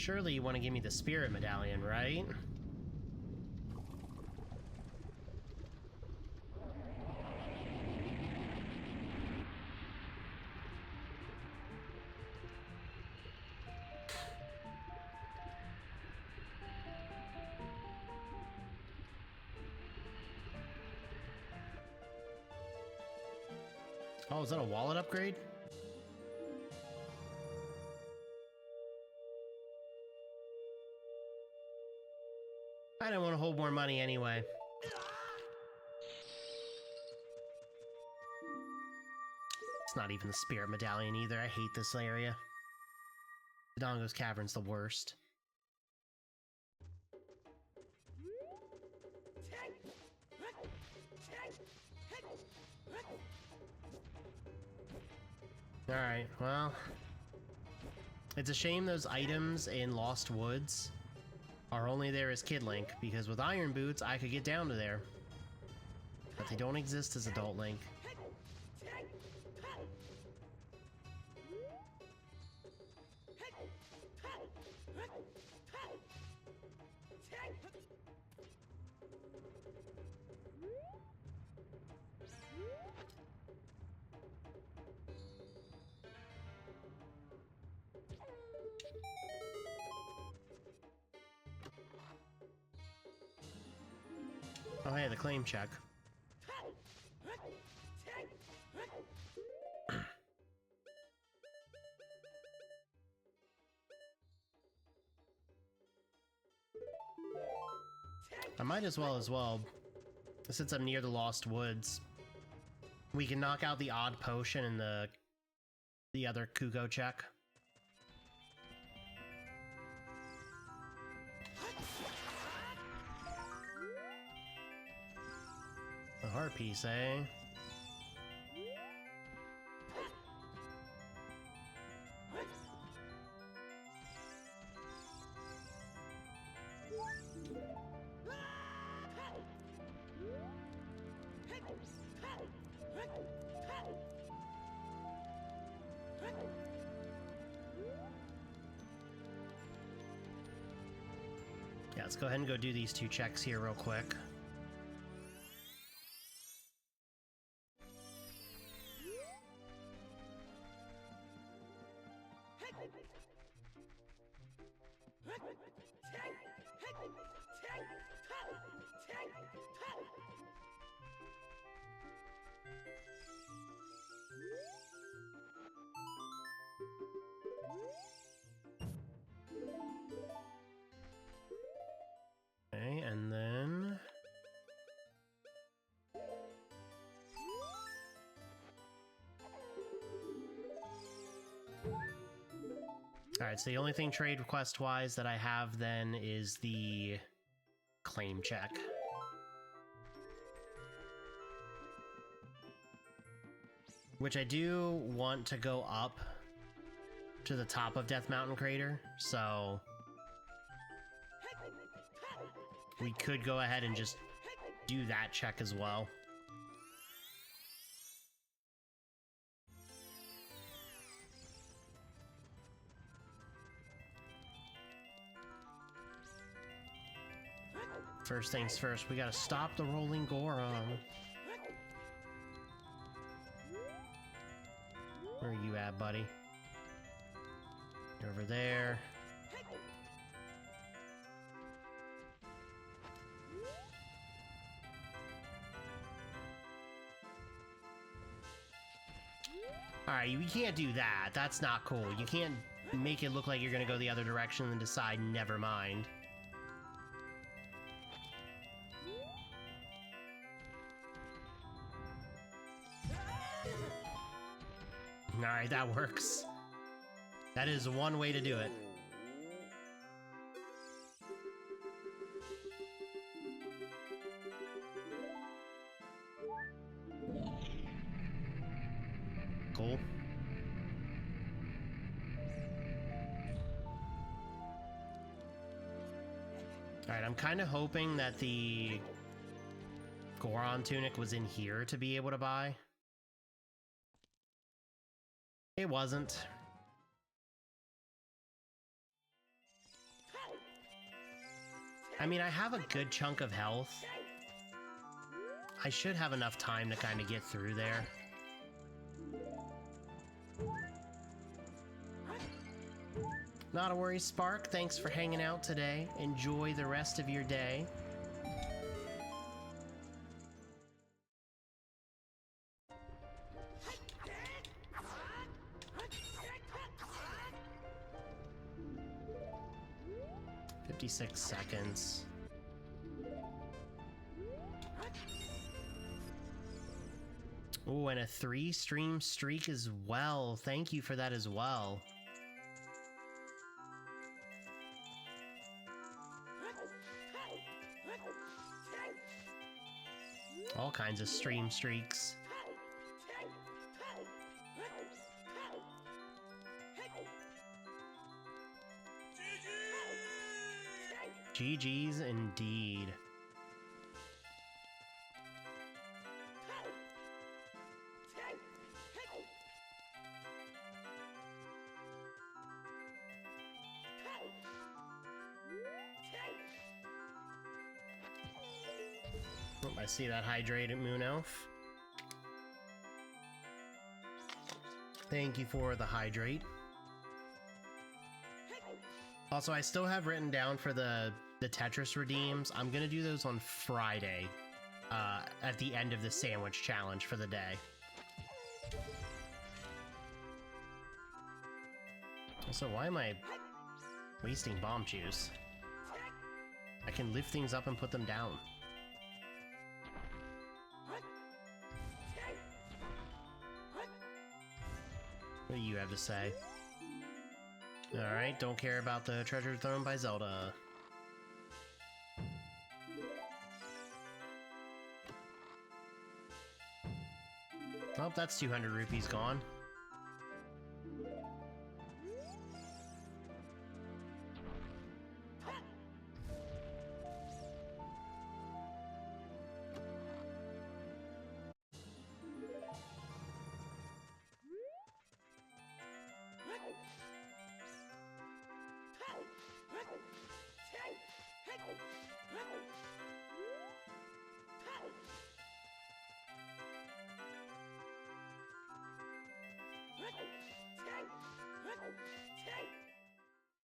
surely you want to give me the spirit medallion, right? Oh, is that a wallet upgrade? I don't want to hold more money anyway. It's not even the spirit medallion either. I hate this area. Dodongo's Cavern's the worst. Alright, well... It's a shame those items in Lost Woods are only there as Kid Link, because with Iron Boots, I could get down to there. But they don't exist as Adult Link. Oh hey, the claim check. I might as well, since I'm near the Lost Woods, we can knock out the odd potion and the other Kugo check. The heart piece, eh? Yeah, let's go ahead and go do these two checks here real quick. Okay, and then... Alright, so the only thing trade request-wise that I have then is the claim check. Which I do want to go up to the top of Death Mountain Crater, so... we could go ahead and just do that check as well. First things first, we gotta stop the rolling Goron. Where are you at, buddy? You're over there. Alright, you can't do that. That's not cool. You can't make it look like you're gonna go the other direction and then decide, never mind. Alright, that works. That is one way to do it. Cool. Alright, I'm kind of hoping that the Goron tunic was in here to be able to buy. It wasn't. I mean, I have a good chunk of health. I should have enough time to kind of get through there. Not a worry, Spark. Thanks for hanging out today. Enjoy the rest of your day. "56 seconds. Oh, and a 3-stream streak as well. Thank you for that as well. All kinds of stream streaks. GG's indeed. Oh, I see that hydrated Moon Elf. Thank you for the hydrate. Also, I still have written down for the Tetris redeems. I'm gonna do those on Friday, at the end of the sandwich challenge for the day. So why am I wasting bomb juice? I can lift things up and put them down. What do you have to say? Alright, don't care about the treasure thrown by Zelda. Oh, that's 200 rupees gone.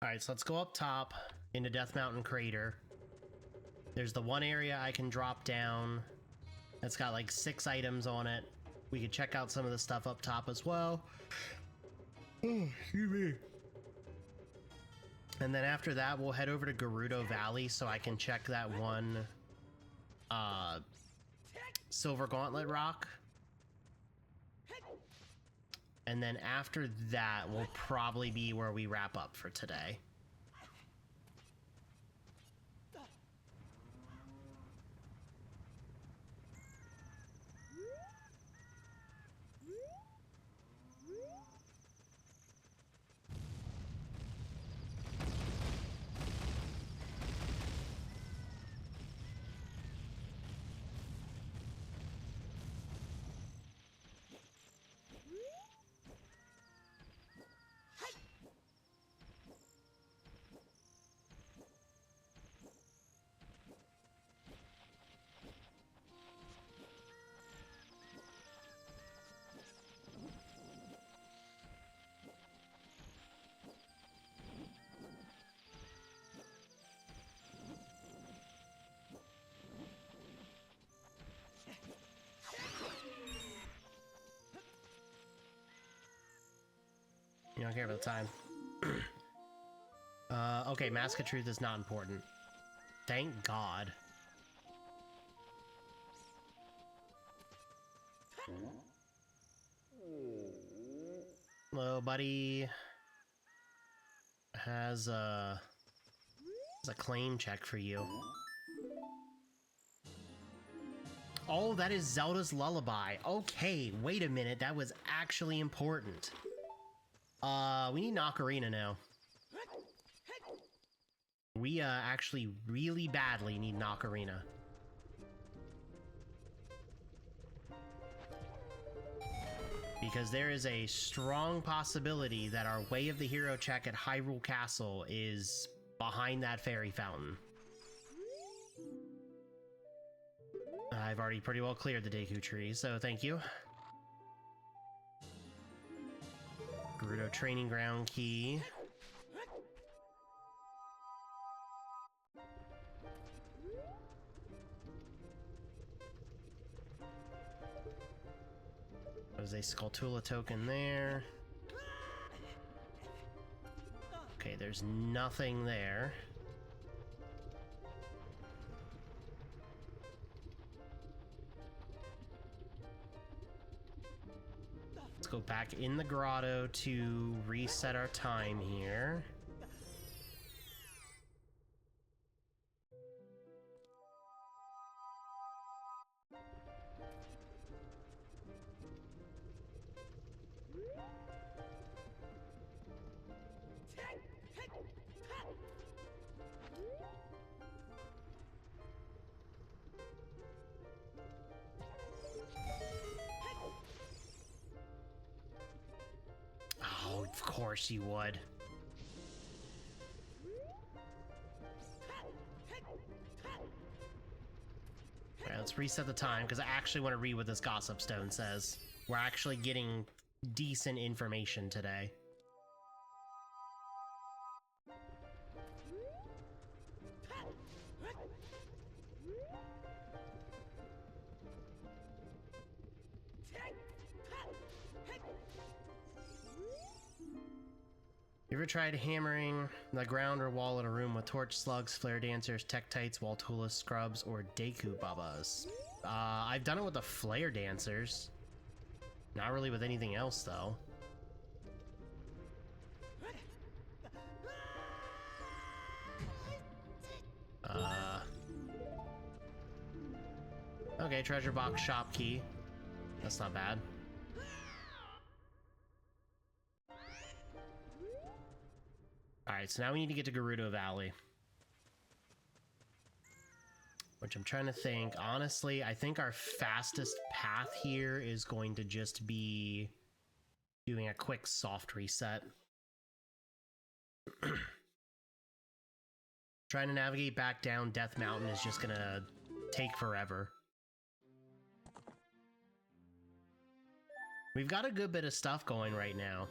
Alright, so let's go up top into Death Mountain Crater. There's the one area I can drop down that's got like 6 items on it. We could check out some of the stuff up top as well. Oh, excuse me. And then after that, we'll head over to Gerudo Valley so I can check that one Silver Gauntlet rock. And then after that will probably be where we wrap up for today. You don't care about the time. Okay, Mask of Truth is not important. Thank God. Hello, buddy. Has a claim check for you. Oh, that is Zelda's Lullaby. Okay, wait a minute. That was actually important. We need an Ocarina now. We, actually really badly need an Ocarina. Because there is a strong possibility that our Way of the Hero check at Hyrule Castle is behind that fairy fountain. I've already pretty well cleared the Deku tree, so thank you. Gerudo Training Ground key. There's a Skulltula token there. Okay, there's nothing there. Let's go back in the grotto to reset our time here. Oh, of course you would. Alright, let's reset the time, because I actually want to read what this Gossip Stone says. We're actually getting decent information today. You ever tried hammering the ground or wall in a room with torch slugs, flare dancers, tektites, Waltula scrubs, or Deku Babas? I've done it with the flare dancers. Not really with anything else, though. Okay, treasure box shop key. That's not bad. Alright, so now we need to get to Gerudo Valley. Which I'm trying to think. Honestly, I think our fastest path here is going to just be doing a quick soft reset. Trying to navigate back down Death Mountain is just gonna take forever. We've got a good bit of stuff going right now.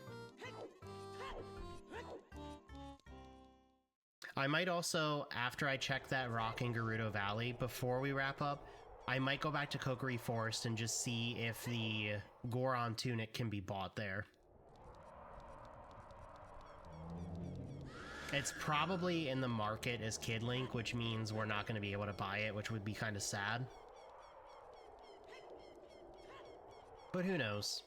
I might also, after I check that rock in Gerudo Valley, before we wrap up, I might go back to Kokiri Forest and just see if the Goron tunic can be bought there. It's probably in the market as Kid Link, which means we're not going to be able to buy it, which would be kind of sad. But who knows?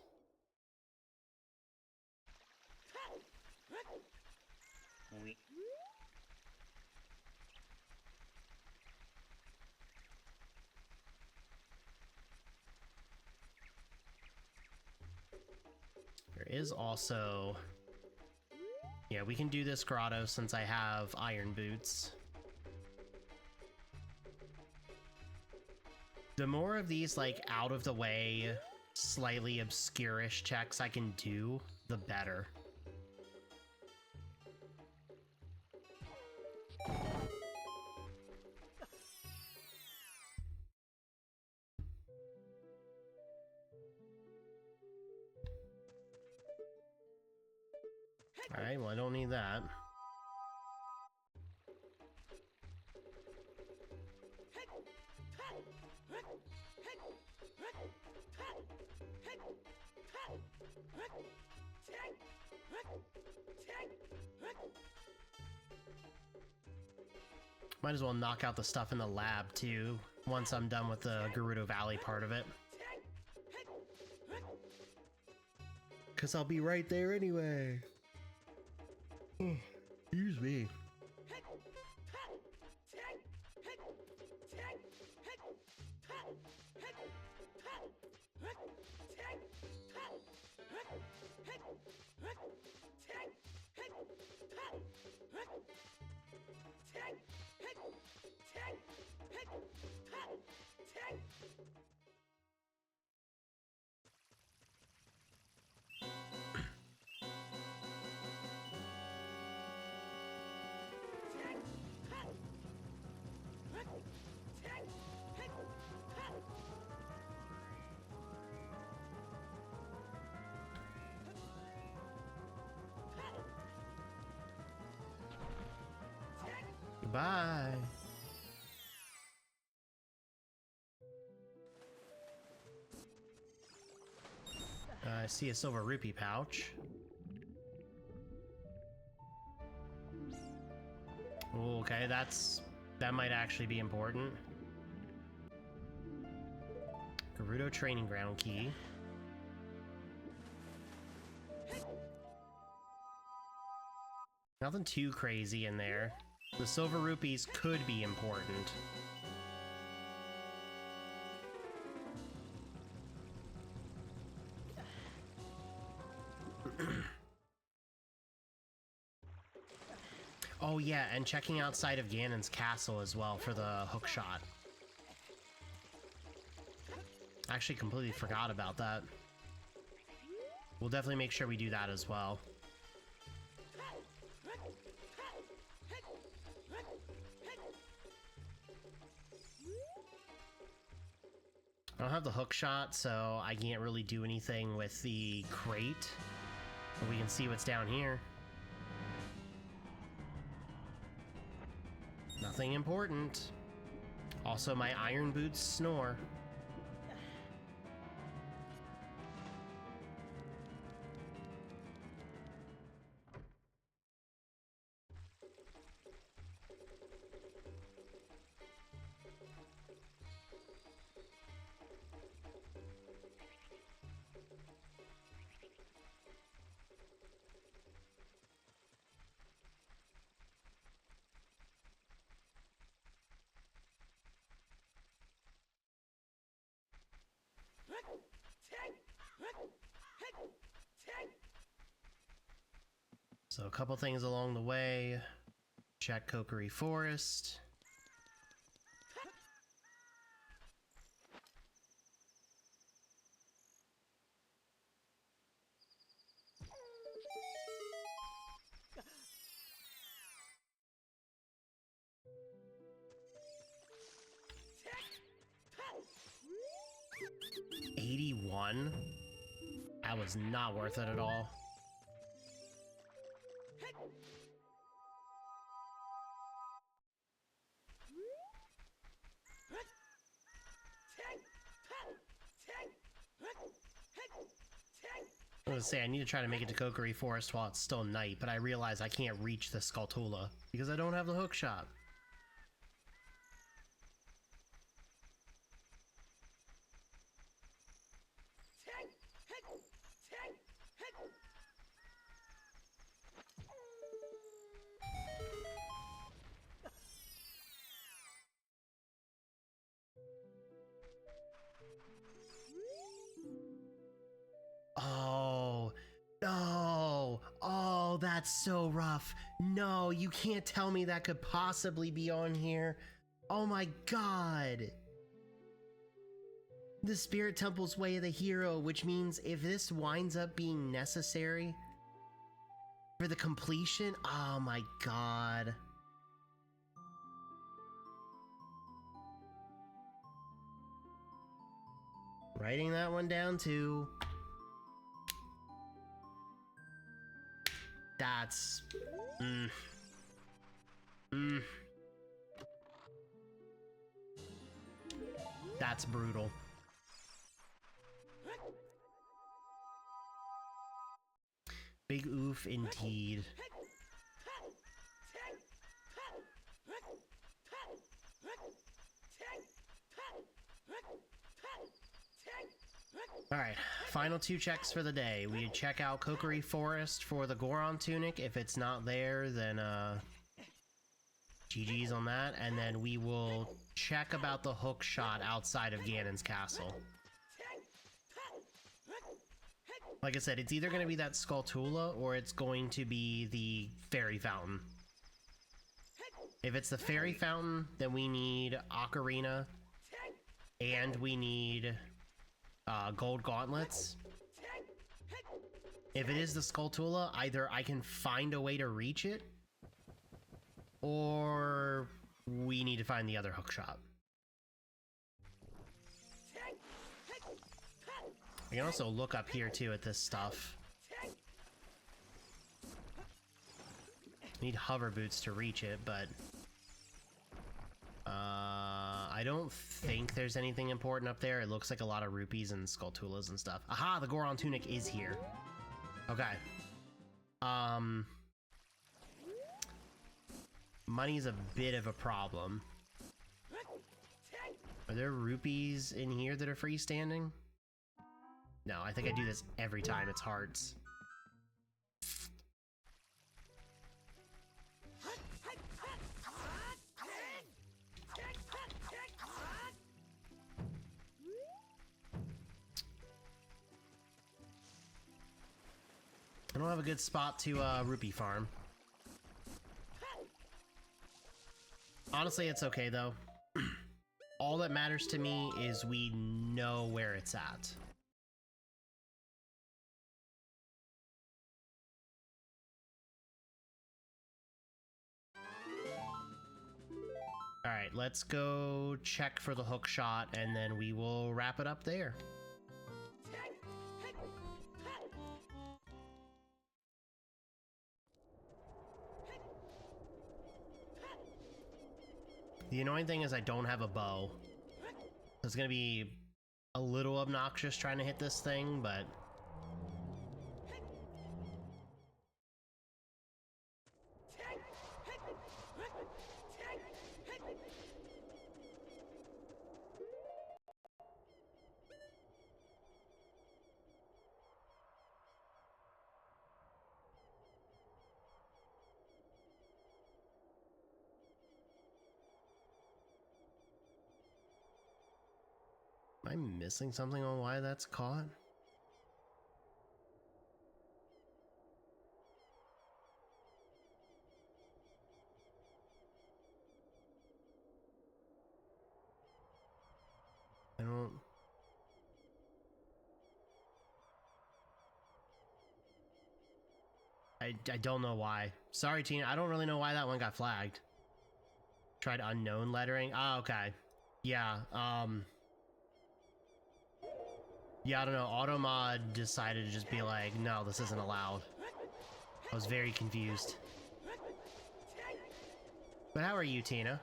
There is also... Yeah, we can do this grotto since I have iron boots. The more of these, like, out of the way, slightly obscure-ish checks I can do, the better. Alright, well, I don't need that. Might as well knock out the stuff in the lab, too, once I'm done with the Gerudo Valley part of it. Because I'll be right there anyway. Excuse me. Bye. I see a silver rupee pouch. Okay, that might actually be important. Gerudo training ground key. Nothing too crazy in there. The silver rupees could be important. Oh yeah, and checking outside of Ganon's castle as well for the hook shot. I actually completely forgot about that. We'll definitely make sure we do that as well. I don't have the hook shot, so I can't really do anything with the crate. But we can see what's down here. Nothing important. Also, my iron boots snore. So a couple things along the way. Check Kokiri Forest. $81? That was not worth it at all. I was gonna say, I need to try to make it to Kokiri Forest while it's still night, but I realize I can't reach the Skulltula because I don't have the hook shot. Oh, no. Oh, that's so rough. No, you can't tell me that could possibly be on here. Oh my god. The Spirit Temple's Way of the Hero, which means if this winds up being necessary for the completion, oh my god. Writing that one down too. That's... That's brutal. Big oof indeed. Alright, final two checks for the day. We check out Kokiri Forest for the Goron Tunic. If it's not there, then GG's on that. And then we will check about the hook shot outside of Ganon's castle. Like I said, it's either going to be that Skulltula or it's going to be the Fairy Fountain. If it's the Fairy Fountain, then we need Ocarina and we need gold gauntlets. If it is the Skulltula, either I can find a way to reach it or we need to find the other hookshot. I can also look up here too at this stuff. Need hover boots to reach it, but I don't think there's anything important up there. It looks like a lot of rupees and skulltulas and stuff. Aha, the Goron tunic is here. Okay. Money's a bit of a problem. Are there rupees in here that are freestanding? No, I think I do this every time. It's hearts. I don't have a good spot to rupee farm. Honestly, it's okay though. All that matters to me is we know where it's at. Alright, let's go check for the hook shot and then we will wrap it up there. The annoying thing is I don't have a bow. It's gonna be a little obnoxious trying to hit this thing, but... Am I missing something on why that's caught? I don't... I don't know why. Sorry, Tina. I don't really know why that one got flagged. Tried unknown lettering. Ah, okay. Yeah, yeah, I don't know. Automod decided to just be like, no, this isn't allowed. I was very confused. But how are you, Tina?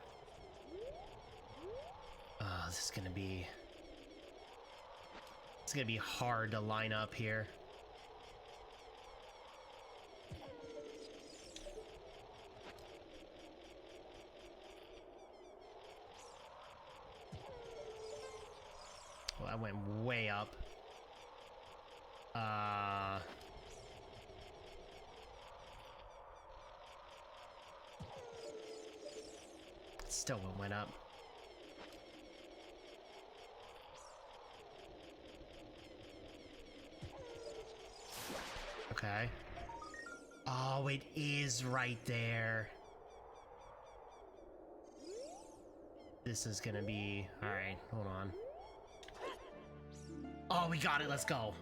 This is gonna be... It's gonna be hard to line up here. Well, I went way up. Still went up. Okay. Oh, it is right there. This is gonna be... Alright, hold on. Oh, we got it. Let's go.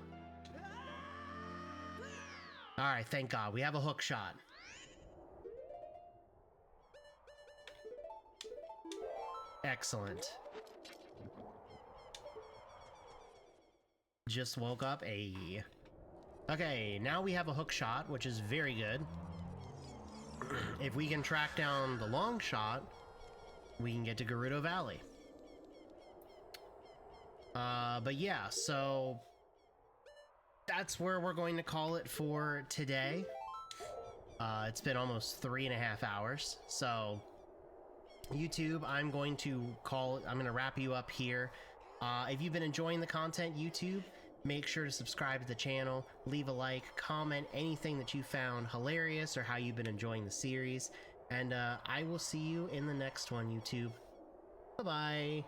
Alright, thank God. We have a hook shot. Excellent. Just woke up. Okay, now we have a hook shot, which is very good. If we can track down the long shot, we can get to Gerudo Valley. But yeah, so that's where we're going to call it for today. It's been almost 3.5 hours, so YouTube, I'm going to wrap you up here. If you've been enjoying the content, YouTube, make sure to subscribe to the channel, leave a like, comment anything that you found hilarious or how you've been enjoying the series, and I will see you in the next one, YouTube. Bye-bye.